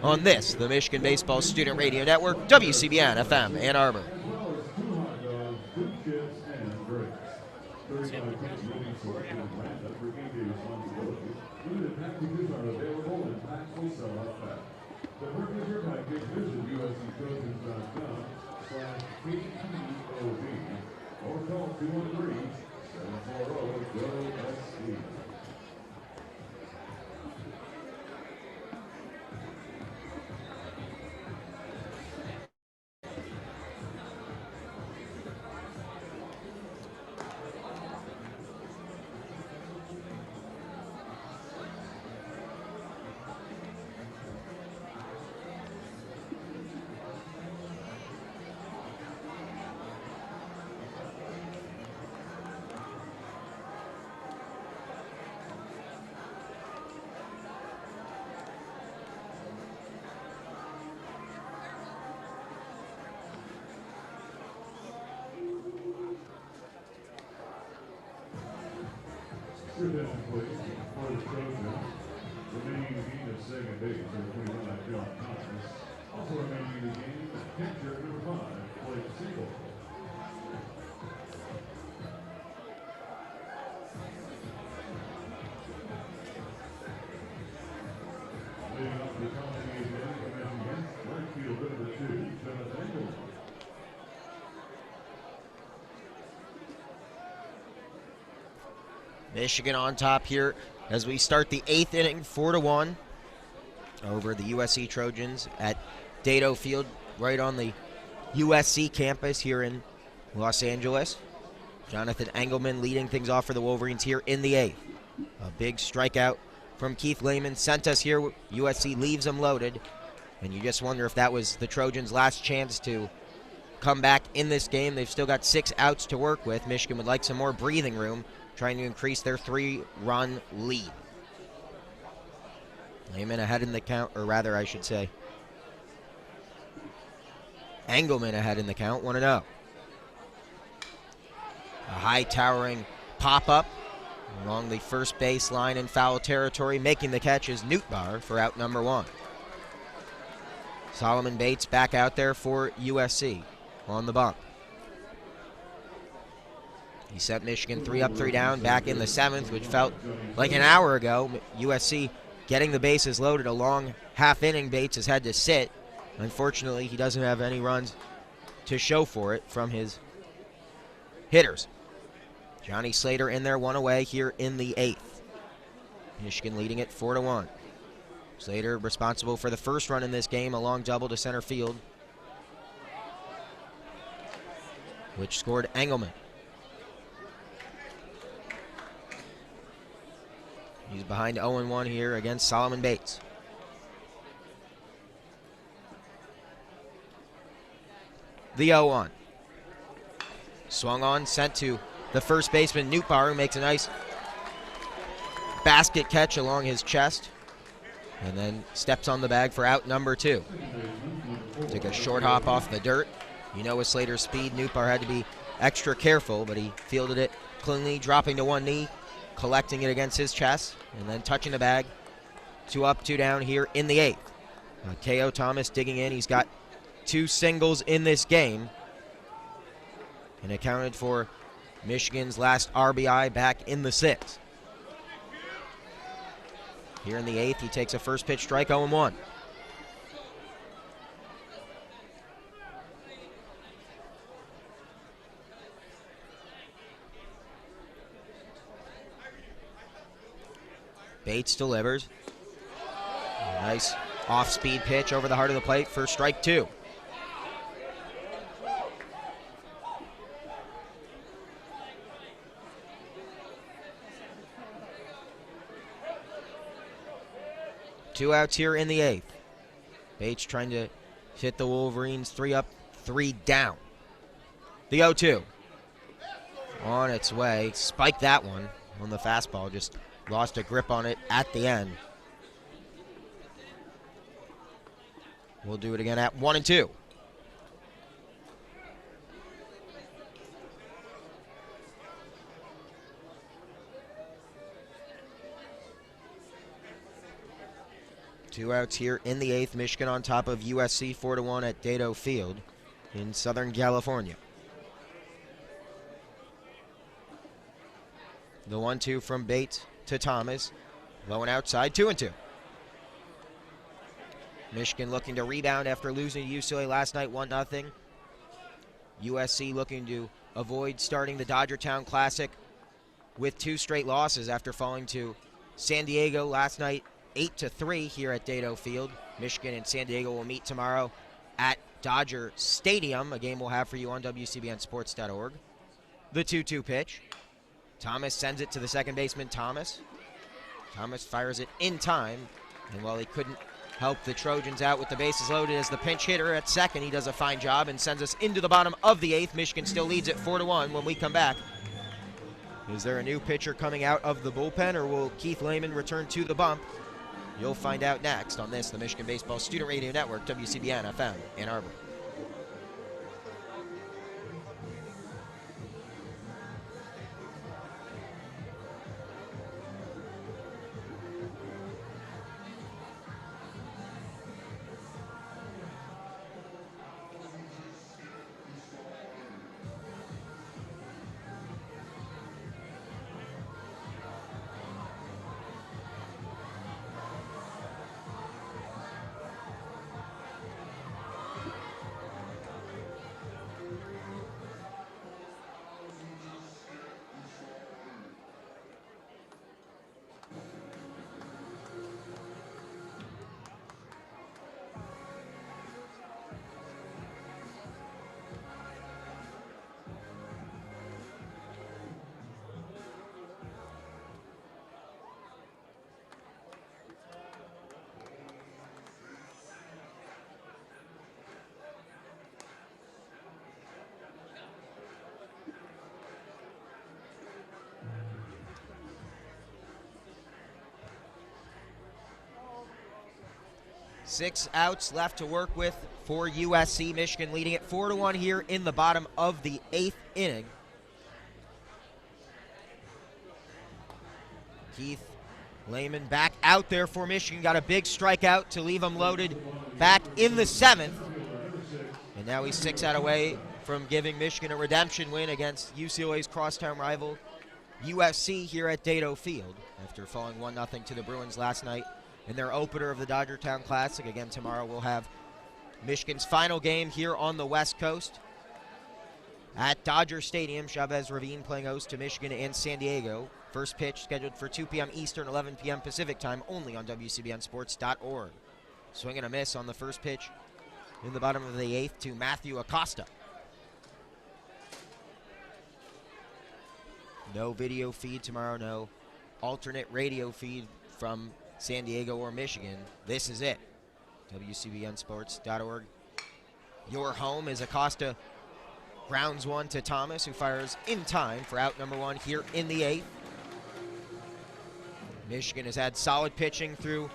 on this, the Michigan Baseball Student Radio Network, WCBN FM, Ann Arbor. Position, please, for the Trojans. Remaining in the game at second base, number 21, John Thomas. Also remaining in the game, pitcher number 5, Blake Siegel. Leading up to the commentating game, commencing against right fielder number 2, Jonathan Engelman. Michigan on top here as we start the 8th inning, 4-1 over the USC Trojans at Dato Field, right on the USC campus here in Los Angeles. Jonathan Engelman leading things off for the Wolverines here in the 8th. A big strikeout from Keith Lehman sent us here. USC leaves them loaded, and you just wonder if that was the Trojans' last chance to come back in this game. They've still got 6 outs to work with. Michigan would like some more breathing room, trying to increase their 3-run lead. Lehman ahead in the count, or rather I should say Engelman ahead in the count, 1-0. A high towering pop-up along the first base line in foul territory. Making the catch is Newtbar for out number 1. Solomon Bates back out there for USC on the bump. He sent Michigan 3 up, 3 down back in the 7th, which felt like an hour ago. USC getting the bases loaded. A long half inning, Bates has had to sit. Unfortunately, he doesn't have any runs to show for it from his hitters. Johnny Slater in there, 1 away here in the 8th. Michigan leading it 4-1. Slater responsible for the first run in this game, a long double to center field, which scored Engelman. He's behind 0-1 here against Solomon Bates. The 0-1. Swung on, sent to the first baseman, Newtbar, who makes a nice basket catch along his chest. and then steps on the bag for out number 2. Took a short hop off the dirt. You know with Slater's speed, Newpar had to be extra careful, but he fielded it cleanly, dropping to one knee, collecting it against his chest, and then touching the bag. 2 up, 2 down here in the 8th. K.O. Thomas digging in. He's got 2 singles in this game and accounted for Michigan's last RBI back in the 6th. Here in the 8th, he takes a first pitch strike, 0-1. Bates delivers. Nice off-speed pitch over the heart of the plate for strike 2. Two outs here in the 8th. Bates trying to hit the Wolverines 3 up, 3 down. The 0-2. On its way. Spiked that one on the fastball. Just lost a grip on it at the end. We'll do it again at 1-2. Two outs here in the 8th. Michigan on top of USC 4-1 at Dato Field in Southern California. The 1-2 from Bates to Thomas. Low and outside, 2-2. Michigan looking to rebound after losing to UCLA last night, 1-0. USC looking to avoid starting the Dodgertown Classic with 2 straight losses after falling to San Diego last night, 8-3 here at Dato Field. Michigan and San Diego will meet tomorrow at Dodger Stadium, a game we'll have for you on WCBNsports.org. The 2-2 pitch. Thomas sends it to the second baseman, Thomas. Thomas fires it in time, and while he couldn't help the Trojans out with the bases loaded as the pinch hitter at second, he does a fine job and sends us into the bottom of the 8th. Michigan still leads it 4-1 when we come back. Is there a new pitcher coming out of the bullpen, or will Keith Lehman return to the bump? You'll find out next on this, the Michigan Baseball Student Radio Network, WCBN FM, Ann Arbor. Six outs left to work with for USC. Michigan leading it 4-1 here in the bottom of the 8th inning. Keith Lehman back out there for Michigan. Got a big strikeout to leave him loaded back in the 7th. And now he's 6 out away from giving Michigan a redemption win against UCLA's crosstown rival USC here at Dato Field after falling 1-0 to the Bruins last night in their opener of the Dodgertown Classic. Again, tomorrow we'll have Michigan's final game here on the West Coast at Dodger Stadium. Chavez Ravine playing host to Michigan and San Diego. First pitch scheduled for 2 p.m. Eastern, 11 p.m. Pacific time, only on WCBNsports.org. Swing and a miss on the first pitch in the bottom of the 8th to Matthew Acosta. No video feed tomorrow, no alternate radio feed from San Diego or Michigan. This is it. WCBNsports.org. Your home is Acosta. Grounds one to Thomas, who fires in time for out number 1 here in the 8th. Michigan has had solid pitching through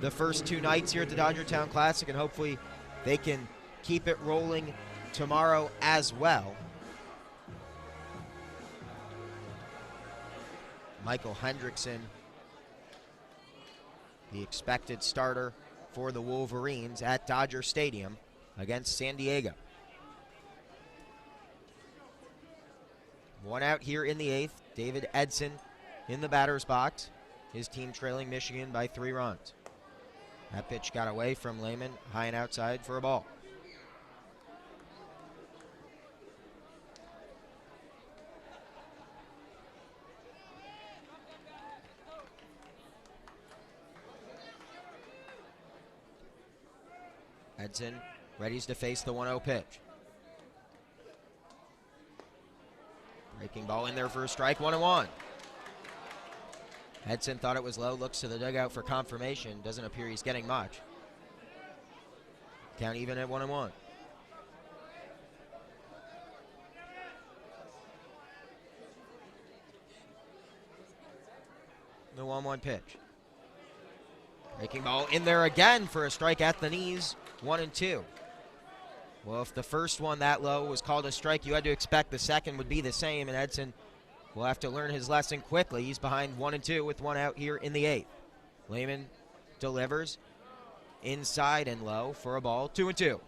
the first 2 nights here at the Dodgertown Classic, and hopefully they can keep it rolling tomorrow as well. Michael Hendrickson, the expected starter for the Wolverines at Dodger Stadium against San Diego. 1 out here in the 8th. David Edson in the batter's box. His team trailing Michigan by 3 runs. That pitch got away from Lehman, high and outside for a ball. Edson readies to face the 1-0 pitch. Breaking ball in there for a strike, 1-1. Edson thought it was low, looks to the dugout for confirmation. Doesn't appear he's getting much. Count even at 1-1. The 1-1 pitch. Breaking ball in there again for a strike at the knees, 1-2. Well, if the first one that low was called a strike, you had to expect the second would be the same, and Edson will have to learn his lesson quickly. He's behind 1-2 with 1 out here in the 8th. Lehman delivers inside and low for a ball, 2-2.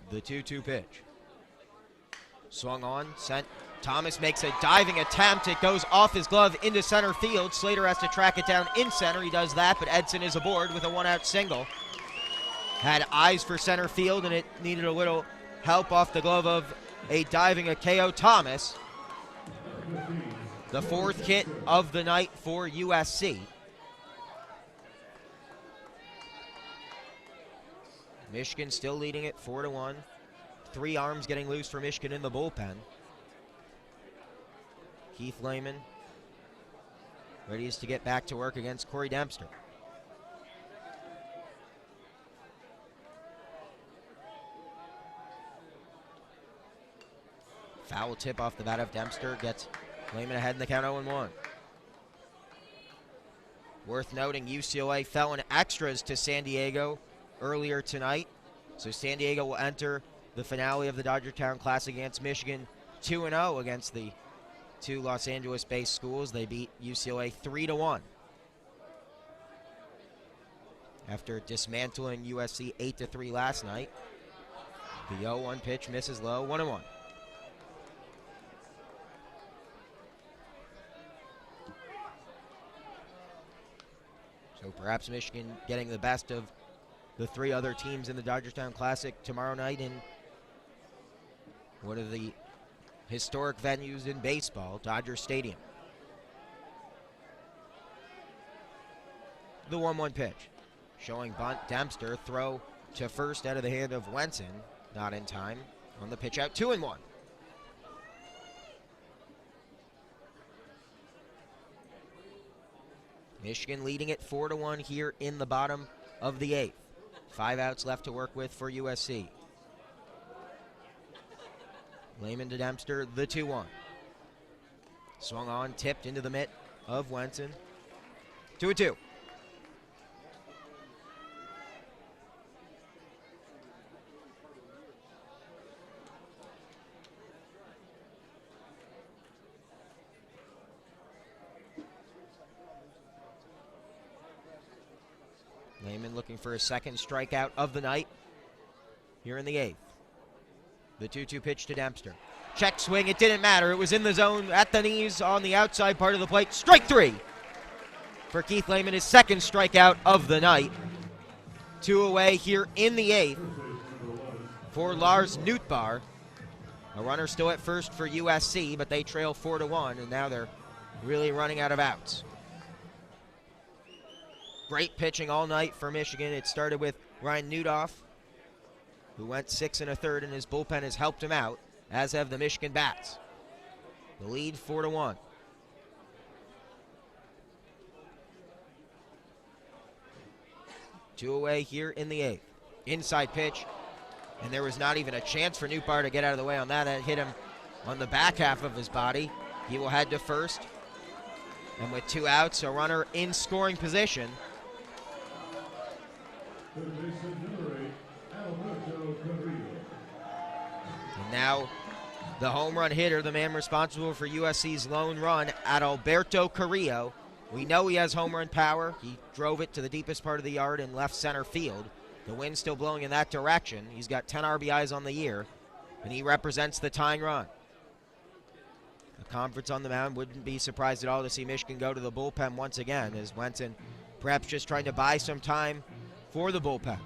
The 2-2 pitch. Swung on, sent. Thomas makes a diving attempt. It goes off his glove into center field. Slater has to track it down in center. He does that, but Edson is aboard with a 1-out single. Had eyes for center field, and it needed a little help off the glove of a diving Akeo Thomas. The 4th hit of the night for USC. Michigan still leading it 4-1. 3 arms getting loose for Michigan in the bullpen. Keith Lehman ready to get back to work against Corey Dempster. Foul tip off the bat of Dempster gets Lehman ahead in the count 0-1. Worth noting, UCLA fell in extras to San Diego earlier tonight. So San Diego will enter the finale of the Dodgertown Classic against Michigan 2-0 against the 2 Los Angeles-based schools. They beat UCLA 3-1. After dismantling USC 8-3 last night. The 0-1 pitch misses low, 1-1. So perhaps Michigan getting the best of the 3 other teams in the Dodgertown Classic tomorrow night in one of the historic venues in baseball, Dodger Stadium. The 1-1 pitch. Showing bunt, Dempster, throw to first out of the hand of Wenson. Not in time on the pitch out, 2-1. Michigan leading it 4-1 here in the bottom of the 8th. 5 outs left to work with for USC. Lehman to Dempster, the 2-1. Swung on, tipped into the mitt of Wenson. 2-2. Lehman looking for his 2nd strikeout of the night here in the 8th. The 2-2 pitch to Dempster. Check swing, it didn't matter. It was in the zone at the knees on the outside part of the plate. Strike 3 for Keith Lehman, his 2nd strikeout of the night. 2 away here in the 8th for Lars Nootbaar. A runner still at first for USC, but they trail 4-1, and now they're really running out of outs. Great pitching all night for Michigan. It started with Ryan Newdoff, who went 6 1/3, and his bullpen has helped him out, as have the Michigan bats. The lead 4-1. Two away here in the 8th. inside pitch, and there was not even a chance for Newbar to get out of the way on that. It hit him on the back half of his body. He will head to first, and with 2 outs, a runner in scoring position. And now the home run hitter, the man responsible for USC's lone run, Adalberto Carrillo. We know he has home run power. He drove it to the deepest part of the yard in left center field. The wind's still blowing in that direction. He's got 10 RBIs on the year, and he represents the tying run. The conference on the mound, wouldn't be surprised at all to see Michigan go to the bullpen once again, as Wenton perhaps just trying to buy some time for the bullpen.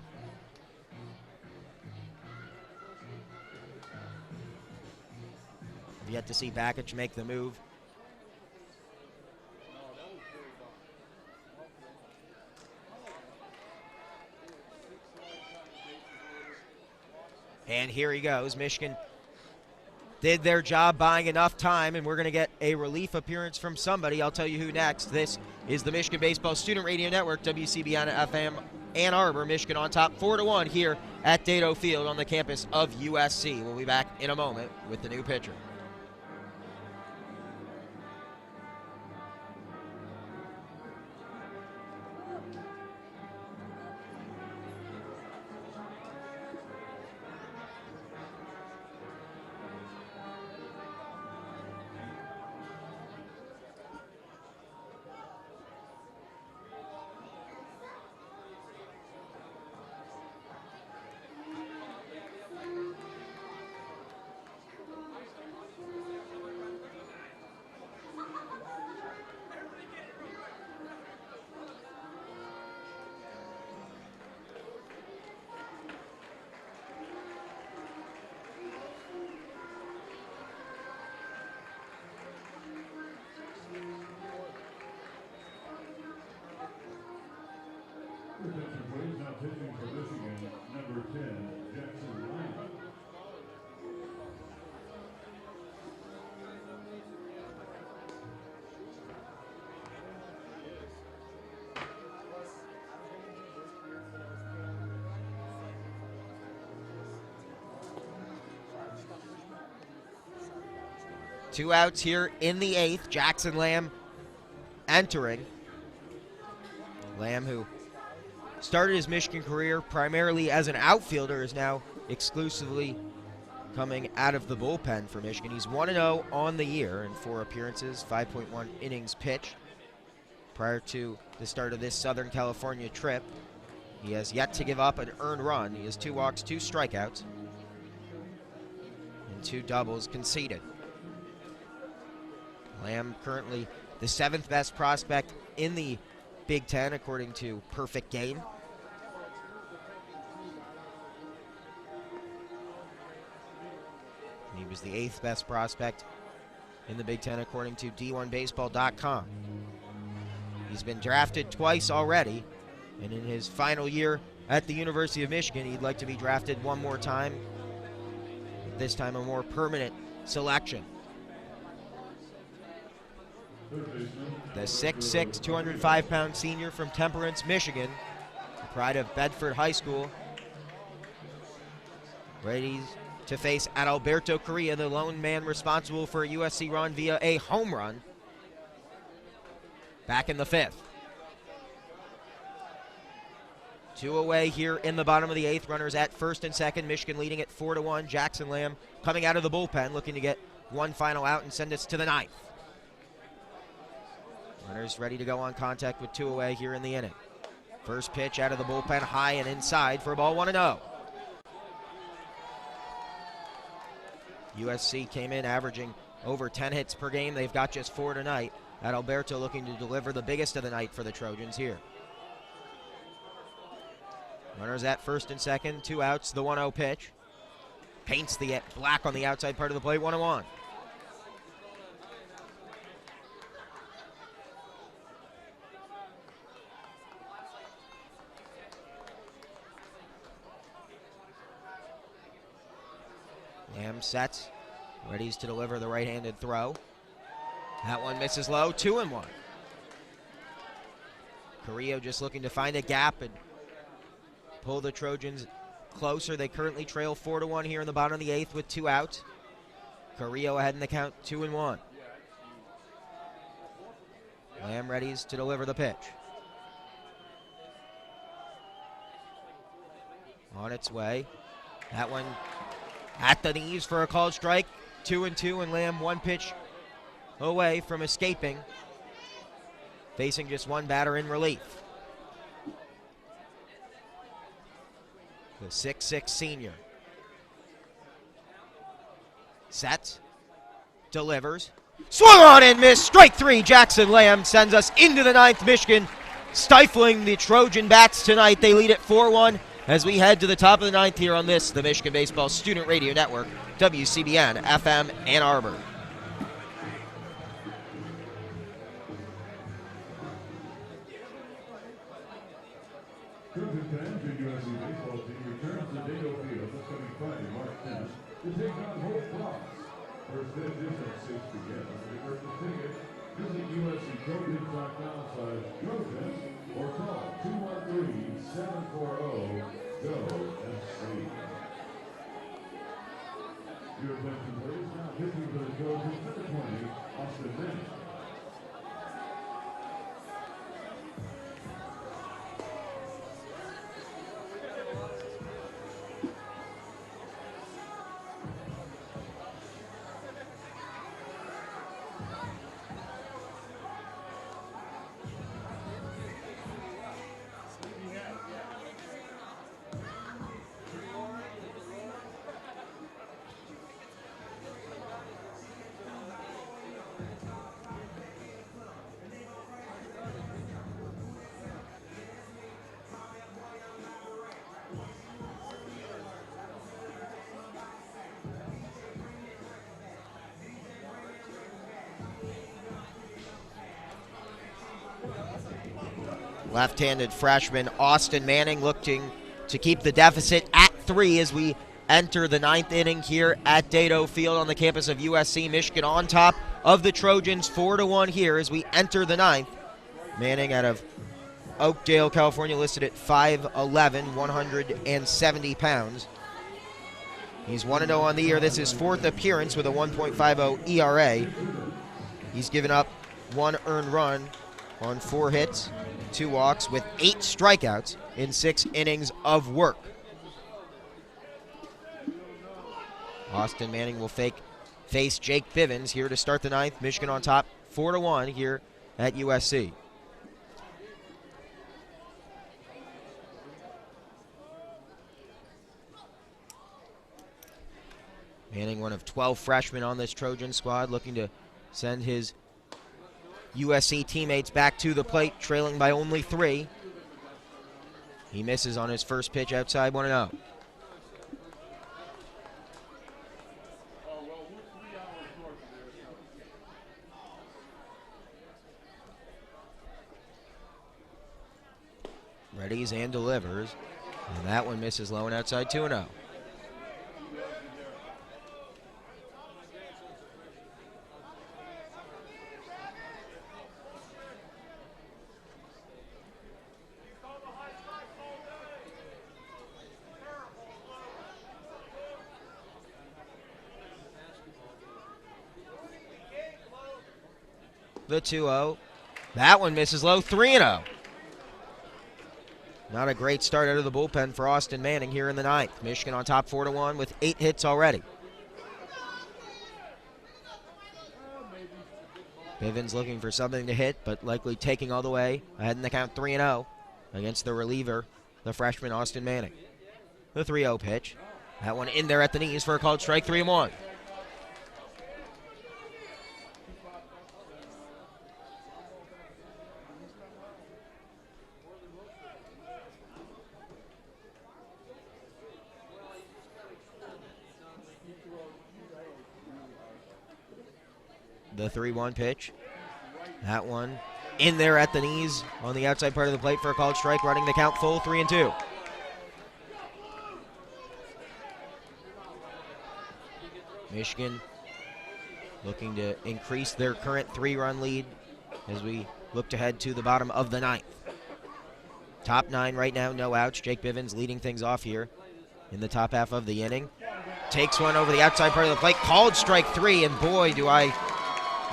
We've yet to see Bakich make the move. And here he goes. Michigan did their job buying enough time, and we're going to get a relief appearance from somebody. I'll tell you who next. This is the Michigan Baseball Student Radio Network, WCBN FM, Ann Arbor. Michigan on top 4-1 here at Dado Field on the campus of USC. We'll be back in a moment with the new pitcher. Attention please, now pitching for Michigan, number 10, Jackson Lamb. Two outs here in the 8th. Jackson Lamb entering. Lamb, who started his Michigan career primarily as an outfielder, is now exclusively coming out of the bullpen for Michigan. He's 1-0 on the year in 4 appearances, 5.1 innings pitched. Prior to the start of this Southern California trip, he has yet to give up an earned run. He has 2 walks, 2 strikeouts, and 2 doubles conceded. Lamb currently the 7th best prospect in the Big Ten, according to Perfect Game. He was the 8th best prospect in the Big Ten, according to D1Baseball.com. He's been drafted twice already, and in his final year at the University of Michigan, he'd like to be drafted one more time, this time a more permanent selection. The 6'6", 205-pound senior from Temperance, Michigan, the pride of Bedford High School, ready to face Adalberto Carrillo, the lone man responsible for a USC run via a home run back in the 5th. 2 away here in the bottom of the 8th. Runners at first and second. Michigan leading at 4-1. Jackson Lamb coming out of the bullpen, looking to get one final out and send us to the 9th. Runners ready to go on contact with 2 away here in the inning. First pitch out of the bullpen, high and inside for a ball 1-0. USC came in averaging over 10 hits per game. They've got just 4 tonight. Adalberto looking to deliver the biggest of the night for the Trojans here. Runners at first and second, 2 outs, the 1-0 pitch. Paints the black on the outside part of the plate, 1-1. Lamb sets, ready to deliver the right-handed throw. That one misses low, 2-1. Carrillo just looking to find a gap and pull the Trojans closer. They currently trail 4-1 here in the bottom of the 8th with 2 outs. Carrillo ahead in the count, 2-1. Lamb readies to deliver the pitch. On its way. That one at the knees for a called strike. 2-2, and Lamb 1 pitch away from escaping. Facing just 1 batter in relief. The 6'6" senior. Sets. Delivers. Swung on and missed. Strike 3. Jackson Lamb sends us into the 9th. Michigan stifling the Trojan Bats tonight. They lead at 4-1 as we head to the top of the 9th here on this, the Michigan Baseball Student Radio Network, WCBN FM Ann Arbor. Trojan fans, the USC baseball team returns to Dado Field this coming Friday, March 10th, to take on Hope Cross. First pitch is at 6 p.m. To purchase tickets, visit USCTrojans.com/Trojans or call 213-740-GO-SC. Your attention, please. Now pitching for the Trojans, number 20, Austin Manning. Left-handed freshman Austin Manning looking to keep the deficit at 3 as we enter the 9th inning here at Dado Field on the campus of USC. Michigan on top of the Trojans 4-1 here as we enter the 9th. Manning out of Oakdale, California, listed at 5'11", 170 pounds. He's 1-0 on the year. This is his 4th appearance with a 1.50 ERA. He's given up 1 earned run on 4 hits, 2 walks, with 8 strikeouts in 6 innings of work. Austin Manning will face Jake Bivens here to start the 9th. Michigan on top 4-1 here at USC. Manning, one of 12 freshmen on this Trojan squad, looking to send his USC teammates back to the plate, trailing by only 3. He misses on his first pitch outside, 1-0. Readies and delivers, and that one misses low and outside, 2-0. The 2-0. That one misses low, 3-0. Not a great start out of the bullpen for Austin Manning here in the 9th. Michigan on top 4-1 with 8 hits already. Bivens looking for something to hit, but likely taking all the way ahead in the count, 3-0 against the reliever, the freshman Austin Manning. The 3-0 pitch. That one in there at the knees for a called strike, 3-1. The 3-1 pitch. That one in there at the knees on the outside part of the plate for a called strike, running the count full, 3-2. Michigan looking to increase their current 3-run lead as we look to head to the bottom of the 9th. Top 9 right now, no outs. Jake Bivens leading things off here in the top half of the inning. Takes one over the outside part of the plate. Called strike 3, and boy, do I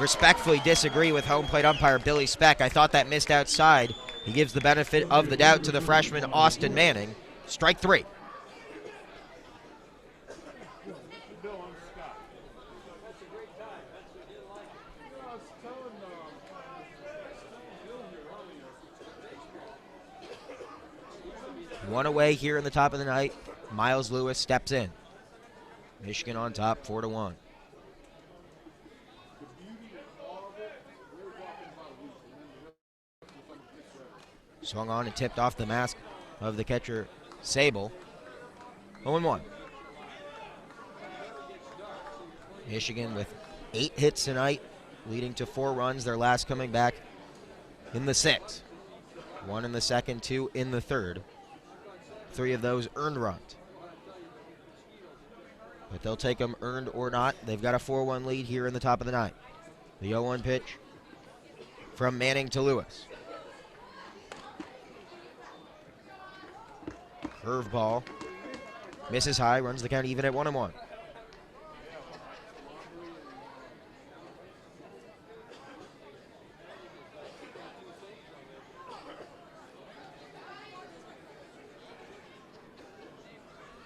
respectfully disagree with home plate umpire Billy Speck. I thought that missed outside. He gives the benefit of the doubt to the freshman Austin Manning. Strike 3. One away here in the top of the ninth. Miles Lewis steps in. Michigan on top, 4-1. Swung on and tipped off the mask of the catcher, Sable. 0-1. Michigan with 8 hits tonight, leading to 4 runs, their last coming back in the 6th. 1 in the second, 2 in the third. 3 of those earned runs. But they'll take them earned or not. They've got a 4-1 lead here in the top of the ninth. The 0-1 pitch from Manning to Lewis. Curveball. Misses high, runs the count even at 1-1.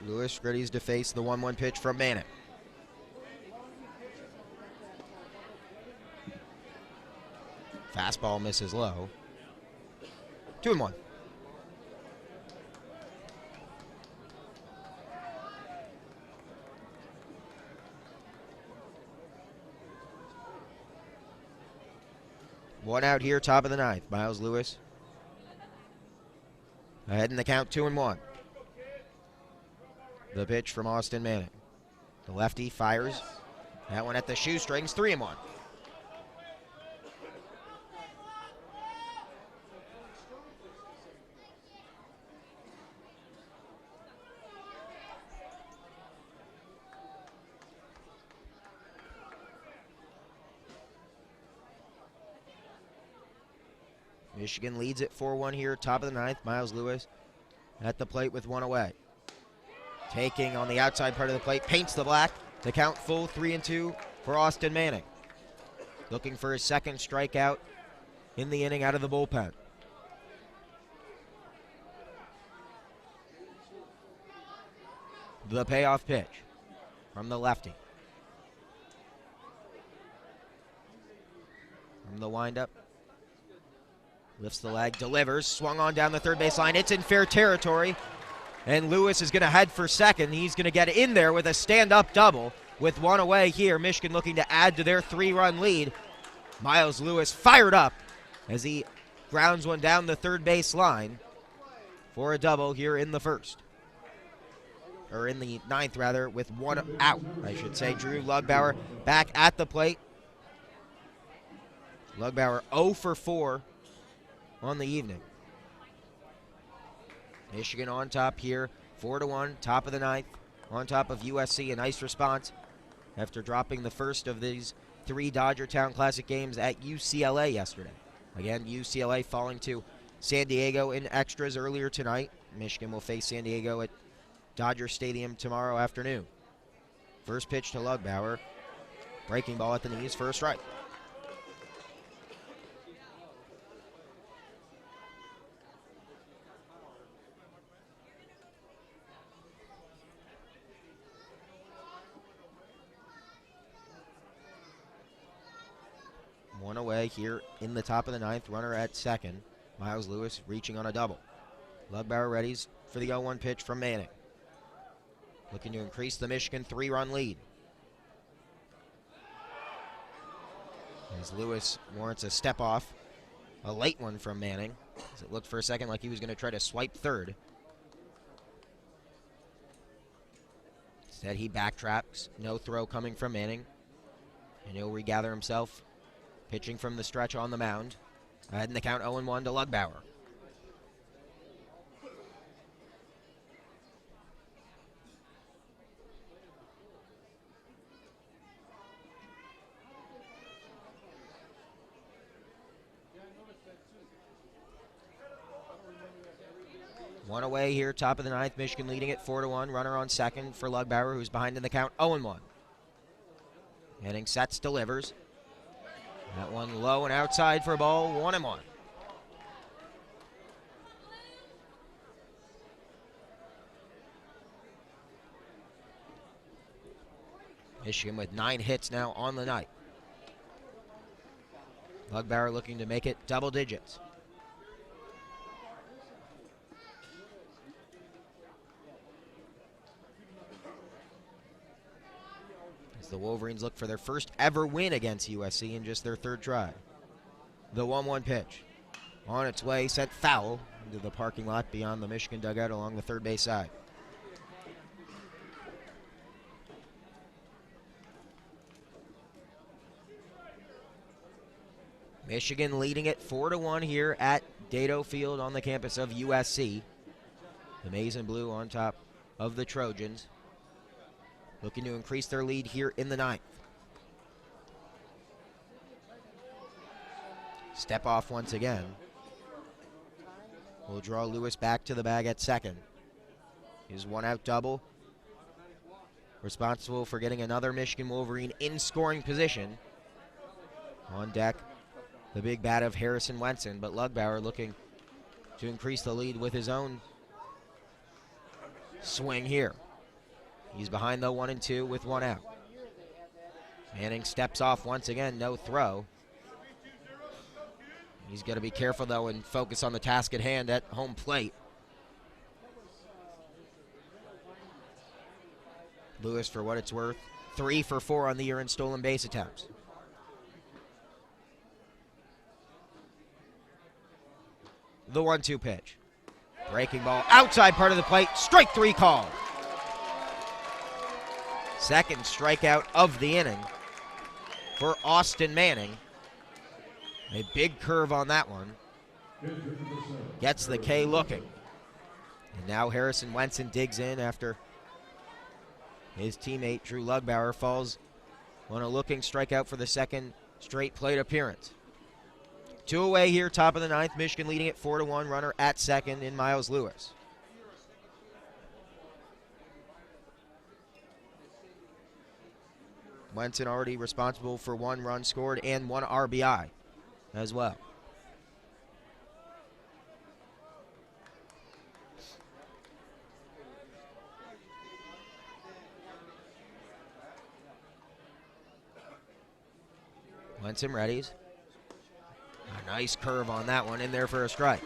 Lewis readies to face the 1-1 pitch from Manning. Fastball misses low. 2-1. One out here, top of the ninth. Miles Lewis ahead in the count, 2-1. The pitch from Austin Manning. The lefty fires. That one at the shoestrings, 3-1. Michigan leads at 4-1 here, top of the ninth. Miles Lewis at the plate with 1 away. Taking on the outside part of the plate, paints the black. The count full, 3-2 for Austin Manning. Looking for his second strikeout in the inning out of the bullpen. The payoff pitch from the lefty. From the windup. Lifts the leg, delivers, swung on down the third base line. It's in fair territory. And Lewis is going to head for second. He's going to get in there with a stand-up double with 1 away here. Michigan looking to add to their 3-run lead. Miles Lewis fired up as he grounds one down the third base line for a double here in the first. Or in the ninth, rather, with 1 out, I should say. Drew Lugbauer back at the plate. Lugbauer 0 for 4 on the evening. Michigan on top here, 4-1, top of the ninth, on top of USC. A nice response after dropping the first of these 3 Dodger Town Classic games at UCLA yesterday. Again, UCLA falling to San Diego in extras earlier tonight. Michigan will face San Diego at Dodger Stadium tomorrow afternoon. First pitch to Lugbauer. Breaking ball at the knees for a strike. One away here in the top of the ninth. Runner at second. Miles Lewis reaching on a double. Lugbauer readies for the 0-1 pitch from Manning. Looking to increase the Michigan 3-run lead. As Lewis warrants a step off. A late one from Manning. As it looked for a second like he was going to try to swipe third. Instead he backtracks. No throw coming from Manning. And he'll regather himself. Pitching from the stretch on the mound. Ahead in the count, 0-1 to Lugbauer. One away here, top of the ninth. Michigan leading it 4-1. Runner on second for Lugbauer, who's behind in the count, 0-1. Manning sets, delivers. That one low and outside for a ball, 1-1. Michigan with 9 hits now on the night. Lugbauer looking to make it double digits. As the Wolverines look for their first ever win against USC in just their 3rd try. The 1-1 pitch. On its way, sent foul into the parking lot beyond the Michigan dugout along the third base side. Michigan leading it 4-1 here at Dato Field on the campus of USC. The maize and blue on top of the Trojans, looking to increase their lead here in the 9th. Step off once again. Will draw Lewis back to the bag at second. His 1-out double, responsible for getting another Michigan Wolverine in scoring position. On deck, the big bat of Harrison Wenson, but Lugbauer looking to increase the lead with his own swing here. He's behind the 1-2 with 1 out. Manning steps off once again, no throw. He's got to be careful though and focus on the task at hand at home plate. Lewis, for what it's worth, 3 for 4 on the year in stolen base attempts. The 1-2 pitch. Breaking ball outside part of the plate. Strike 3 called. Second strikeout of the inning for Austin Manning. A big curve on that one. Gets the K looking. And now Harrison Wenson digs in after his teammate Drew Lugbauer falls on a looking strikeout for the second straight plate appearance. 2 away here, top of the 9th. Michigan leading it 4-1. Runner at second in Miles Lewis. Wenson already responsible for 1 run scored and 1 RBI as well. Wenson readies. A nice curve on that one, in there for a strike.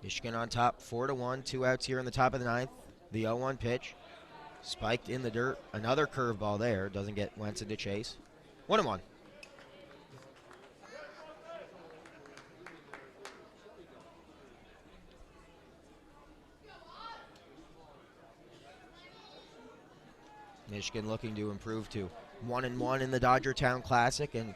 Michigan on top, 4-1, 2 outs here in the top of the 9th. The 0-1 pitch, spiked in the dirt. Another curveball there, doesn't get Wenson to chase. 1-1. Michigan looking to improve to 1-1 in the Dodgertown Classic and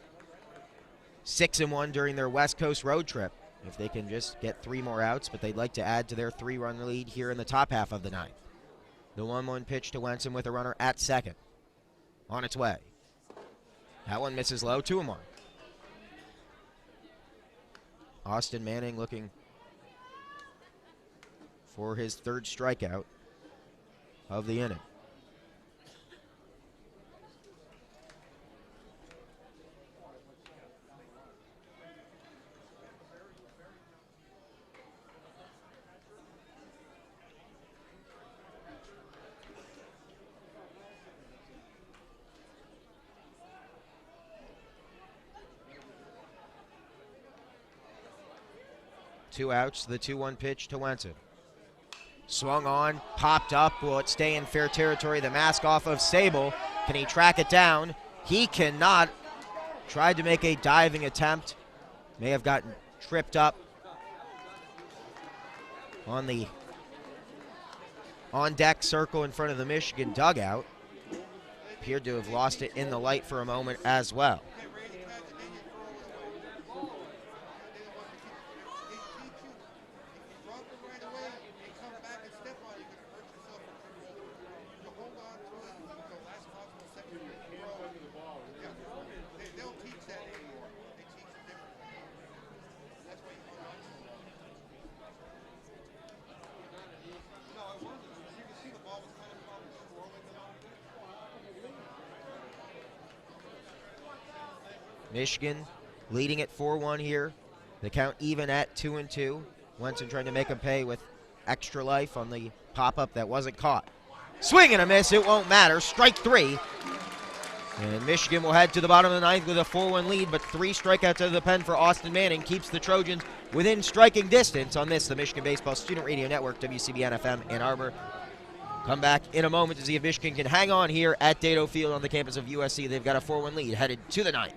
6-1 during their West Coast road trip. If they can just get 3 more outs, but they'd like to add to their 3-run lead here in the top half of the 9th. The 1-1 pitch to Wenson with a runner at second. On its way. That one misses low, 2-1. Austin Manning looking for his 3rd strikeout of the inning. Two outs, the 2-1 pitch to Wenson. Swung on, popped up. Will it stay in fair territory? The mask off of Sable. Can he track it down? He cannot. Tried to make a diving attempt. May have gotten tripped up on the on deck circle in front of the Michigan dugout. Appeared to have lost it in the light for a moment as well. Michigan leading at 4-1 here. The count even at 2-2. Wenson trying to make him pay with extra life on the pop-up that wasn't caught. Swing and a miss, it won't matter. Strike 3. And Michigan will head to the bottom of the ninth with a 4-1 lead, but 3 strikeouts out of the pen for Austin Manning keeps the Trojans within striking distance on this, the Michigan Baseball Student Radio Network, WCBN-FM Ann Arbor. Come back in a moment to see if Michigan can hang on here at Dado Field on the campus of USC. They've got a 4-1 lead headed to the ninth.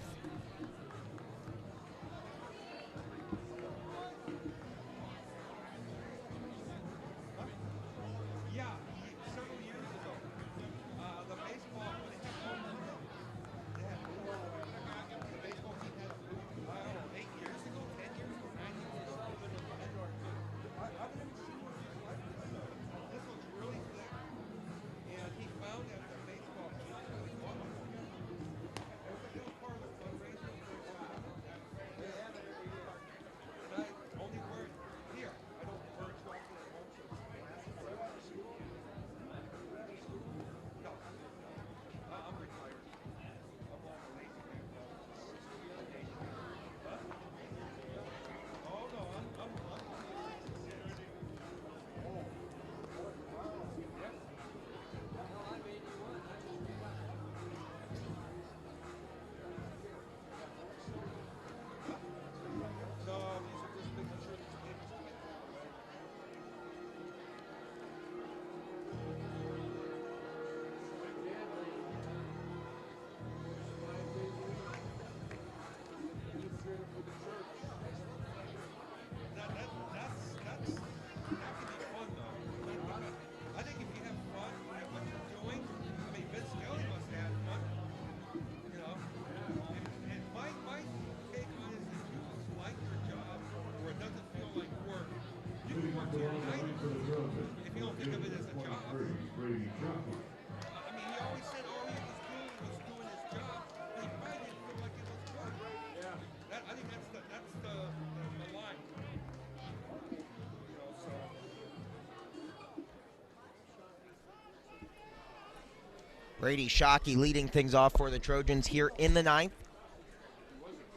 Brady Shockey leading things off for the Trojans here in the ninth.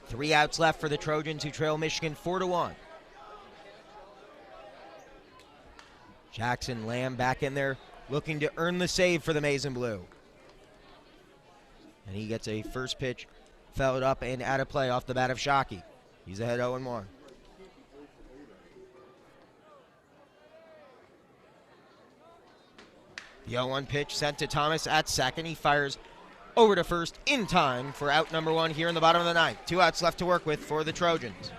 3 outs left for the Trojans, who trail Michigan 4-1. Jackson Lamb back in there looking to earn the save for the Maize and Blue. And he gets a first pitch fouled up and out of play off the bat of Shockey. He's ahead 0-1. The 0-1 pitch sent to Thomas at second. He fires over to first in time for out number 1 here in the bottom of the ninth. 2 outs left to work with for the Trojans.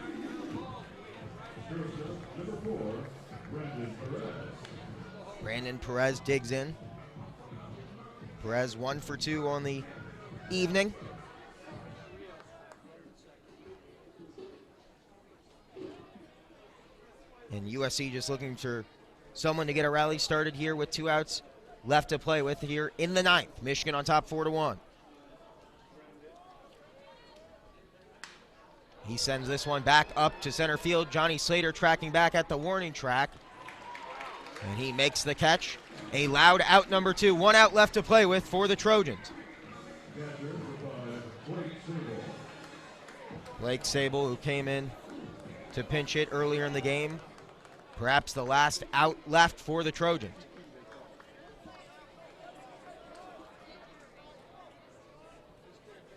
Brandon Perez digs in. Perez 1 for 2 on the evening. And USC just looking for someone to get a rally started here with 2 outs left to play with here in the ninth. Michigan on top 4-1. He sends this one back up to center field. Johnny Slater tracking back at the warning track. And he makes the catch. A loud out number 2. 1 out left to play with for the Trojans. Blake Sable, who came in to pinch hit earlier in the game. Perhaps the last out left for the Trojans.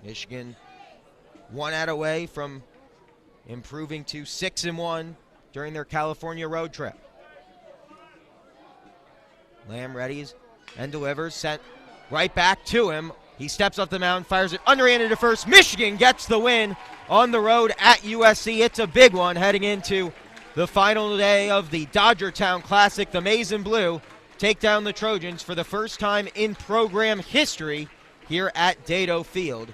Michigan 1 out away from improving to 6-1 during their California road trip. Lamb readies and delivers, sent right back to him. He steps up the mound, fires it underhanded to first. Michigan gets the win on the road at USC. It's a big one heading into the final day of the Dodgertown Classic. The Maize and Blue take down the Trojans for the first time in program history here at Dado Field.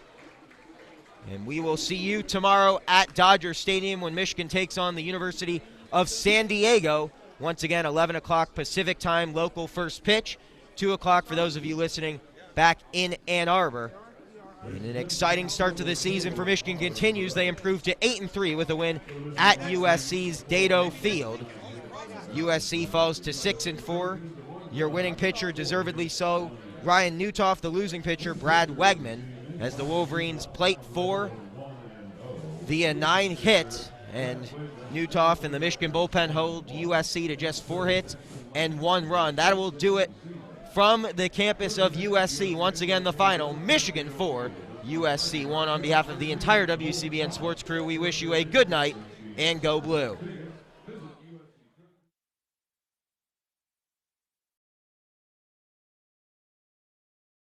And we will see you tomorrow at Dodger Stadium when Michigan takes on the University of San Diego. Once again, 11 o'clock Pacific time, local first pitch. 2 o'clock for those of you listening back in Ann Arbor. And an exciting start to the season for Michigan continues. They improved to 8-3 with a win at USC's Dado Field. USC falls to 6-4. Your winning pitcher, deservedly so, Ryan Newtoff. The losing pitcher, Brad Wegman, as the Wolverines plate 4 via 9 hits. And Newtoff and the Michigan bullpen hold USC to just 4 hits and 1 run. That will do it from the campus of USC. Once again, the final, Michigan 4, USC 1. On behalf of the entire WCBN Sports crew, we wish you a good night and go blue.